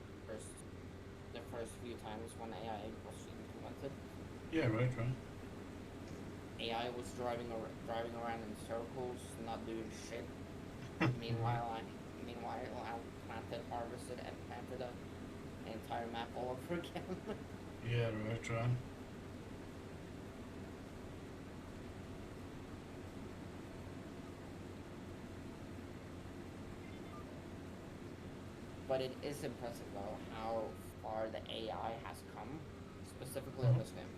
the first few times when AI was implemented. Yeah, right, right. AI was driving around in circles, not doing shit. Right. Meanwhile, I planted, harvested, and planted an entire map all over again. Yeah, right, right. But it is impressive though how far the AI has come, specifically on Mhm. this game.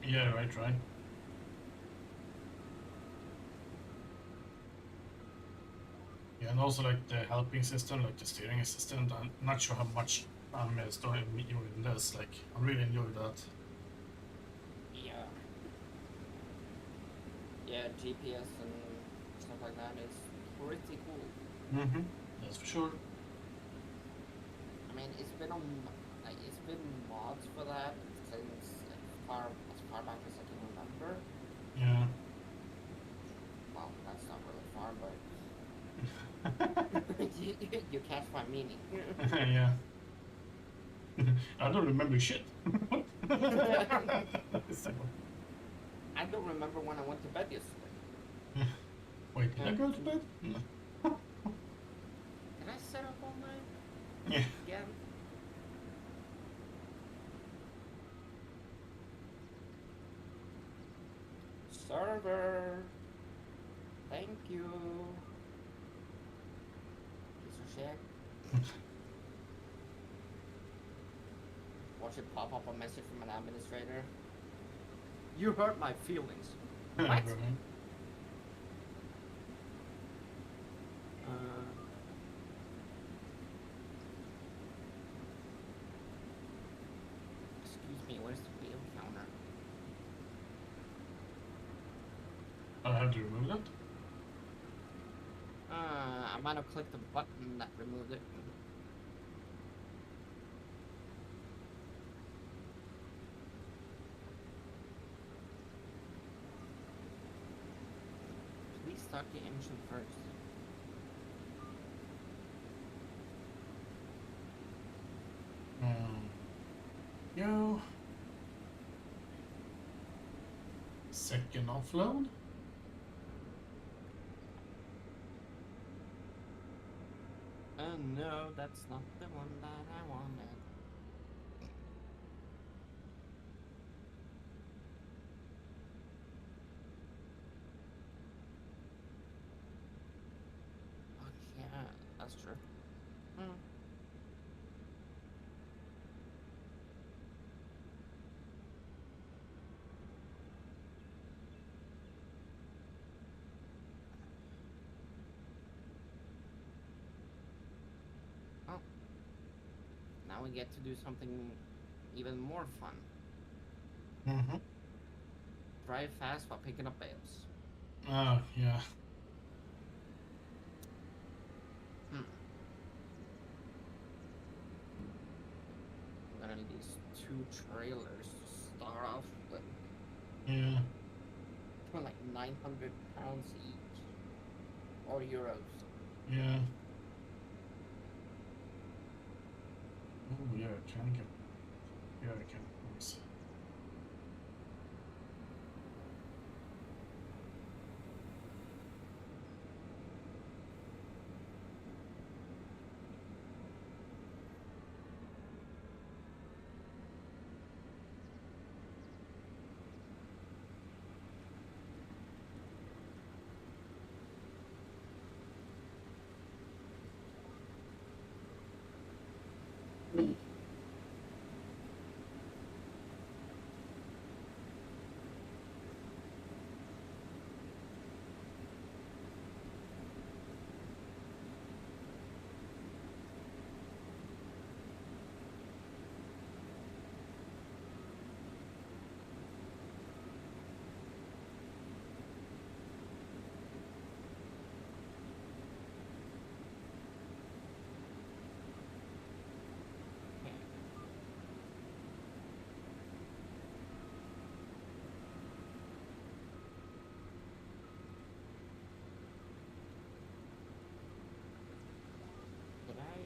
Yeah, right, right. Yeah, and also like the helping system, like the steering assistant. I'm not sure how much I'm starting enjoying this. Like, I really enjoy that. Yeah, yeah, GPS and stuff like that is pretty cool. Mm-hmm. That's for sure. I mean, it's been mods for that since as far back as I can remember. Yeah. Well, that's not really far, but you catch my meaning. Yeah. I don't remember shit. So, I don't remember when I went to bed yesterday. wait, did I go to bed? No. Did I set up all night Yeah. again? Server, thank you. Piece of shit. Watch it pop up a message from an administrator. You hurt my feelings. What? Right. Excuse me, where's the wheel counter? I have to remove that. I might have clicked the button that removed it. Please start the engine first. Go. Second offload. Oh no, that's not the one that I wanted. That's true. Hmm. Oh, now we get to do something even more fun. Mm-hmm. Drive fast while picking up bales. Oh, yeah. Hmm. I'm gonna need these 2 trailers to start off with. Yeah. For like 900 pounds each. Or euros. Yeah. Oh, yeah, can get... Yeah, I can. Let me see. Did I?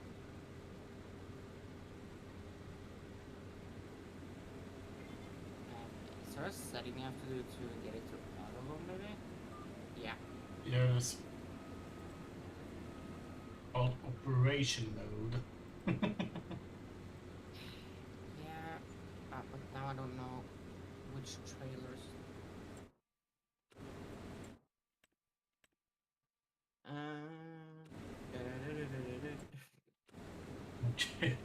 Is there a setting you have to do to get it to auto load maybe? Yeah. Yes. Called operation mode. Yeah. But now I don't know which trailers. Okay.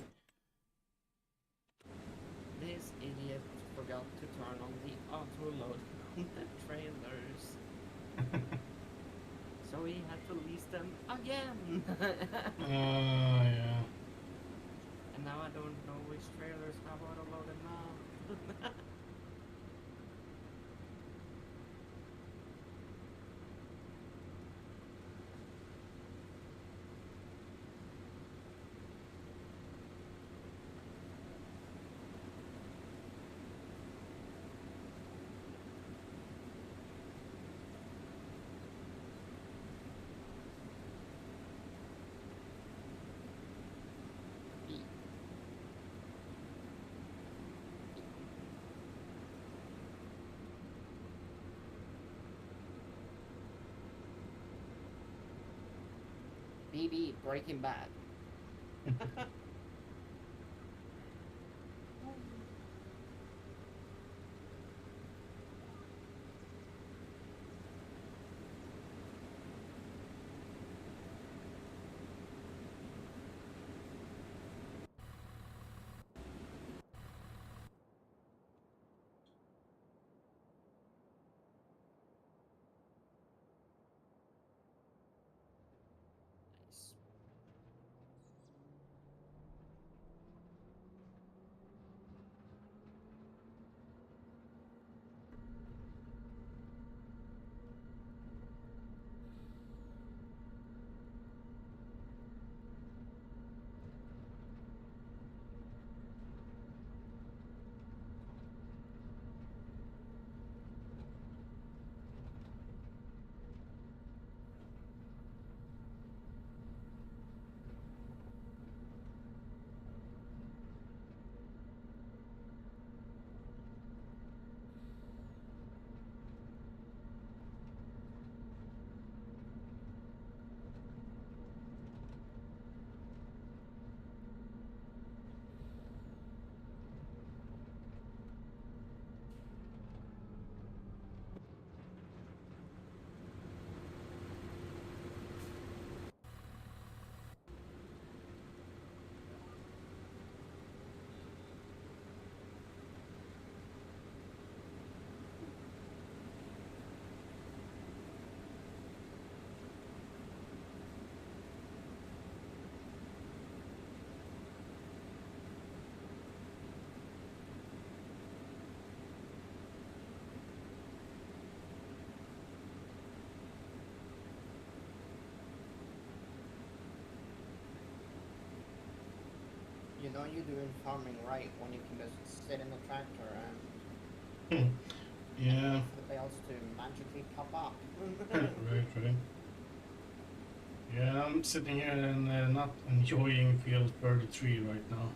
This idiot forgot to turn on the auto load on the trailers. So he had to lease them again. Yeah. And now I don't know which trailers have auto loaded now. BB Breaking Bad. Nice. You know you're doing farming right when you can just sit in the tractor and Yeah. wait for the bales to magically pop up. Right. Yeah, I'm sitting here and not enjoying field 33 right now.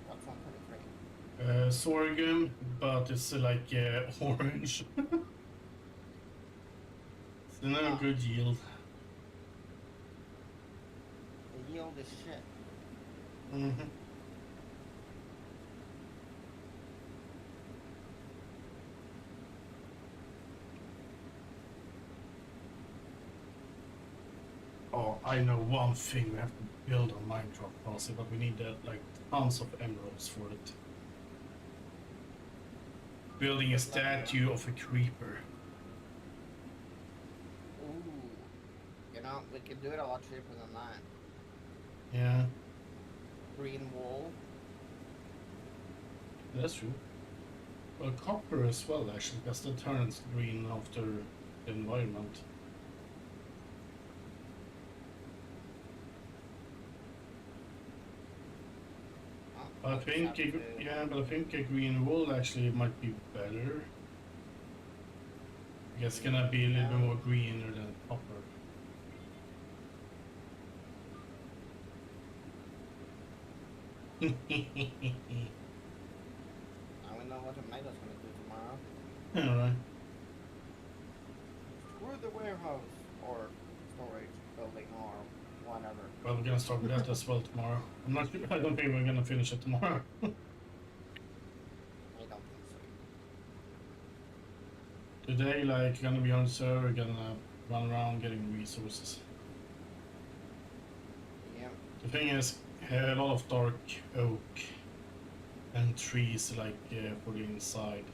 What's on 33? Sorghum, but it's like orange. It's no Ah, good yield. the yield is shit. Hmm. Oh, I know one thing we have to build on Minecraft also, but we need like tons of emeralds for it. Building a Just let me know. statue of a creeper. Ooh, you know, we could do it a lot cheaper than that. Yeah, Green wool. that's true. Well, copper as well, actually, because it turns green after the environment. Oh, I I'll just think, have to. yeah, but I think a green wool actually might be better. I guess it's gonna be a little bit Yeah. more greener than copper. Now we know what Omnida's gonna do tomorrow. Alright. Screw the warehouse or storage building or whatever. Well, we're gonna start with that as well tomorrow. I'm not sure, I don't think we're gonna finish it tomorrow. I don't think so. Today, like, gonna be on the server, gonna run around getting resources. Yeah. The thing is, a lot of dark oak and trees, like, for the inside.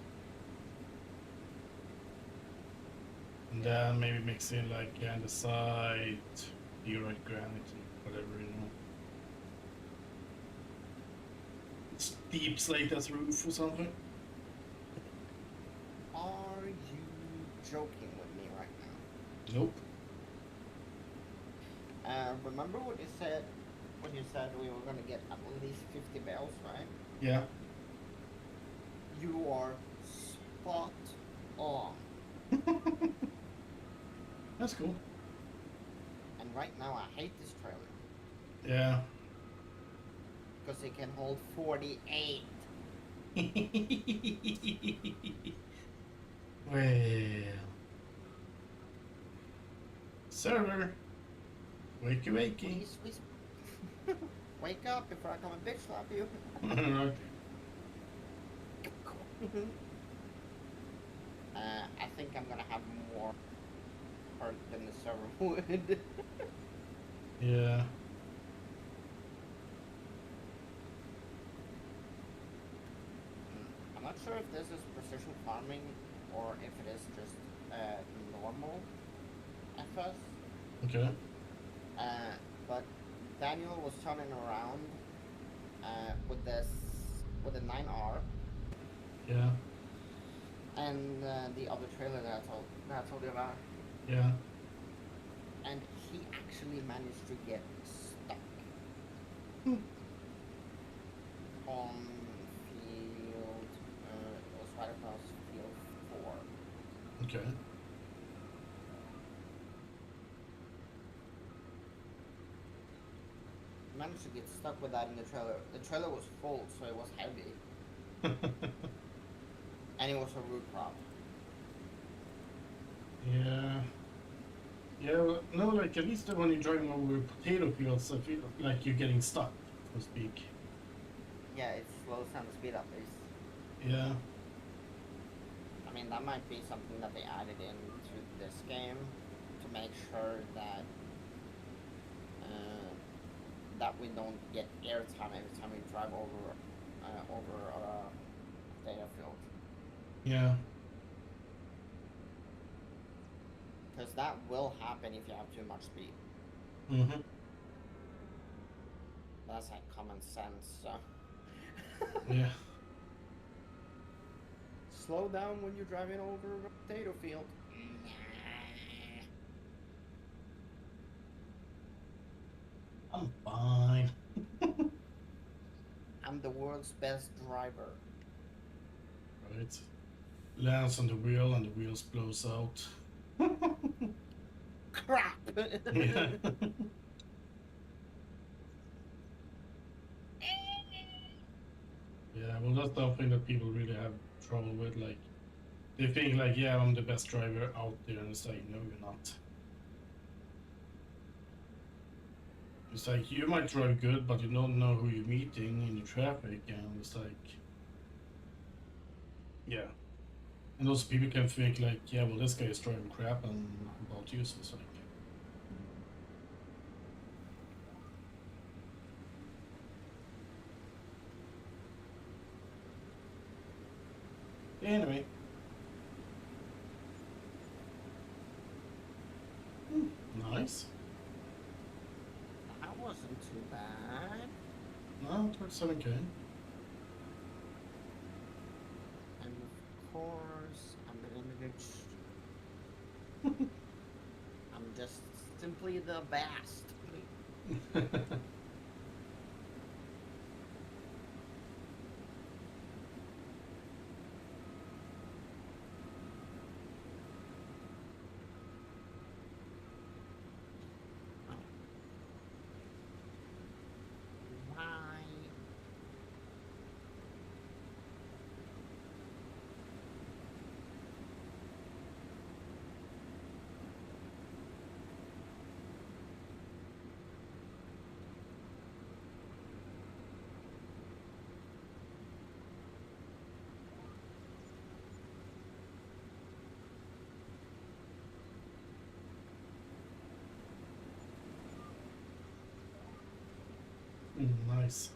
And then maybe mix in, like, andesite, diorite granite, and whatever, you know. Deep slate as roof or something. Are you joking with me right now? Nope. Remember what you said when you said we were gonna get at least 50 bales, right? Yeah. You are spot on. That's cool. And right now I hate this trailer Yeah. because it can hold 48. Well. Server. Wakey wakey. Please, please. Wake up before I come and bitch slap you. Right. I think I'm gonna have more hurt than the server would. Yeah. I'm not sure if this is precision farming or if it is just normal FS. Okay. But Daniel was turning around with the 9R Yeah. and the other trailer that I told you about, Yeah. and he actually managed to get stuck on field. It was right across field 4. Okay. Managed to get stuck with that in the trailer. The trailer was full, so it was heavy, and it was a root crop. Yeah. Yeah, well, no, like at least when you're driving over potato fields, I feel like you're getting stuck, so to speak. Yeah, it slows down the speed up. Yeah. I mean, that might be something that they added into this game to make sure that that we don't get airtime every time we drive over a potato field. Yeah. Because that will happen if you have too much speed. Mm-hmm. That's like common sense, so. Yeah. Slow down when you're driving over a potato field. I'm fine. I'm the world's best driver. Right. Lands on the wheel and the wheels blows out. Crap! Yeah. Yeah, well, that's something that people really have trouble with. Like, they think like, yeah, I'm the best driver out there, and it's like, no, you're not. It's like you might drive good, but you don't know who you're meeting in the traffic, and it's like, yeah. And those people can think like, yeah, well, this guy is driving crap, and about you, so it's like, anyway. Nice. That wasn't too bad. No, 37K. And of course, I'm I'm just simply the best. Why? Nice.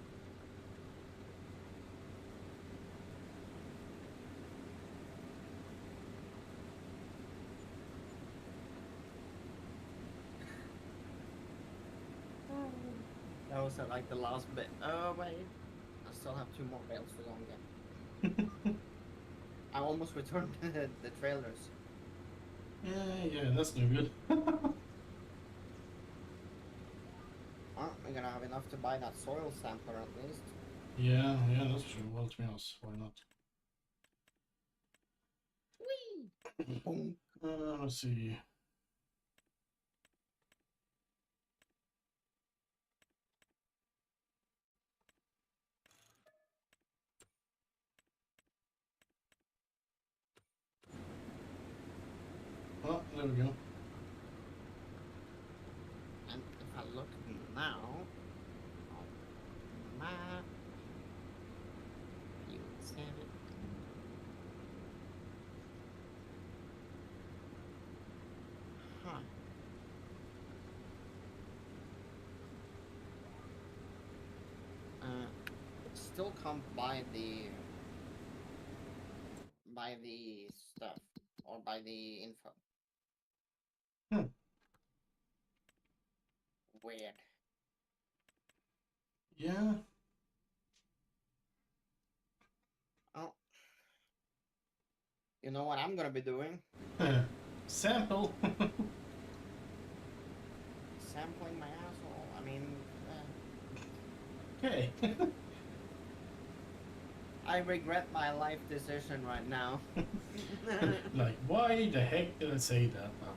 That was like the last bit. Oh wait, I still have 2 more bales to go and get. I almost returned the trailers. Yeah, that's no good. Well, we're gonna have enough to buy that soil sampler at least. Yeah, that's true. Well, to be honest, why not? Whee! Boom. Let's see. Oh, there we go. And if I look now on the map, you would save it. Huh. Still can't buy the stuff or buy the info. Hmm. Weird. Yeah. Oh, you know what I'm gonna be doing? Sample. Sampling my asshole. I mean, Okay. I regret my life decision right now. Like, why the heck did I say that now?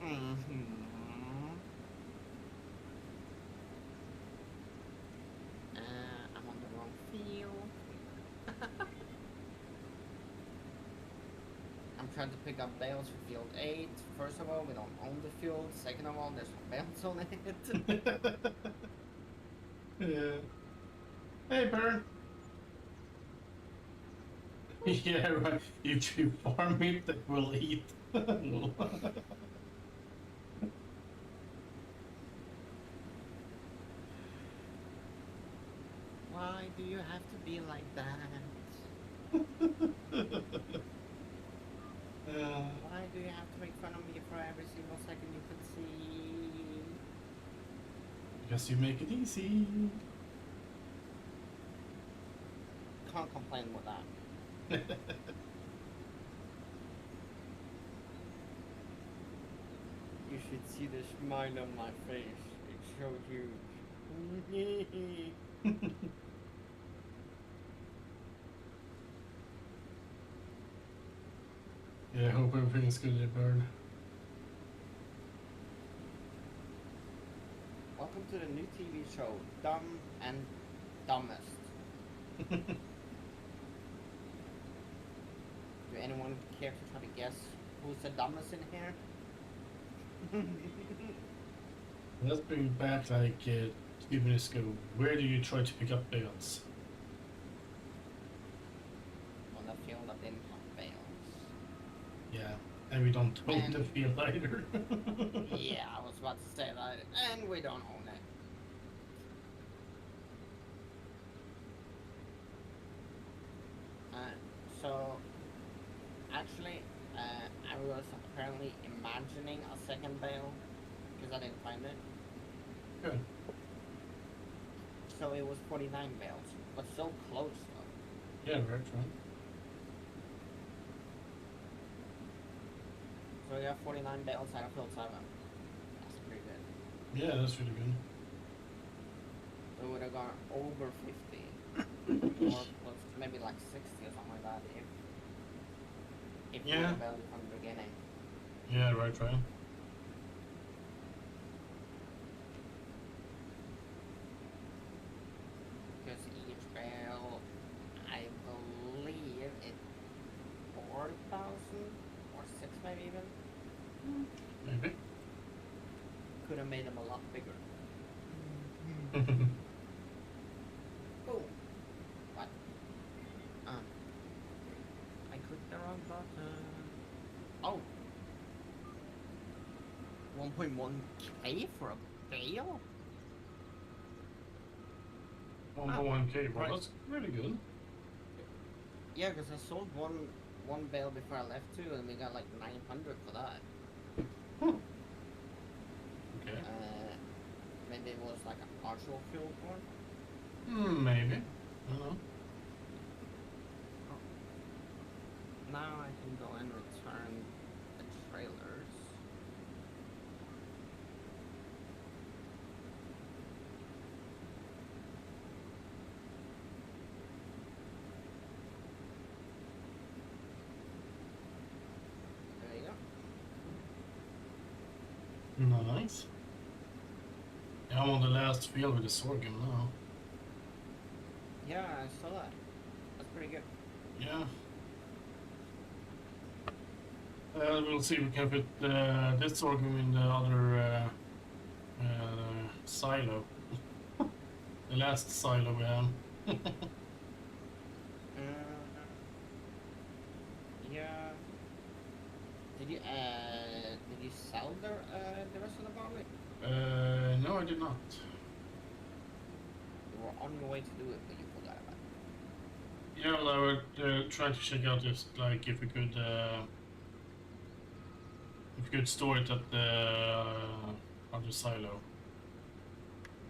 Mm-hmm. I'm on the wrong field. I'm trying to pick up bales for field 8. First of all, we don't own the field. Second of all, there's no bales on it. Yeah. Hey, Burn. Yeah, right. If you farm it, they will eat. Why do you have to be like that? Why do you have to make fun of me for every single second you can see? Because you make it easy. Can't complain with that. You should see the smile on my face. It's so huge. Yeah, I hope everything's good there, Bird. Welcome to the new TV show, Dumb and Dumbest. Do anyone care to try to guess who's the dumbest in here? Let's bring it back like 2 minutes ago. Where do you try to pick up bales? On the field that didn't have bales. Yeah, and we don't own And- the field either. Yeah, I was about to say that. And we don't own it. So, actually, I was apparently imagining a second bale because I didn't find it. Good. So it was 49 bales, but so close though. Yeah, right. So we got 49 bales out of field 7. That's pretty good. Yeah, that's really good. We would have gone over 50. Or close to maybe like 60 or something like that if we would Yeah. have baled from the beginning. Yeah, right. Because each bale, I believe it's 4,000 or 6 maybe even. Maybe. Could have made them a lot bigger. Oh, what? I clicked the wrong button. Oh. 1.1k for a bale? 1.1k, well, Right. that's really good. Yeah, because I sold one bale before I left too, and we got like 900 for that. Okay. Maybe it was like a partial field one. Maybe. I don't know. Now I can go and return the trailers. There you go. Nice. Yeah, I'm on the last field with the sorghum now. Yeah, I saw that. That's pretty good. Yeah. We'll see if we can fit this sorghum in the other silo. The last silo we have. Yeah. Did you sell the rest of the barley? No, I did not. You were on your way to do it, but you forgot about it. Yeah, well, I was trying to check out if we could store it at the other silo.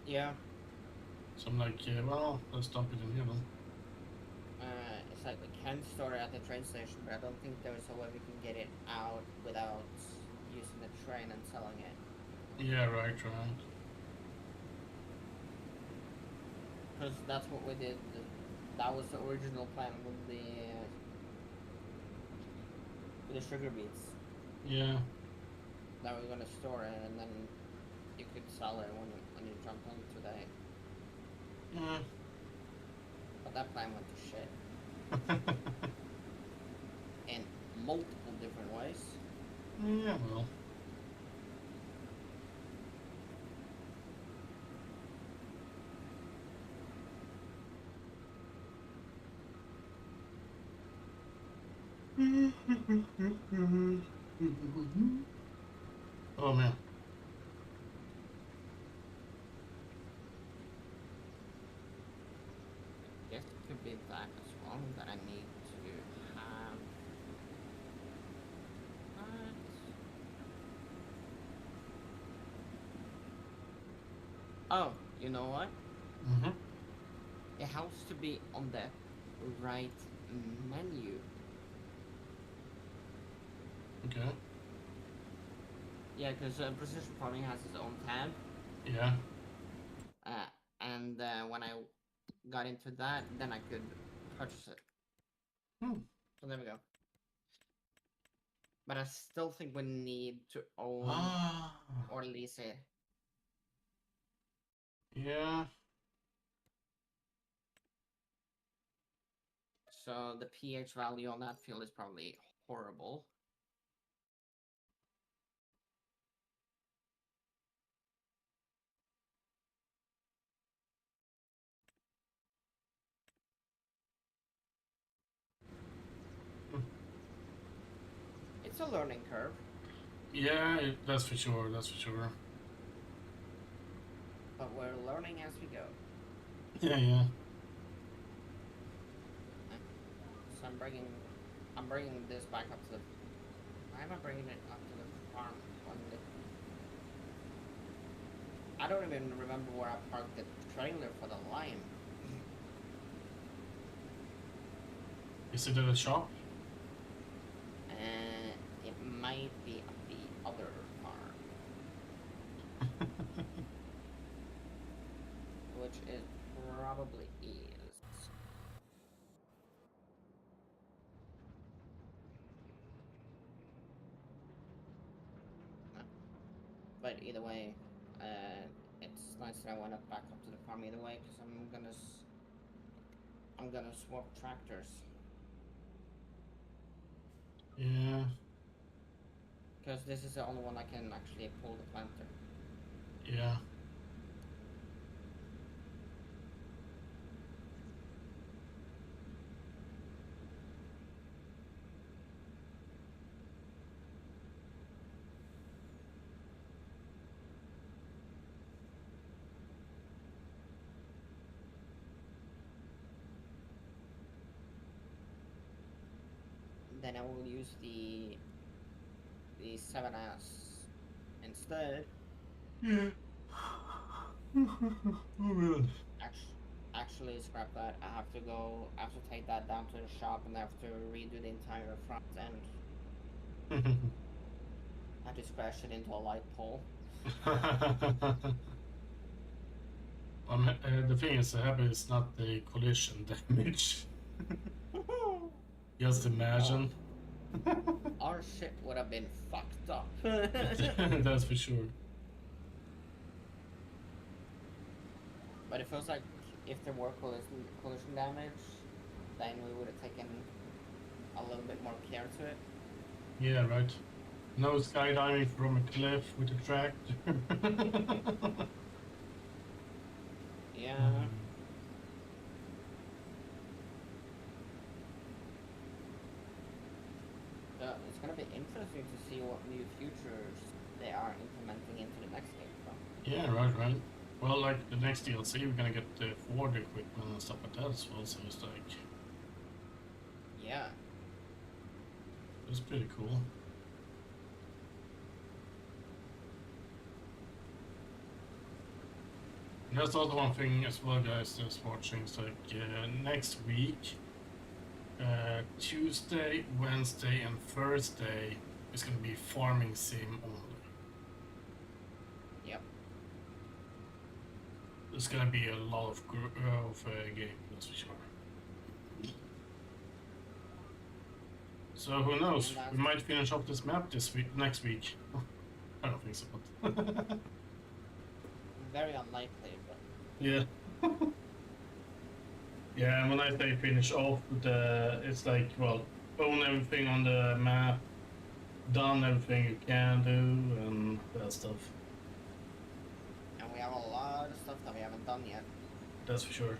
Yeah. So I'm like, well, let's dump it in here then. It's like we can store it at the train station, but I don't think there's a way we can get it out without using the train and selling it. Yeah, right. Because that's what we did. That was the original plan with the sugar beets. Yeah. That we were gonna store it, and then you could sell it when you jumped on today. Yeah. But that plan went to shit in multiple different ways. Yeah, well. Oh man. Guess it could be that as well, that I need to have that. Oh, you know what? Mm-hmm. It has to be on the right menu. Okay. Yeah, because precision farming has its own tab. Yeah. And when I got into that, then I could purchase it. So there we go. But I still think we need to own or lease it. Yeah. So the pH value on that field is probably horrible. It's a learning curve. Yeah, that's for sure. That's for sure. But we're learning as we go. Yeah, yeah. So I'm bringing this back up to the. Why am I bringing it up to the farm? I don't even remember where I parked the trailer for the lime. Is it at a shop? It might be at the other farm. Which it probably is. No. But either way, it's nice that I went back up to the farm either way, because I'm gonna swap tractors. Yeah. Because this is the only one I can actually pull the planter. Yeah. Then I will use the 7S instead. Yeah. Oh man. Actually, scrap that. I have to take that down to the shop and I have to redo the entire front end. I just crashed it into a light pole. The thing is, I hope it's not the collision damage. Just imagine. Our shit would have been fucked up. That's for sure. But it feels like if there were collision damage, then we would have taken a little bit more care to it. Yeah, right. No skydiving from a cliff with a tractor. Yeah. It's gonna be interesting to see what new features they are implementing into the next game. Yeah, right. Well, like the next DLC, we're gonna get the Ford equipment and stuff like that as well. So it's like, yeah, it's pretty cool. And that's also one thing as well, guys, that's watching. It's like next week, Tuesday, Wednesday, and Thursday is gonna be farming sim only. yep. There's gonna be a lot of game, that's for sure. So who knows? We might finish off this map next week. I don't think so, but Very unlikely, but yeah. Yeah, and when I say finish off, it's like, well, own everything on the map, done everything you can do, and that stuff. and we have a lot of stuff that we haven't done yet. That's for sure.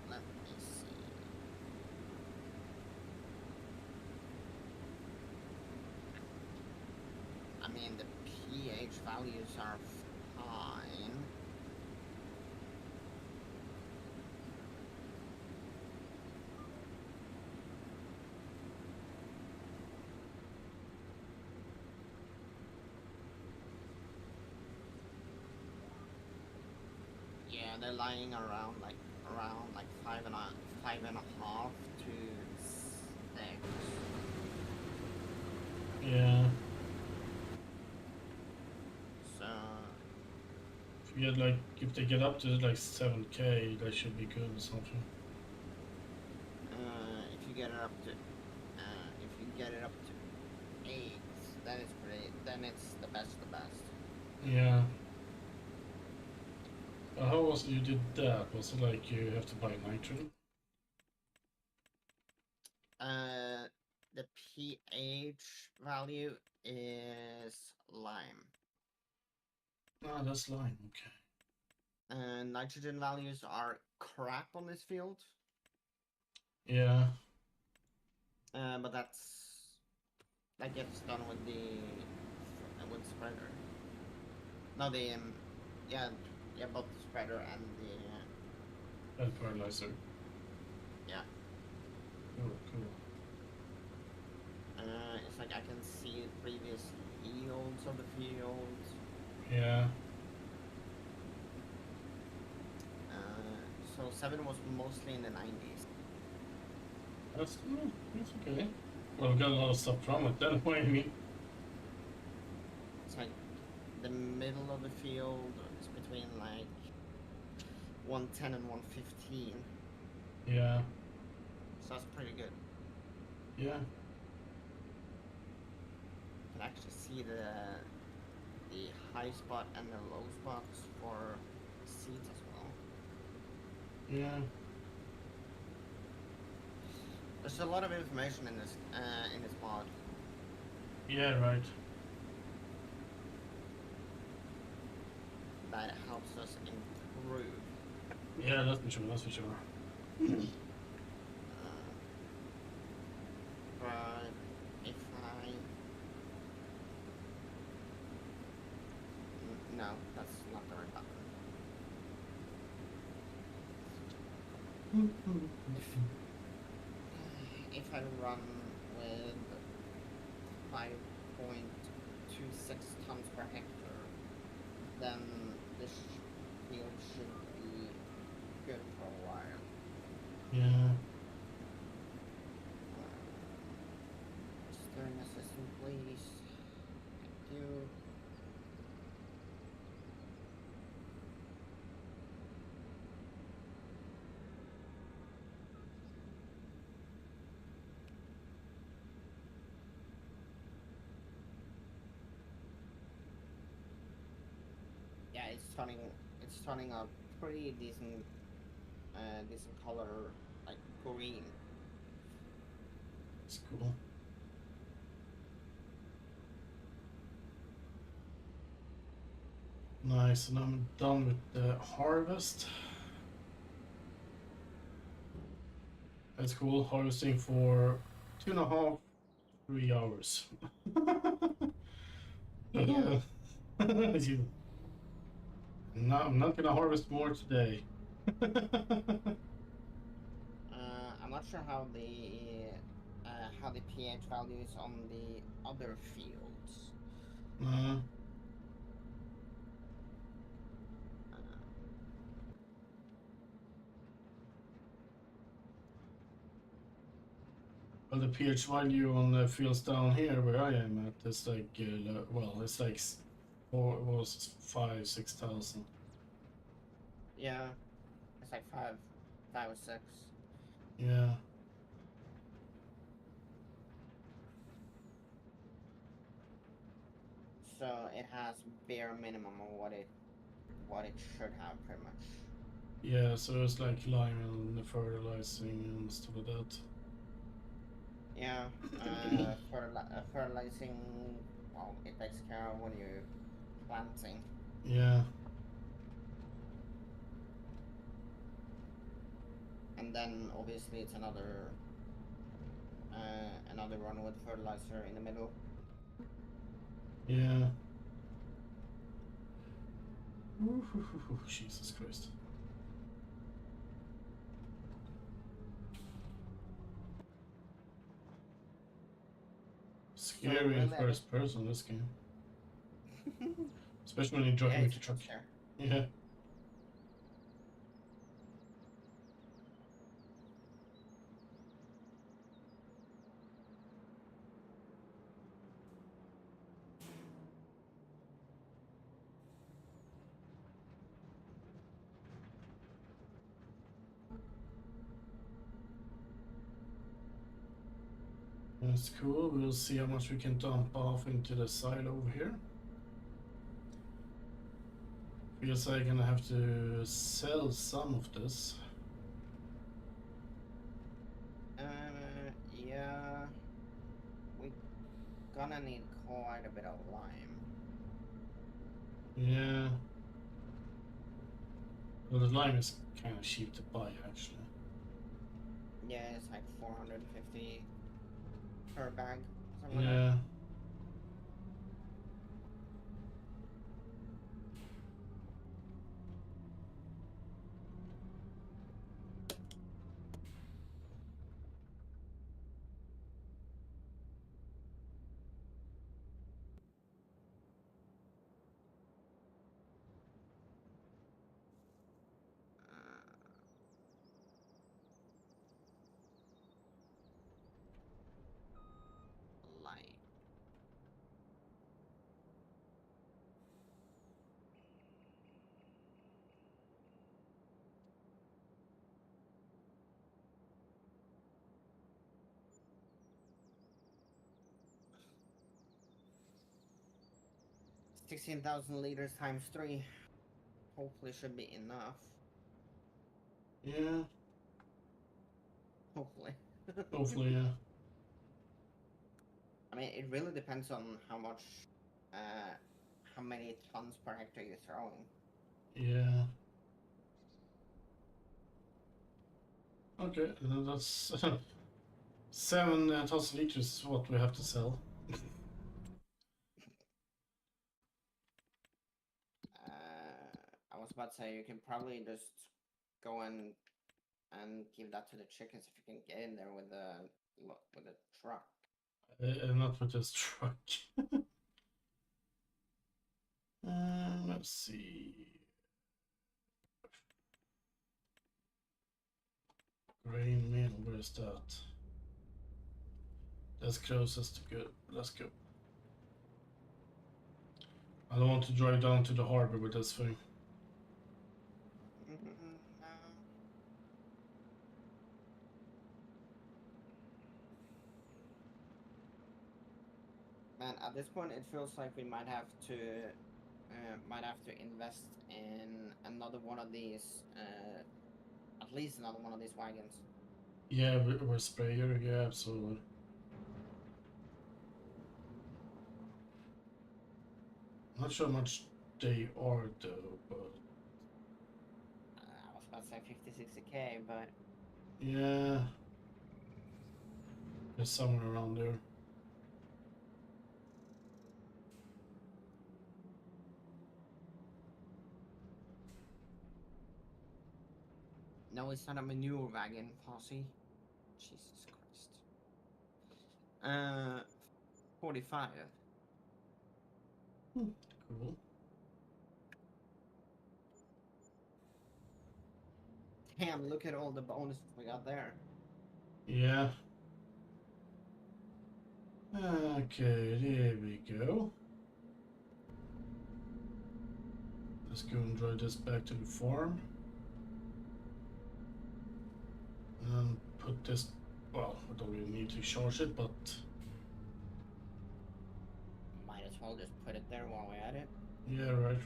Let me see. I mean, the pH values are fine. they're lying around like 5.5 to 6. Yeah. So If you get like, if they get up to like 7K, that should be good or something. if you get it up to if you get it up to 8, then it's pretty. Then it's the best. The best. Yeah. How was it you did that? Was it like you have to buy nitrogen? The pH value is lime. Ah, that's lime. Okay. And nitrogen values are crap on this field. Yeah. But that gets done with the spreader. No, the yeah, both the spreader and the And fertilizer. yeah. Cool, cool. It's like I can see previous yields of the field. Yeah. So 7 was mostly in the 90s. That's okay. Well, we got a lot of stuff from it then. What do you mean? It's like the middle of the field. It's between like 110 and 115. Yeah. So that's pretty good. Yeah. You can actually see the high spot and the low spots for seeds as well. Yeah. There's a lot of information in this mod. Yeah. Right. That helps us improve. Yeah, that's for sure. That's for sure. But if no, that's not the right button. If I run with 5.26 tons per hectare, then this field should be good for a while. Yeah. Steering assistant, please. Thank you. Yeah, it's turning a pretty decent color, like green. It's cool. Nice, and I'm done with the harvest. That's cool. Harvesting for 2.5, 3 hours. Yeah. I'm not gonna harvest more today. I'm not sure how the pH value is on the other fields. Uh, well, the pH value on the fields down here where I am at is like, well, it's like it was 5,000-6,000. Yeah, it's like 5 or 6. Yeah. So it has bare minimum of what it should have, pretty much. Yeah, so it's like lime and fertilizing and stuff like that. Yeah, fertilizing, well, it takes care of when you're planting. Yeah. And then obviously it's another run with fertilizer in the middle. Yeah. Ooh, Jesus Christ. Scary in first person, this game. Especially when you're driving with the truck. Scary. Yeah. That's cool. We'll see how much we can dump off into the silo over here. Feels like I'm gonna have to sell some of this. Yeah. We gonna need quite a bit of lime. Yeah. Well, the lime is kind of cheap to buy, actually. Yeah, it's like 450 per bag, something like that. Yeah. Lime. $16,000 times 3. Hopefully should be enough. Yeah. Hopefully. Hopefully, yeah. I mean, it really depends on how much, how many tons per hectare you're throwing. Yeah. Okay, that's 7,000 liters is what we have to sell. I was about to say you can probably just go and give that to the chickens if you can get in there with a truck. Not with this truck. Let's see. Grain mill, where's that? That's closest to good. Let's go. I don't want to drive down to the harbor with this thing. No. Man, at this point, it feels like we might have to invest in another one of these, at least another one of these wagons. Yeah, we're sprayer. Yeah, absolutely. Not sure how much they are though, but I was about to say 50, 60K, but yeah, there's somewhere around there. no, it's not a manure wagon, Posse. Jesus Christ. 45. Cool. Damn, look at all the bonuses we got there. Yeah. Okay, there we go. Let's go and drive this back to the farm. And put this, well, I don't really need to charge it, but Might as well just put it there while we're at it. yeah, right.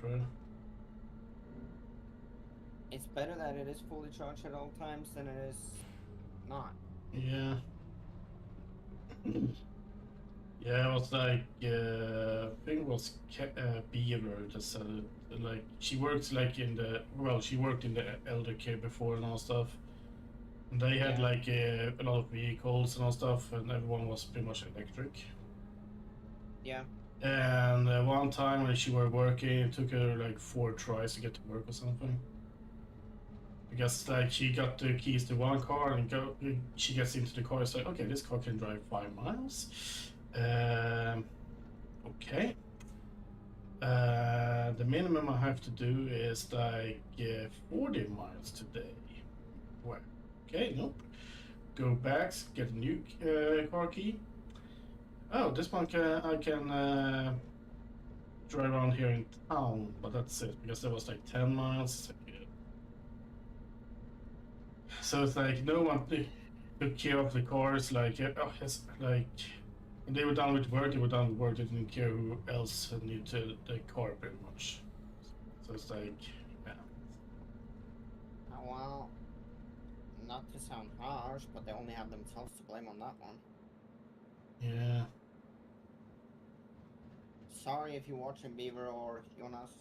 It's better that it is fully charged at all times than it is not. Yeah. Yeah, it was like, I think it was Beaver that said it. Like, she works like in the, well, she worked in the elder care before and all stuff. And they had Yeah. like a lot of vehicles and all stuff, and everyone was pretty much electric. Yeah. And one time when she were working, it took her like 4 tries to get to work or something. Because like she got the keys to one car and she gets into the car. It's like, okay, this car can drive 5 miles. Okay. The minimum I have to do is like 40 miles today. Well, okay, nope. Go back, get a new car key. Oh, this one I can drive around here in town, but that's it because there was like 10 miles. So it's like no one. took care of the cars. Like, like when they were done with work, they were done with work. They didn't care who else needed the car pretty much. So it's like, yeah. Well, not to sound harsh, but they only have themselves to blame on that one. Yeah. Sorry if you're watching Beaver or Jonas.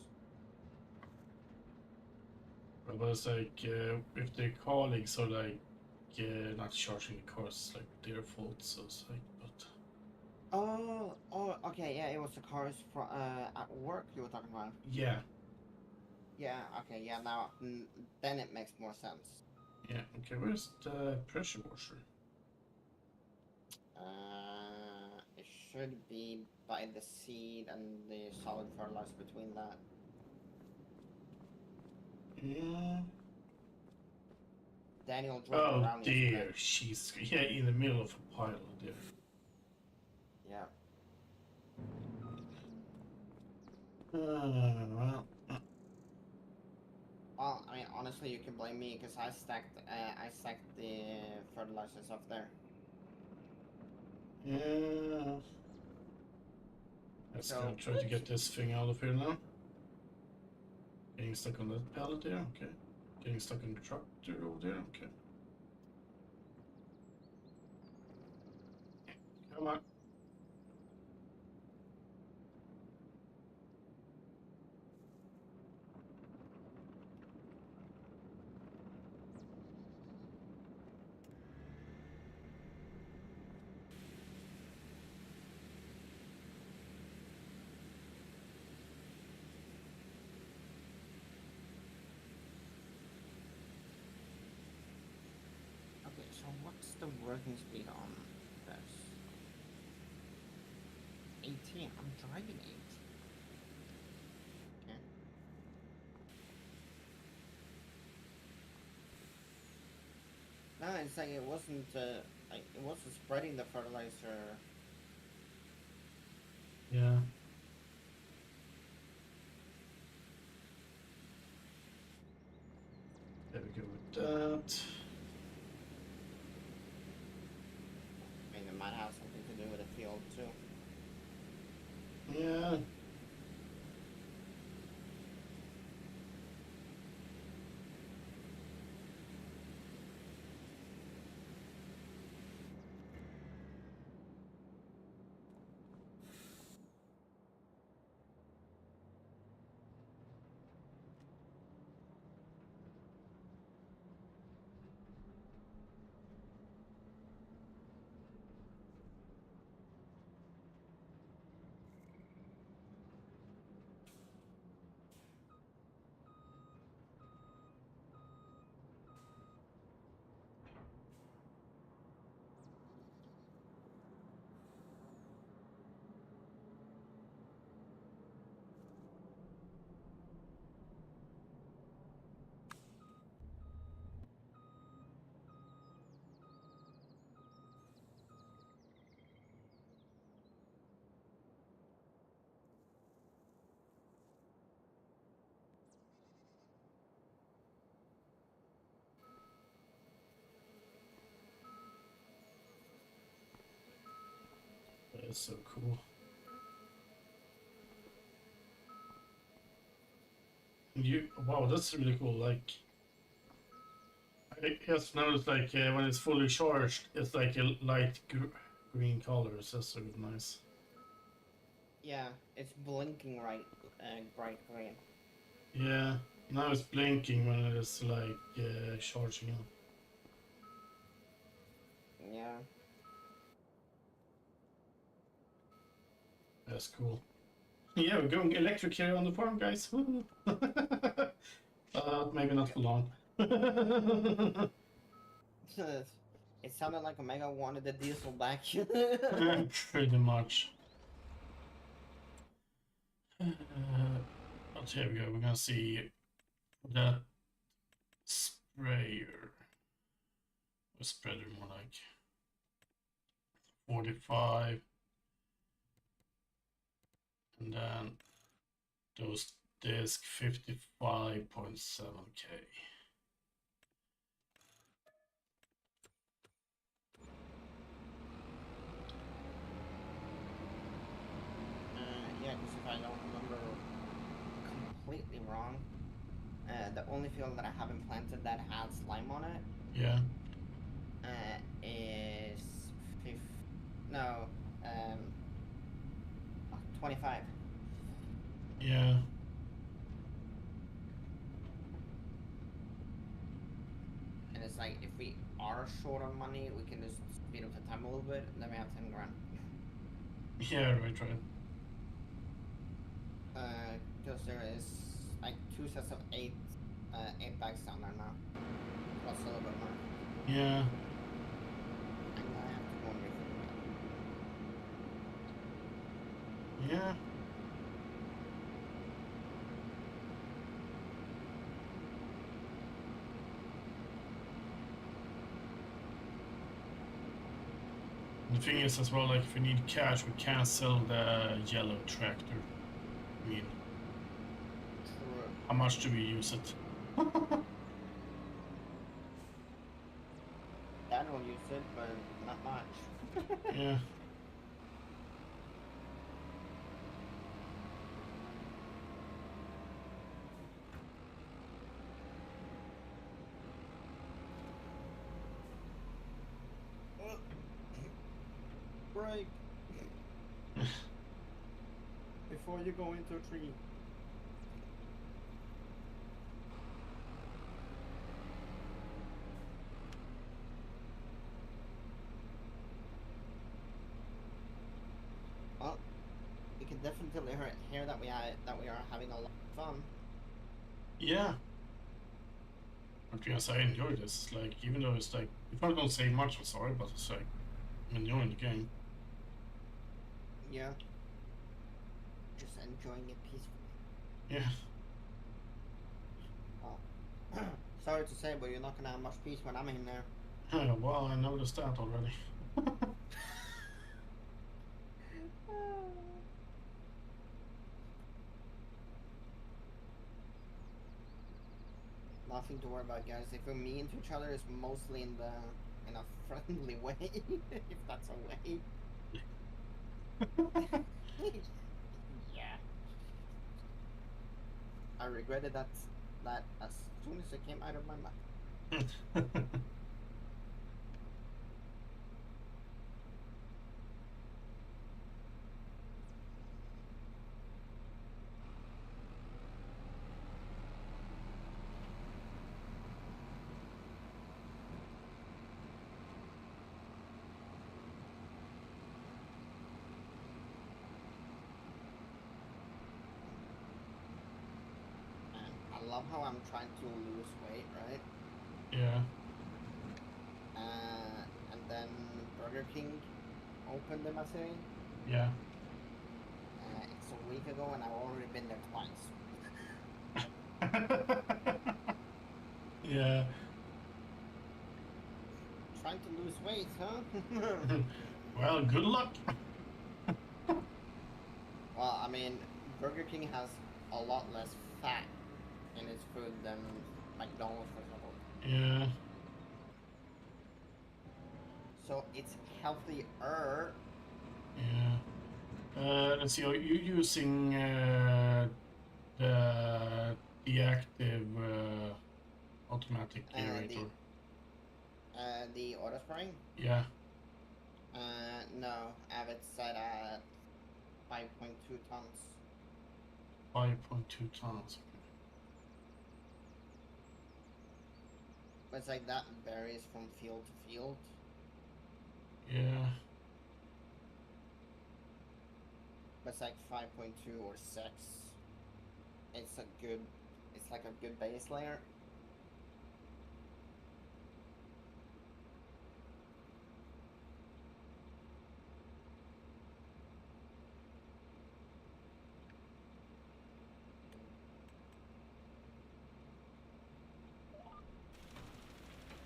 But it's like if their colleagues are like not charging the cars, like their fault. So it's like, but Oh, okay, yeah, it was the cars from at work you were talking about. yeah, Yeah, okay, yeah, now then it makes more sense. yeah. Okay, where's the pressure washer? It should be by the seed and the solid fertilizer between that. Yeah. Daniel drove Oh around yesterday. dear, she's yeah in the middle of a pile there. Yeah. Well, Well, I mean, honestly, you can blame me because I stacked the fertilizers up there. yeah. Let's go So, try to get this thing out of here now. Getting stuck on that pallet there, okay. Getting stuck in the truck over there, okay. Come on. okay, so what's the working speed on this? 18. I'm driving 8. Okay. No, it's like it wasn't spreading the fertilizer. Yeah. There we go with that. I mean, it might have something to do with the field too. Yeah. That is so cool. Wow, that's really cool. Like, I just noticed like when it's fully charged, it's like a light green color. So that's really nice. Yeah, it's blinking bright green. Yeah, now it's blinking when it is like charging up. Yeah. That's cool. Yeah, we're going electric here on the farm, guys. Maybe not for long. It sounded like Omega wanted the diesel back. Pretty much. But here we go. We're gonna see that sprayer. Or spreader more like 45. And then those disc 55.7K. wrong. The only field that I haven't planted that has lime on it Yeah. is 25. Yeah. And it's like, if we are short on money, we can just speed up the time a little bit, and then we have 10 grand. Yeah, right. Because there is like 2 sets of 8 bags down there now. Plus a little bit more. Yeah. I'm gonna have to go and refill Yeah. The thing is as well, like if we need cash, we can't sell the yellow tractor. I mean, True. how much do we use it? I don't use it, but not much. Yeah. Break. Before you go into a tree. Well, you can definitely hear that we are having a lot of fun. Yeah. I'm gonna say I enjoy this. Like, even though it's like, if I don't say much, I'm sorry, but it's like, I'm enjoying the game. Yeah. Just enjoying it peacefully. Yeah. Well, sorry to say, but you're not gonna have much peace when I'm in there. Yeah, well, I noticed that already. Nothing to worry about, guys. If we're mean to each other, it's mostly in a friendly way, if that's a way. Yeah. I regretted that as soon as it came out of my mouth. And I love how I'm trying to lose weight, right? Yeah. And then Burger King opened in my city. Yeah. It's a week ago, and I've already been there twice. Yeah. Trying to lose weight, huh? Well, good luck. Well, I mean, Burger King has a lot less fat in its food than McDonald's, for example. Yeah. So it's healthier. Yeah. Let's see. Are you using the deactive automatic Uh, generator? the auto spraying. Yeah. No, I have it set at 5.2 tons. 5.2 tons. But it's like that varies from field to field. Yeah. But it's like 5.2 or 6. It's a good, it's like a good base layer.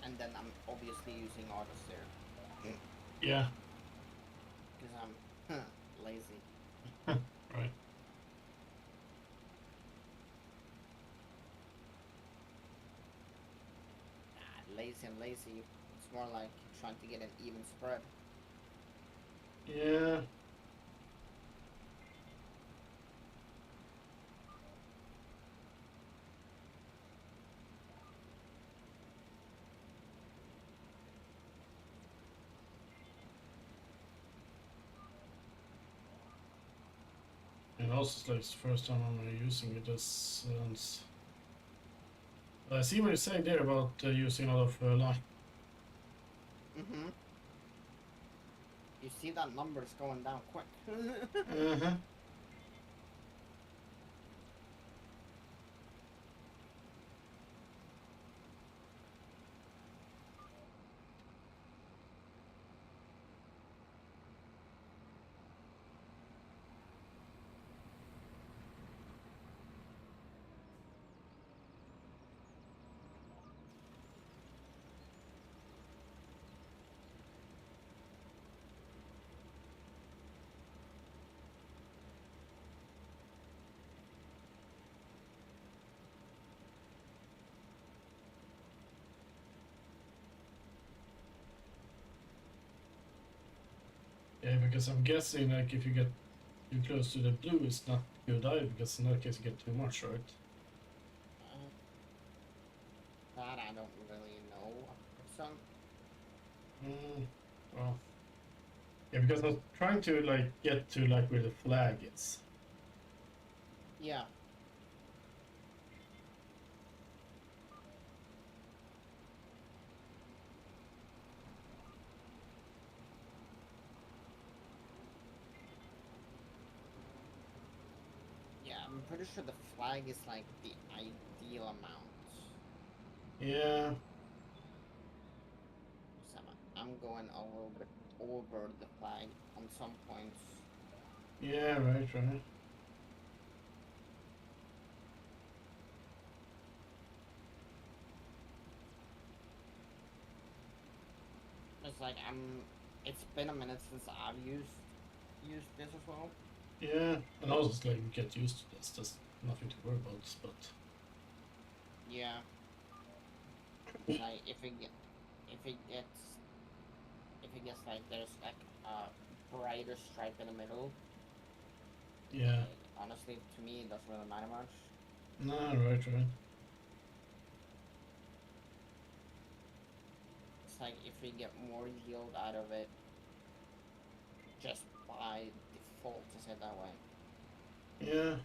And then I'm obviously using auto steer. Yeah. Because I'm lazy. Right. Lazy and lazy. It's more like trying to get an even spread. Yeah. also like it's the first time I'm using it as I see what you say there about using a lot of line. Mm-hmm. You see that number's going down quick. Uh-huh. Yeah, because I'm guessing like if you get too close to the blue, it's not good either, because in that case you get too much, right? Uh, that I don't really know. So, Well, yeah, because I was trying to like get to like where the flag is. yeah. Yeah, I'm pretty sure the flag is like the ideal amount. Yeah, So I'm going a little bit over the flag on some points. yeah, right. It's like it's been a minute since I've used this as well. Yeah, and also it's like you get used to this. There's nothing to worry about, but Yeah. It's like if it gets like there's like a brighter stripe in the middle, yeah, honestly to me it doesn't really matter much. no, right. It's like if we get more yield out of it just by default, to say it that way, Yeah,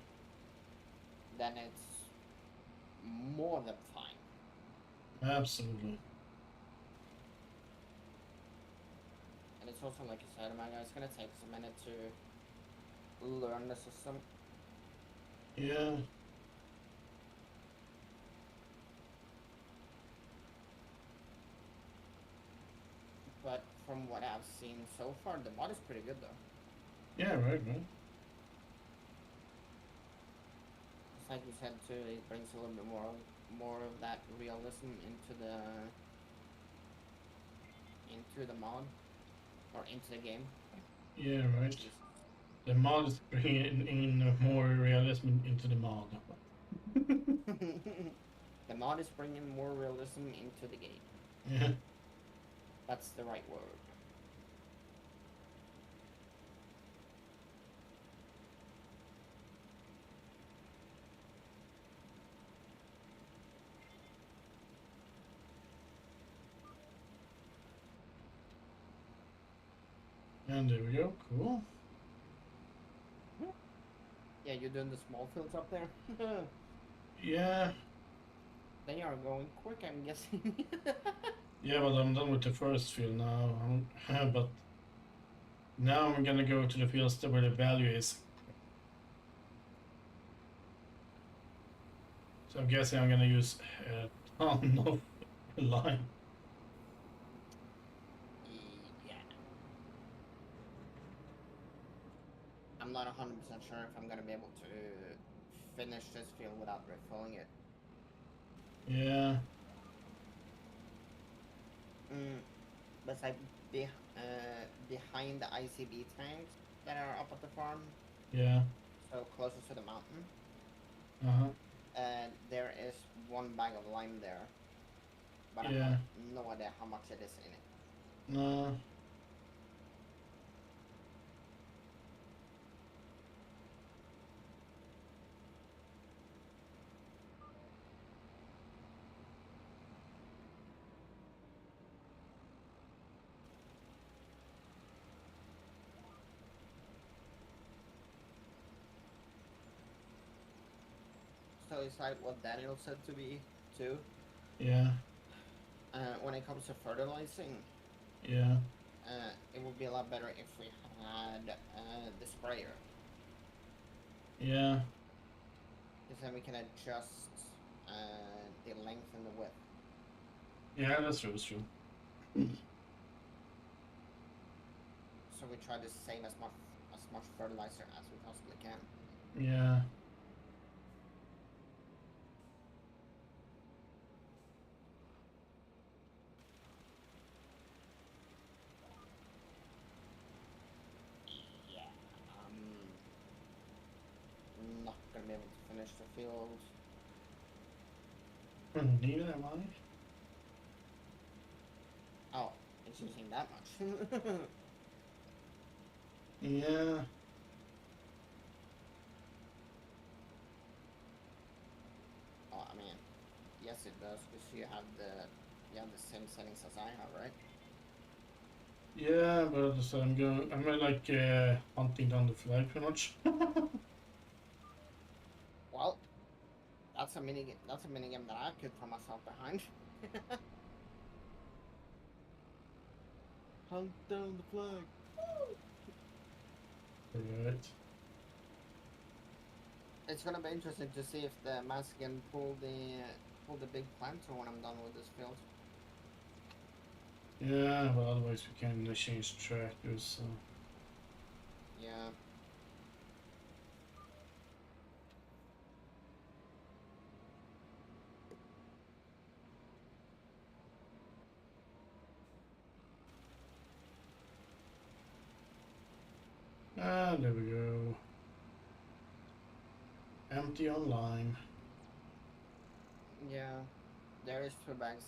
then it's more than fine. absolutely. And it's also like you said, Omega, it's gonna take us a minute to learn the system. Yeah, But from what I've seen so far, the mod is pretty good though. yeah, right. It's like you said too, it brings a little bit more of that realism into the mod or into the game. Yeah, right. Jesus. The mod is bringing in more realism into the mod. The mod is bringing more realism into the game. Yeah, That's the right word. and there we go. Cool. Yeah, you're doing the small fields up there. Yeah, They are going quick, I'm guessing. yeah, but I'm done with the first field now. But now I'm gonna go to the fields where the value is. So I'm guessing I'm gonna use a ton of line. Yeah. I'm not 100% sure if I'm gonna be able to finish this field without refilling it. Yeah, But like behind the ICB tanks that are up at the farm, yeah, so closest to the mountain, uh-huh, there is one bag of lime there, but I have yeah, no idea how much it is in it. no, totally side what Daniel said to me too. Yeah. When it comes to fertilizing, Yeah. it would be a lot better if we had the sprayer, Yeah. because then we can adjust the length and the width. Yeah, that's true. That's true. So we try to save as much fertilizer as we possibly can. Yeah. Yeah. Not gonna be able to finish the field. Neither am I. Oh, it's using that much. Yeah. Oh, I mean, yes, it does, because you have the same settings as I have, right? Yeah, but so I'm like hunting down the flag pretty much. Well, that's a mini. That's a mini game that I could throw myself behind. Hunt down the flag. Right. It's gonna be interesting to see if the mask can pull the big planter when I'm done with this field. Yeah, but otherwise we can change tractors. So. Yeah. Ah, there we go. Empty online. Yeah. There is 2 bags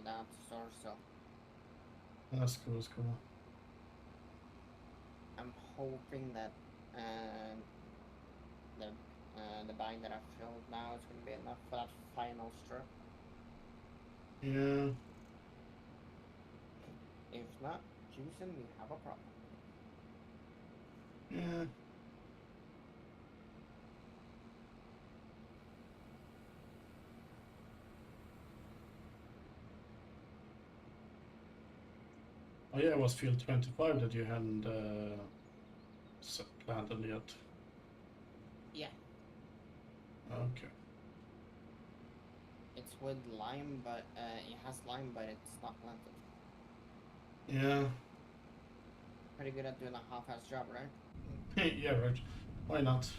down to store, so That's cool. That's cool. I'm hoping that uh, the the bag that I filled now is gonna be enough for that final strip. Yeah. If not, Jason, we have a problem. Yeah. Oh yeah, it was field 25 that you hadn't planted yet. Yeah, Okay. it's with lime, but it has lime, but it's not planted. Yeah. Pretty good at doing a half-ass job, right? Yeah, right. Why not?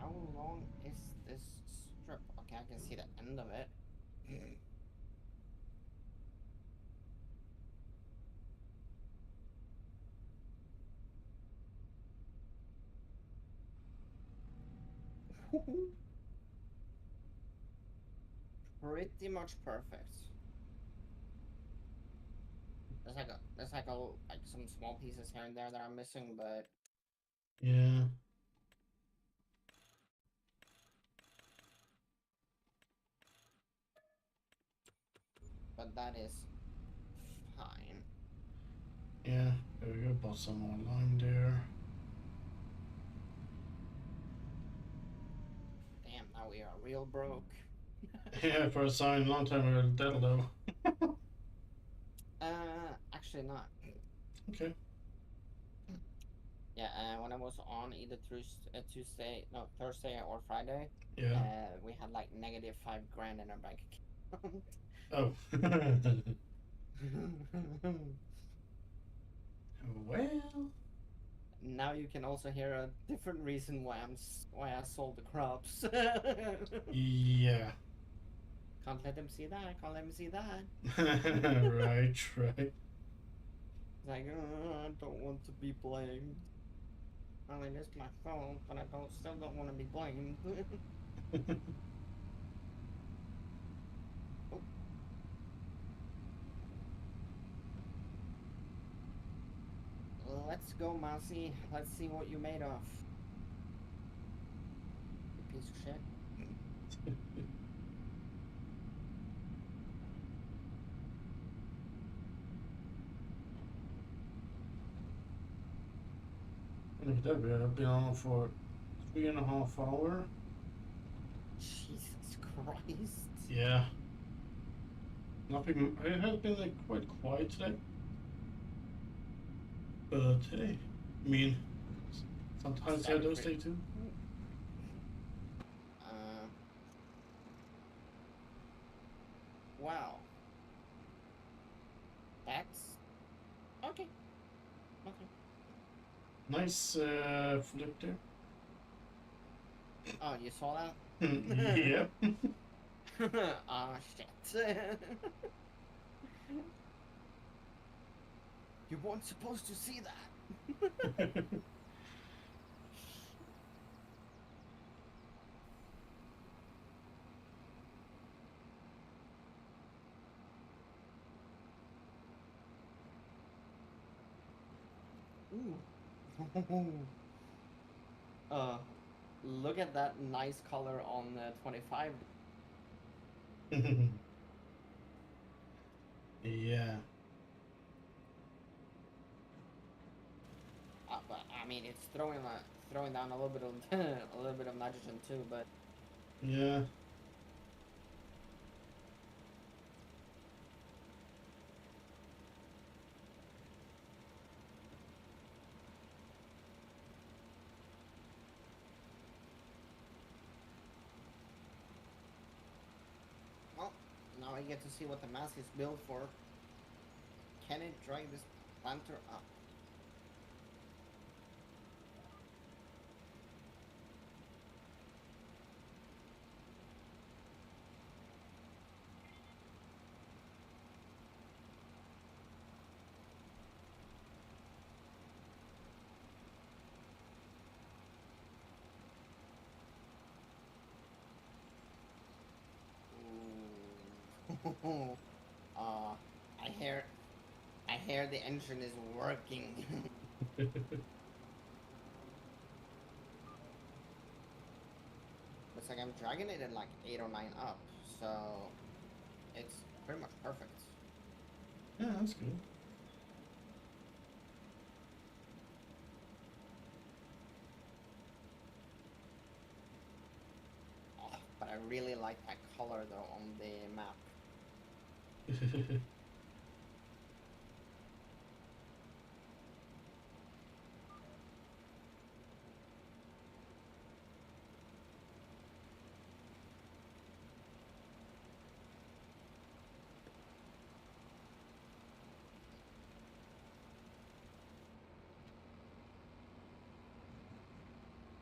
How long is this strip? Okay, I can see the end of it. Pretty much perfect. There's like some small pieces here and there that I'm missing, but Yeah. that is fine. Yeah. There we go. Bought some more lime there. Damn, now we are real broke. Yeah, for a sign, long time ago, that'll do. Actually not. Okay. Yeah, when I was on either Thursday or Friday, Yeah. we had like negative 5 grand in our bank account. Oh. Well. Now you can also hear a different reason why I sold the crops. Yeah. Can't let them see that. Can't let them see that. Right. Right. It's like, I don't want to be blamed. Well, it is my fault, but I still don't want to be blamed. Oh, let's go, Mousy. Let's see what you made of. You piece of shit. Look at that, we have been on for 3.5 hours. Jesus Christ. Yeah. Nothing. It has been like quite quiet today. But hey, I mean, sometimes I do stay too. Uh, wow. That's okay. Okay. Nice flip there. Oh, you saw that? Yeah. Ah, shit. You weren't supposed to see that. Ooh. uh, look at that nice color on 25. Yeah. But I mean, it's throwing down a little bit of a little bit of nitrogen too. But Yeah. well, now I get to see what the mask is built for. Can it drag this planter up? Ooh. uh, I hear, I hear the engine is working. Looks like I'm dragging it at like 8 or 9 up, so it's pretty much perfect. Yeah, that's good. Oh, but I really like that color though on the map.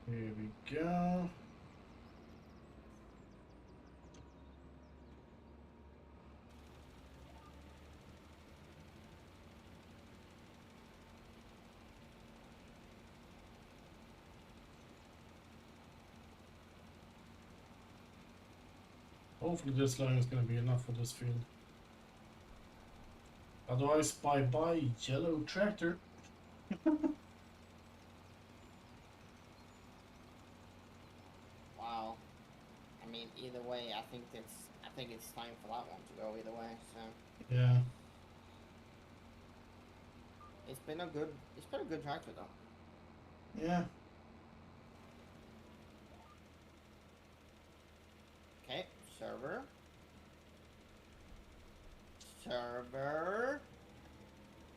Here we go. Hopefully this line is going to be enough for this field. Otherwise, bye-bye, yellow tractor. Wow. I mean, either way, I think it's time for that one to go either way. So Yeah. it's been a good tractor though. Yeah. Okay, server. Server.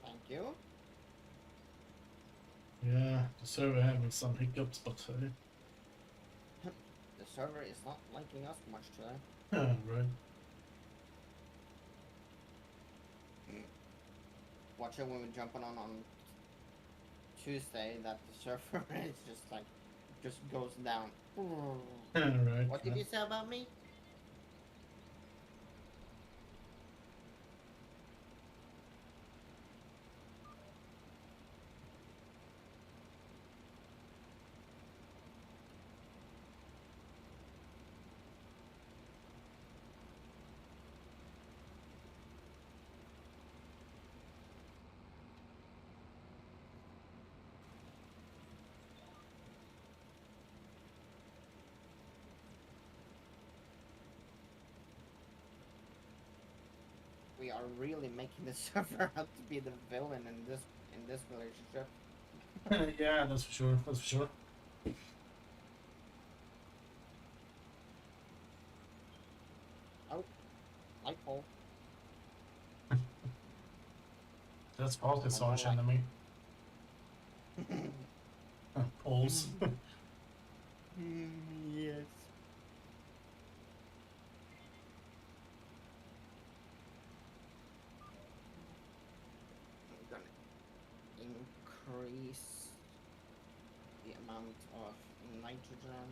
Thank you. Yeah. The server having some hiccups, but The server is not liking us much today. right. Watch it when we're jumping on Tuesday that the server is just like just goes down. Right. What did you say about me? are really making the server out to be the villain in this relationship. Yeah, that's for sure. That's for sure. Oh, light pole. That's fault. It's I don't harsh like. enemy. Poles. Yes. I'm gonna increase the amount of nitrogen.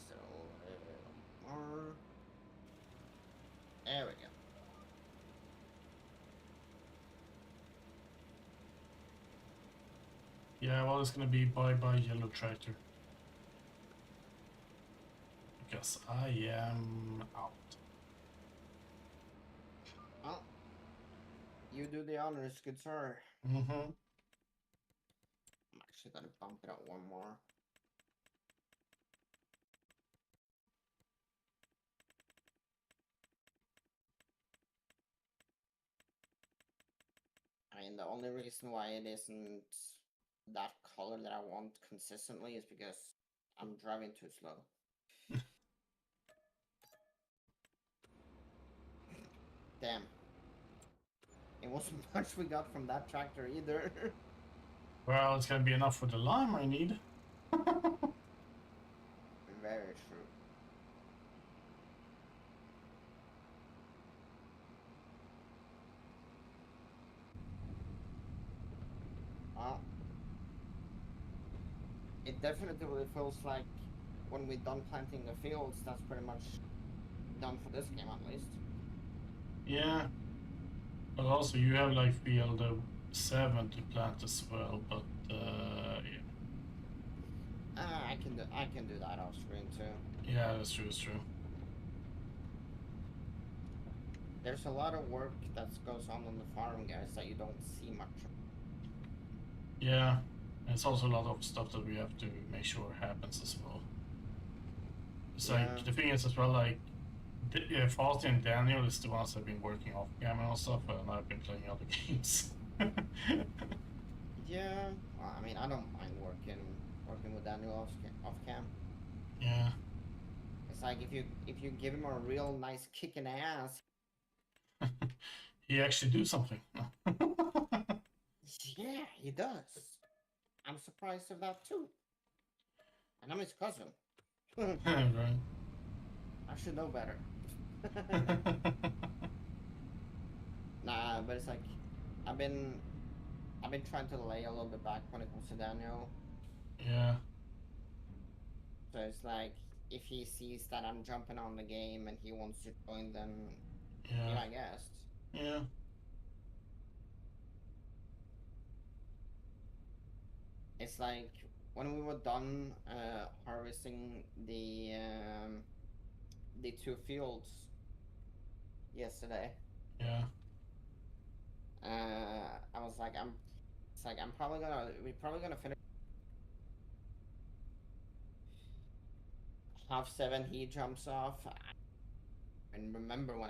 So, more. There we go. Yeah, well, it's gonna be bye yellow tractor. Because I am out. Well, you do the honors, good sir. Mm-hmm. I'm actually gonna bump it up one more. I mean, the only reason why it isn't that color that I want consistently is because I'm driving too slow. Damn. It wasn't much we got from that tractor either. Well, it's gonna be enough for the lime I need. Very true. Well, it definitely feels like when we're done planting the fields, that's pretty much done for this game at least. Yeah. But also you have like field 7 to plant as well, but yeah. I can do that off screen too. Yeah, that's true, that's true. There's a lot of work that goes on the farm, guys, that you don't see much of. Yeah. And it's also a lot of stuff that we have to make sure happens as well. It's Yeah. like the thing is as well, like Fausti and Daniel is the ones that have been working off camera and stuff, and I've been playing other games. Yeah, well, I mean, I don't mind working with Daniel off cam. Yeah. It's like if you give him a real nice kick in the ass. He actually do something. Yeah, he does. I'm surprised of that too. And I'm his cousin. Right. I should know better. Nah, but it's like I've been I've been trying to lay a little bit back when it comes to Daniel. Yeah. So it's like if he sees that I'm jumping on the game and he wants to join, then Yeah. I guess. Yeah. It's like when we were done harvesting the two fields yesterday. Yeah. I was like, it's like we're probably gonna finish 7:30. He jumps off, and remember when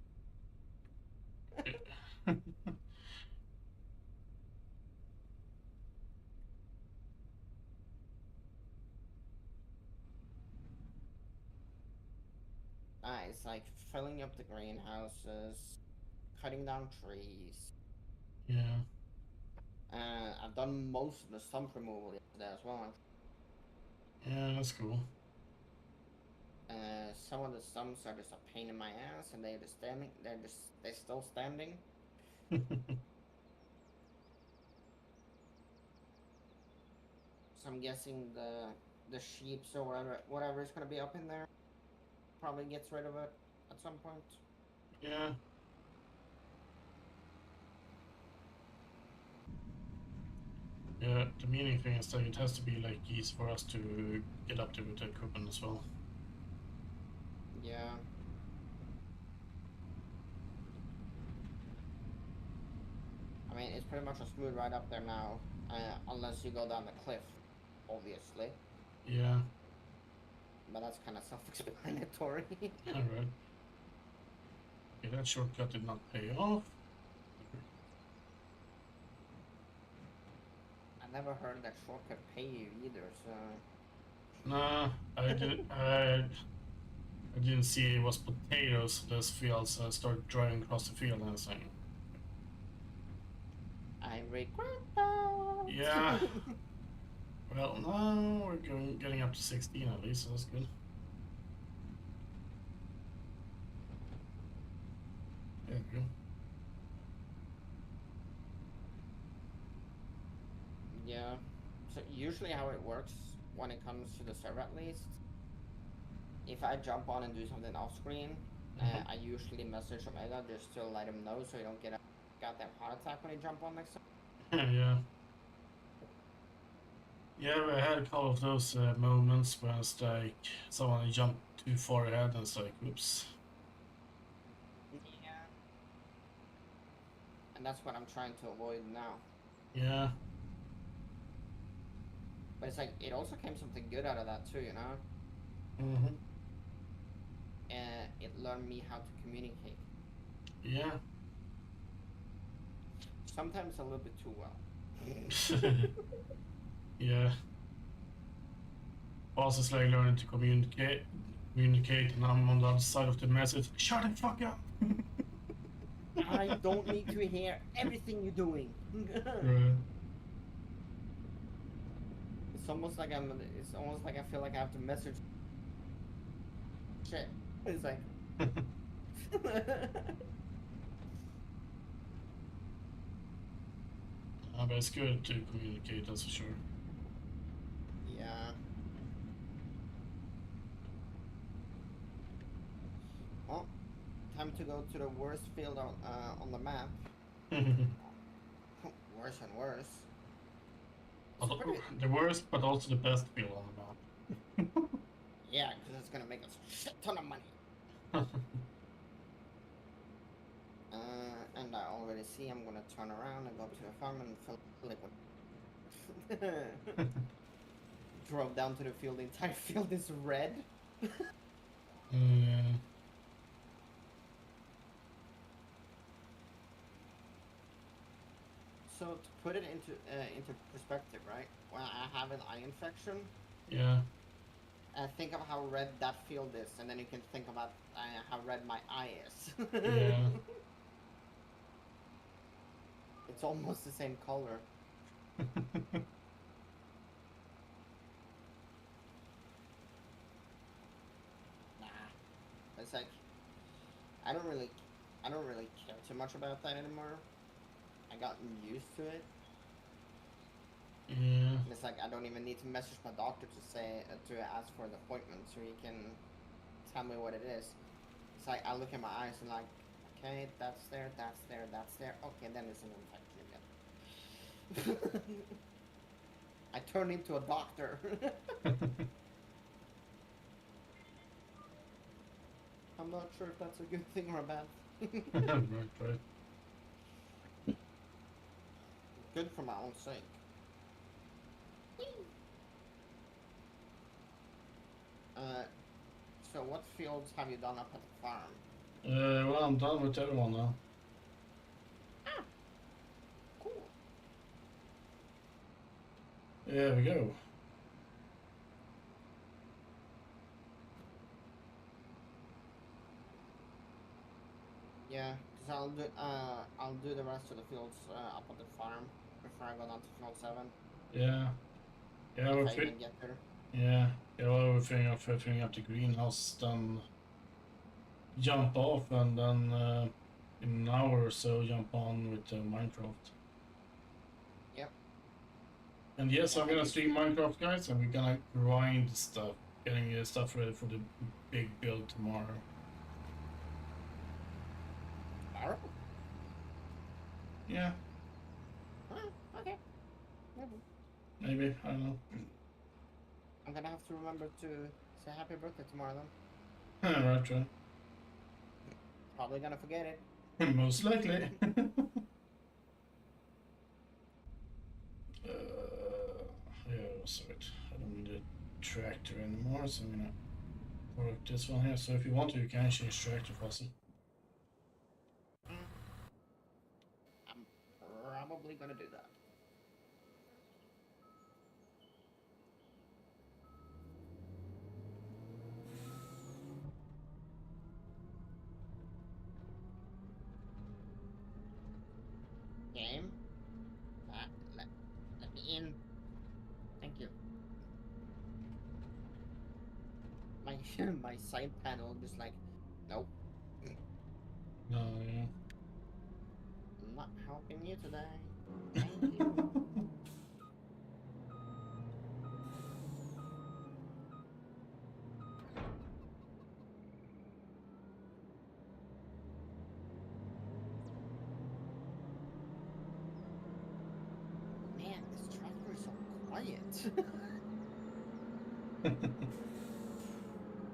it's like filling up the greenhouses, cutting down trees. Yeah. I've done most of the stump removal yesterday as well. Yeah, that's cool. Some of the stumps are just a pain in my ass, and they're just standing. They're still standing. So I'm guessing the sheeps or whatever is gonna be up in there probably gets rid of it at some point. Yeah. Yeah, the meaning thing is that it has to be like easy for us to get up to with the equipment as well. Yeah. I mean, it's pretty much a smooth ride up there now, unless you go down the cliff, obviously. Yeah. But that's kind of self-explanatory. Alright. Okay, that shortcut did not pay off. I never heard that shortcut pay you either, so... Nah, I didn't see it was potatoes, this field, so I started driving across the field and I was saying, I regret that. yeah. Well, now we're getting up to 16 at least, so that's good. There we go. Yeah. So usually how it works when it comes to the server, at least, if I jump on and do something off screen, I usually message Omega just to let him know so you don't get a goddamn heart attack when you jump on next time. Yeah. Yeah, I had a couple of those moments where it's like someone jumped too far ahead and it's like, oops. Yeah. And that's what I'm trying to avoid now. Yeah. But it's like, it also came something good out of that too, you know? Mm-hmm. And it learned me how to communicate. Yeah. Sometimes a little bit too well. Yeah. Also, it's like learning to communicate, and I'm on the other side of the message. Shut the fuck up! I don't need to hear everything you're doing. Right. It's almost like I feel like I have to message shit. It's like But it's good to communicate, that's for sure. yeah. Well, time to go to the worst field on the map. Worse and worse. The worst, but also the best field on the map. Yeah, because it's gonna make us a shit ton of money. And I already see I'm gonna turn around and go to the farm and fill liquid. Drove down to the field, the entire field is red. So to put it into perspective, right? When I have an eye infection, Yeah. think of how red that field is, and then you can think about how red my eye is. Yeah. It's almost the same color. Nah, it's like I don't really care too much about that anymore. I gotten used to it. Yeah. And it's like I don't even need to message my doctor to ask for an appointment so he can tell me what it is. It's like I look at my eyes and like, okay, that's there, that's there, that's there. Okay, then it's an infection again. I turn into a doctor. I'm not sure if that's a good thing or a bad thing. Right. Good for my own sake. So what fields have you done up at the farm? Well, I'm done with everyone now. Ah, cool. There we go. Yeah, because I'll do the rest of the fields up at the farm before I go down to field 7. Yeah. Yeah, If I even get there. Yeah. Well, we're filling up the greenhouse, then jump off, and then in an hour or so jump on with Minecraft. Yep. And yes, I'm gonna stream Minecraft, guys, and we're gonna grind stuff, getting stuff ready for the big build tomorrow. Tomorrow? Yeah. Okay. Maybe, I don't know. I'm gonna have to remember to say happy birthday tomorrow Right. then. Probably gonna forget it. Most likely. tractor anymore, so I'm gonna work this one here. So if you want to, you can change tractor fossil. I'm probably gonna do that. Game? Let me in. Thank you. My my side panel just like, nope. No, yeah. I'm not helping you today. Thank you. Man, this tractor is so quiet.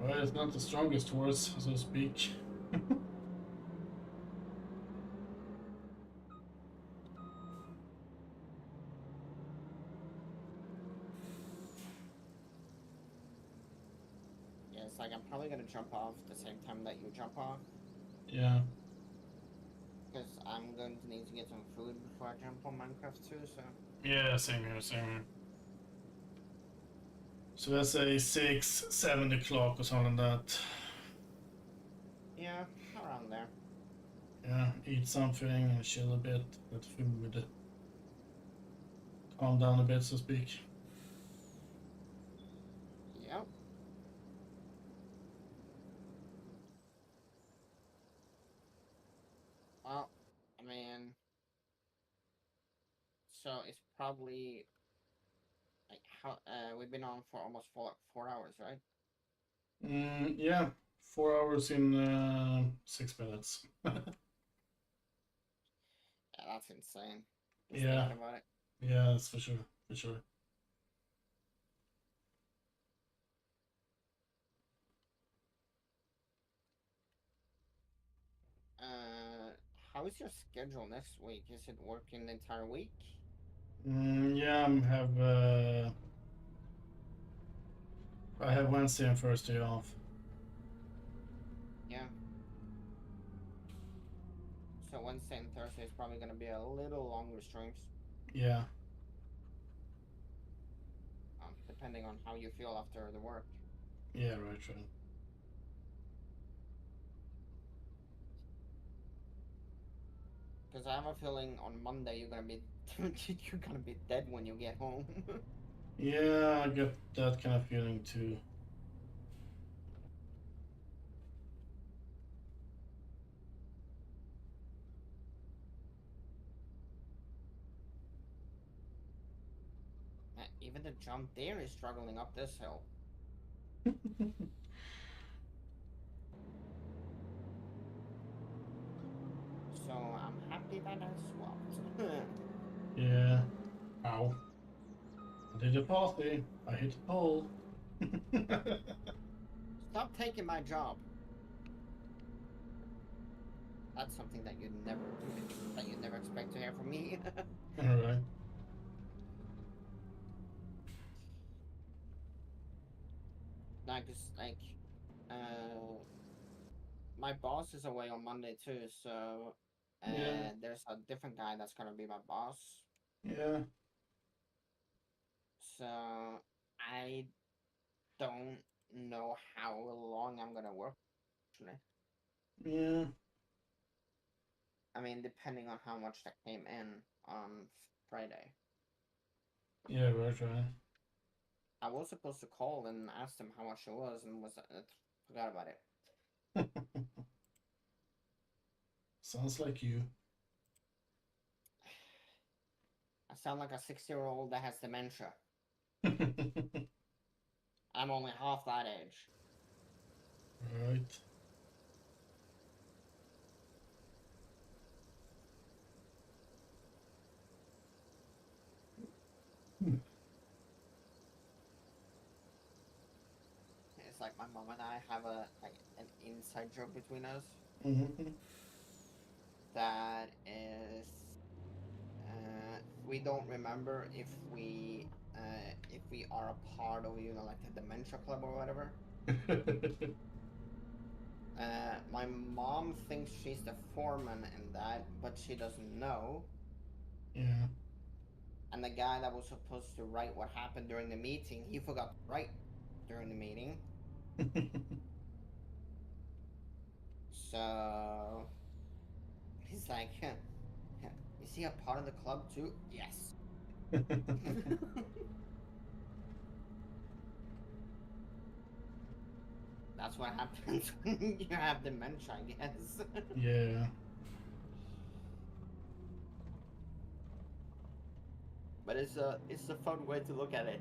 Well, it's not the strongest horse, so to speak. Yeah, it's like I'm probably gonna jump off the same time that you jump off. Yeah. Because I'm going to need to get some food before I jump on Minecraft too, so... Yeah, same here, same here. So let's say 6, 7 o'clock or something like that. Yeah, around there. Yeah, eat something and chill a bit, let food calm down a bit, so to speak. Yep. Well, I mean... So it's probably... Like, how... we've been on for almost 4 hours, right? Yeah, 4 hours in 6 minutes. Yeah, that's insane. Just thinking Yeah, about it. yeah, that's for sure, for sure. Uh, how is your schedule next week? Is it working the entire week? Yeah, I have Wednesday and Thursday off. Yeah. So Wednesday and Thursday is probably gonna be a little longer streams. Yeah, Depending on how you feel after the work. yeah, right, right. Because I have a feeling on Monday you're gonna be you're gonna be dead when you get home. Yeah, I get that kind of feeling too. Even the jump there is struggling up this hill. So I'm happy that I swapped. Yeah. Ow. I did a party. I hit a pole. Stop taking my job. That's something that you never expect to hear from me. Alright. Like, cause like, uh, my boss is away on Monday too, so Yeah, there's a different guy that's gonna be my boss. yeah, So I don't know how long I'm gonna work. Actually, yeah, I mean, depending on how much that came in on Friday. yeah, right, right. I was supposed to call and ask them how much it was, and forgot about it. Sounds like you. I sound like a 6-year-old that has dementia. Right. I'm only half that age. It's like my mom and I have an inside joke between us Mm-hmm. that is we don't remember if we if we are a part of, you know, like the dementia club or whatever. My mom thinks she's the foreman in that, but she doesn't know. Yeah. And the guy that was supposed to write what happened during the meeting, he forgot to write during the meeting. So he's like, is he a part of the club too? Yes. That's what happens when you have dementia, I guess. Yeah. But it's a fun way to look at it.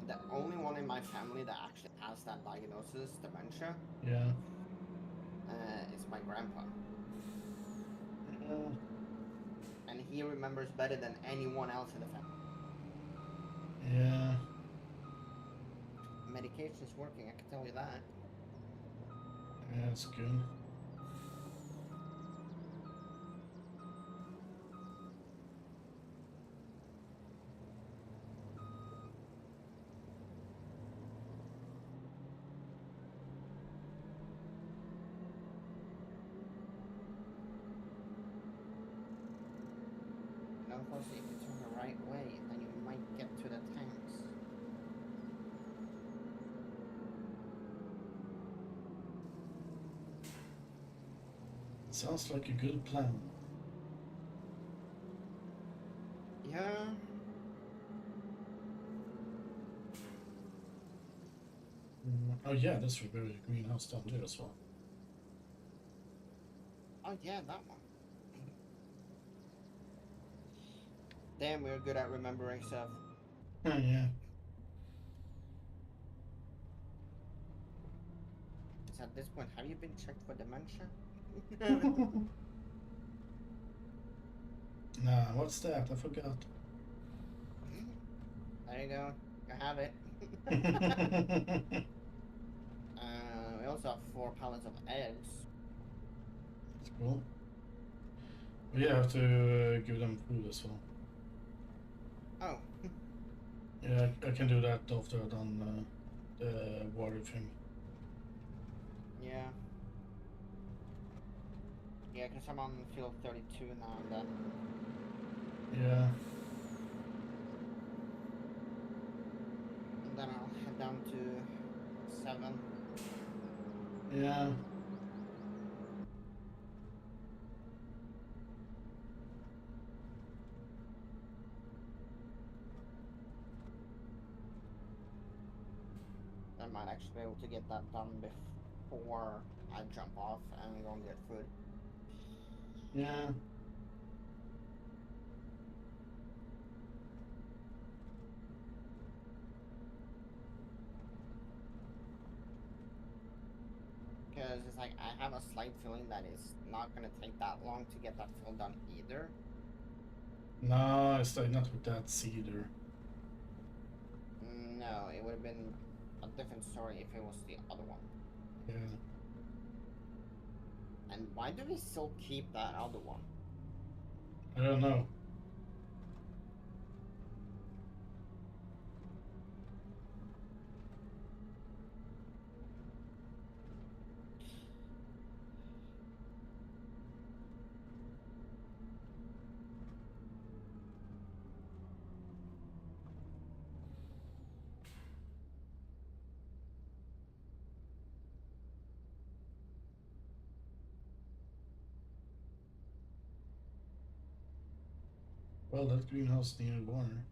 The only one in my family that actually has that diagnosis, dementia, Yeah. is my grandpa. Yeah. And he remembers better than anyone else in the family. Yeah. Medication is working, I can tell you that. Yeah, that's good. And of course, if you turn the right way, then you might get to the tanks. Sounds like a good plan. Yeah. Oh yeah, that's for the greenhouse down there as well. Oh yeah, that one. Damn, we're good at remembering stuff. Oh yeah. It's at this point, have you been checked for dementia? Nah, what's that? I forgot. There you go. You have it. We also have 4 pallets of eggs. That's cool. We have to give them food as well. Oh. Yeah, I can do that after I've done the water thing. Yeah. Yeah, because I'm on field 32 now and then. Yeah. And then I'll head down to 7. Yeah. I might actually be able to get that done before I jump off and go and get food. Yeah. Because it's like, I have a slight feeling that it's not going to take that long to get that field done either. No, it's like not with that cedar. No, it would have been a different story if it was the other one. Yeah. And why do we still keep that other one? I don't know. Well, that greenhouse near water.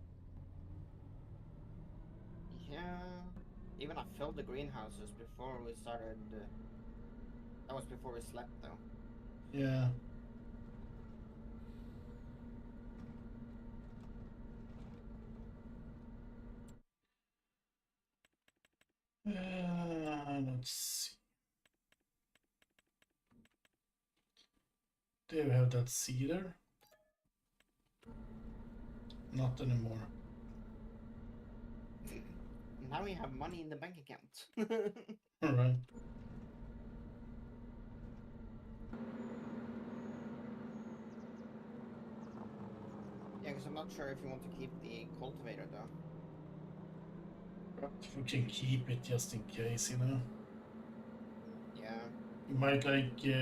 Yeah. Even I filled the greenhouses before we started. That was before we slept, though. Yeah. Let's see. Do we have that cedar? Not anymore. Now we have money in the bank account. Alright. Because I'm not sure if you want to keep the cultivator though. We can keep it just in case, you know. Yeah. You might like keep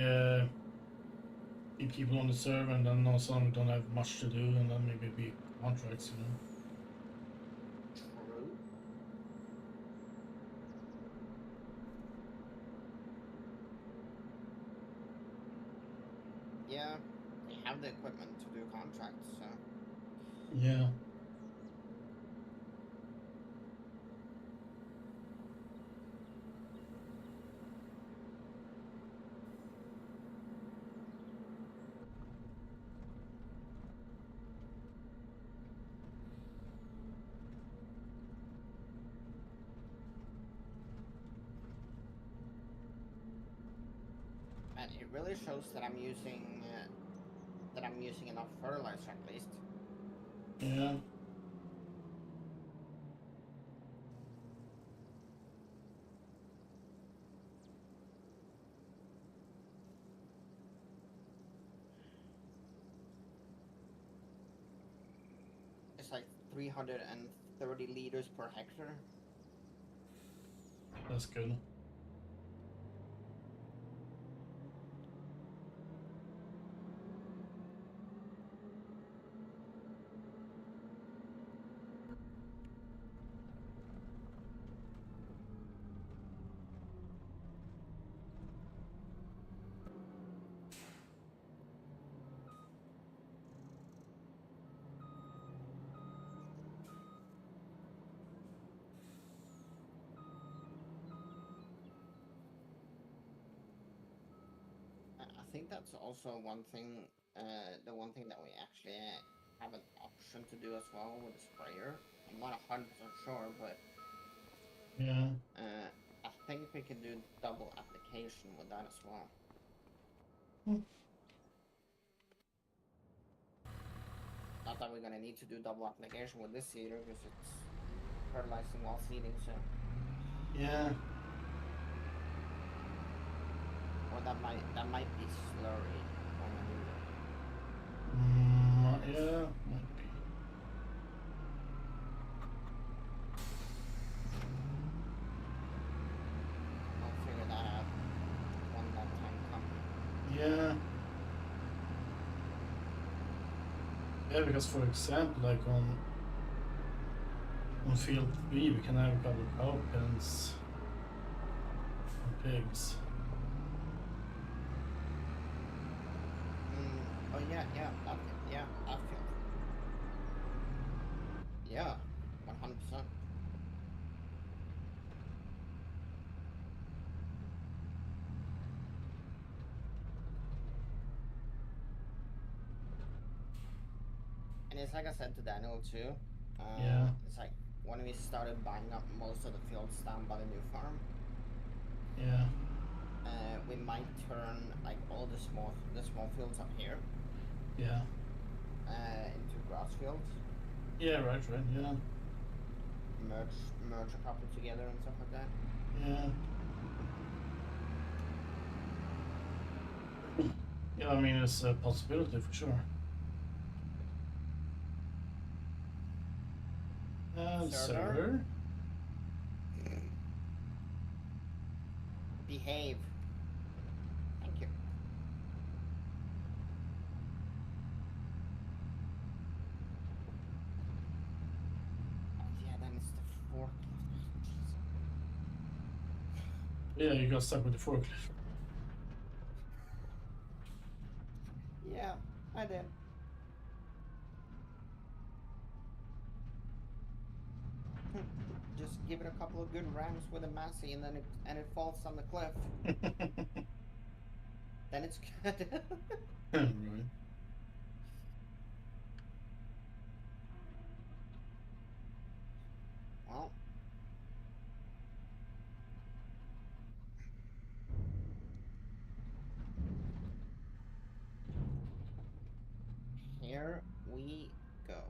people on the server, and then all of a sudden we don't have much to do, and then maybe be contracts, you know. True. Yeah, they have the equipment to do contracts, so. Yeah. And it really shows that I'm using enough fertilizer at least. Yeah. It's like 330 liters per hectare. That's good. I think that's also one thing, the one thing that we actually have an option to do as well with the sprayer. I'm not 100% sure, but Yeah. I think we can do double application with that as well. Not that we're gonna need to do double application with this seeder because it's fertilizing while seeding, so. Yeah. Or that might be slurry when I do that. Yeah, might be. I'll figure that out when that time comes. Yeah. Yeah, because for example, like on field 3, we can have a couple of cow pens and pigs. Oh yeah, that field. Yeah, 100%. And it's like I said to Daniel too. Yeah. It's like when we started buying up most of the fields down by the new farm, Yeah. we might turn like all the small fields up here Yeah. into grass fields. Yeah, right, yeah. Merge a couple together and stuff like that. Yeah. Yeah, I mean, it's a possibility for sure. Server? Behave. Thank you. Oh yeah, then it's the forklift. Yeah, you got stuck with the forklift. Yeah, I did. Just give it a couple of good rams with a Massey, and then it falls on the cliff. Then it's good. Right. Well, here we go.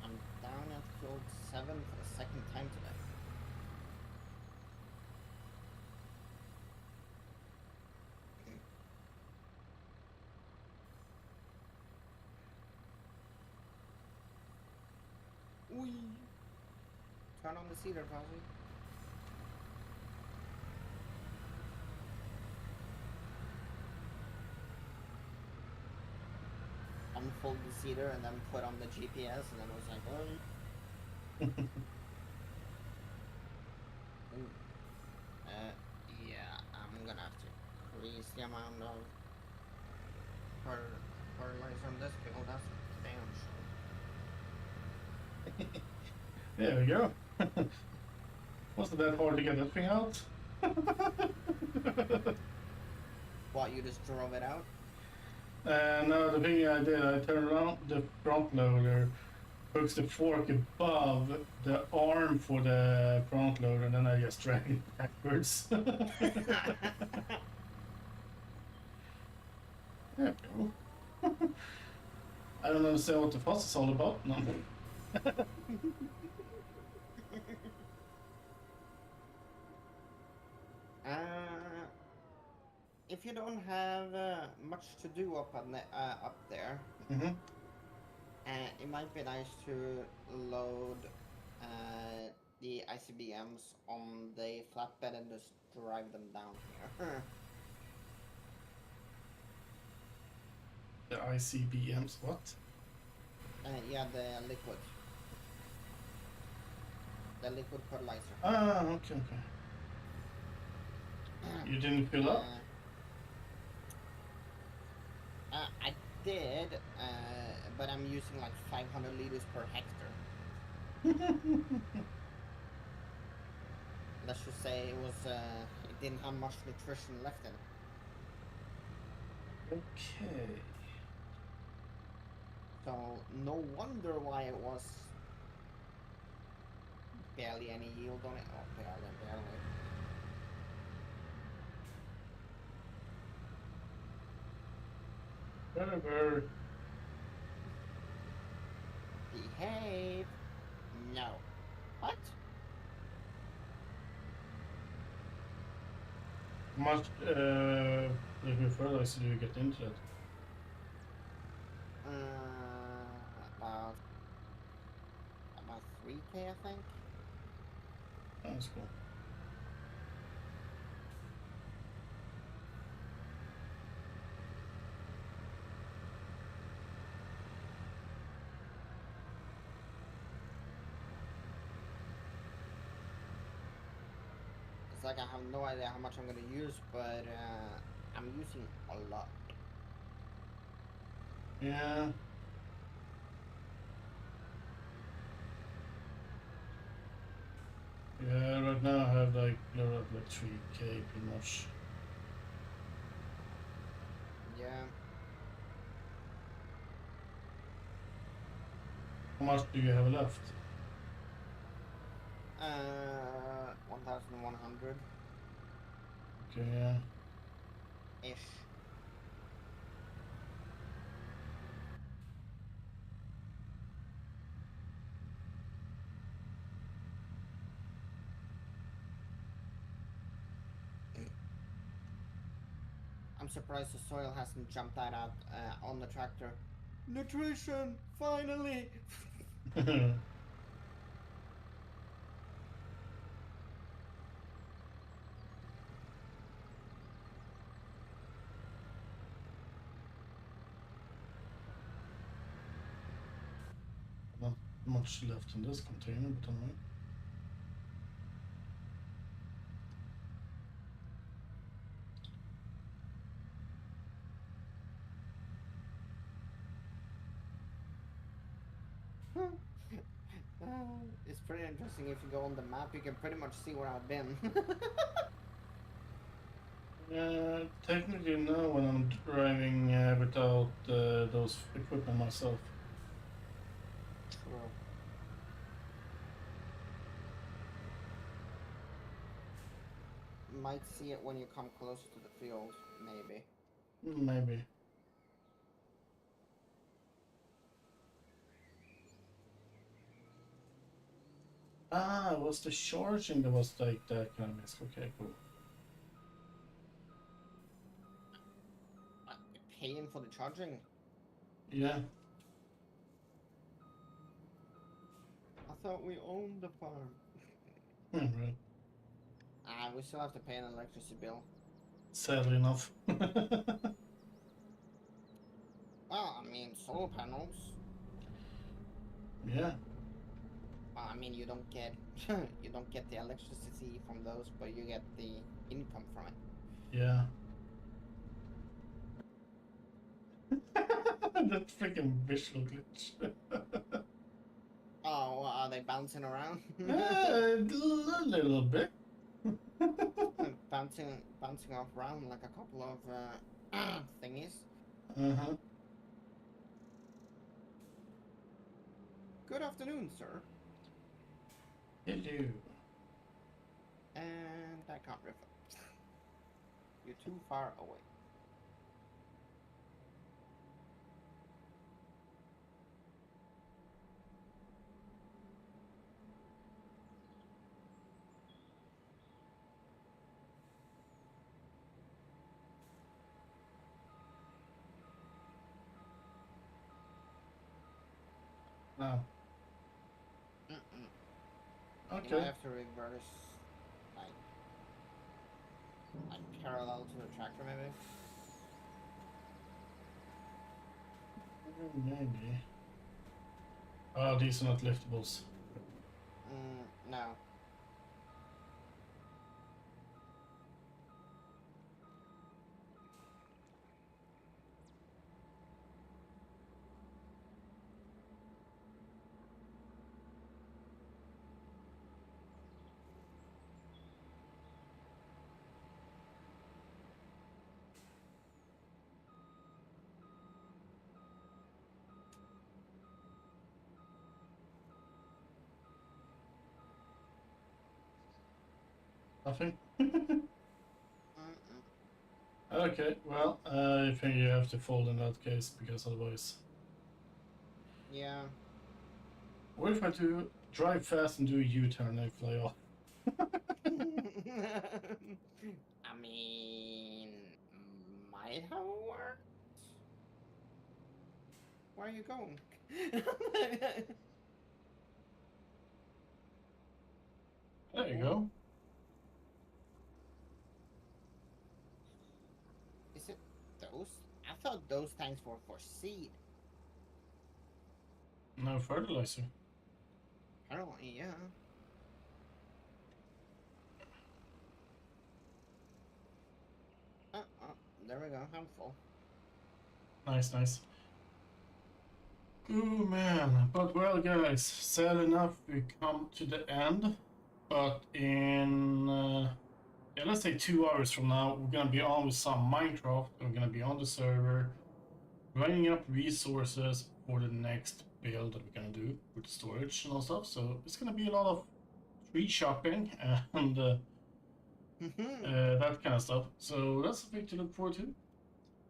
I'm down at field 7 for the second time today. turn on the seeder, Fuzzy. Unfold the seeder and then put on the GPS, and then it was like, oh. Yeah, I'm gonna have to increase the amount of fertilizer on this field. That's damn sure. There we go. Wasn't that hard to get that thing out? What, you just drove it out? No, the thing I did, I turned around the front loader, hooks the fork above the arm for the front loader, and then I just dragged it backwards. There we go. I don't understand what the fuss is all about now. If you don't have much to do up there, Mm-hmm. it might be nice to load the ICBMs on the flatbed and just drive them down here. The ICBMs, what? Yeah, the liquid fertilizer. Ah, okay. You didn't fill up? I did, but I'm using like 500 liters per hectare. Let's just say it didn't have much nutrition left in it. Okay. So no wonder why it was barely any yield on it. Oh, barely. Whatever. Behave. No. What? How much liquid fertilizer do you get into that? About 3K, I think. That's cool. It's like I have no idea how much I'm gonna use, but I'm using a lot. Yeah. Yeah, right now I have like 3K pretty much. Yeah. How much do you have left? 1,100 Okay, yeah. ish. I'm surprised the soil hasn't jumped that out on the tractor. Nutrition, finally. Not much left in this container, but anyway. It's pretty interesting. If you go on the map, you can pretty much see where I've been. Yeah, technically no when I'm driving without those equipment myself. True. Might see it when you come closer to the field, maybe. Maybe. Ah, it was the charging that was like that kind of mess. Okay, cool. Paying for the charging? Yeah. I thought we owned the farm. Right. We still have to pay an electricity bill. Sadly enough. Well, I mean, solar panels. Yeah. Well, I mean, you don't get you don't get the electricity from those, but you get the income from it. Yeah. That freaking visual glitch. Oh, are they bouncing around? A little bit. bouncing off around like a couple of thingies. Uh-huh. Good afternoon, sir. Hello. And I can't reflect. You're too far away. Now. Mm-mm. You might Okay. have to reverse, like, parallel to the tractor, maybe. Maybe. Oh, these are not liftables. No. Nothing? Mm-mm. Okay, well, I think you have to fold in that case, because otherwise... Yeah. What if I do drive fast and do a U-turn and fly off? I mean, might have worked. Where are you going? There you Oh, go. is it those? I thought those tanks were for seed. No fertilizer. Apparently, yeah. There we go. I'm full. Nice, nice. Oh man, but well guys, sad enough we come to the end, but in, yeah, let's say 2 hours from now, we're gonna be on with some Minecraft, we're gonna be on the server, running up resources for the next build that we're gonna do with storage and all stuff, so it's gonna be a lot of free shopping and that kind of stuff, so that's a thing to look forward to.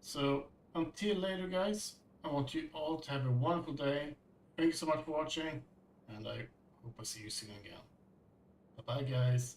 So until later, guys, I want you all to have a wonderful day. Thank you so much for watching, and I hope I see you soon again. Bye bye, guys.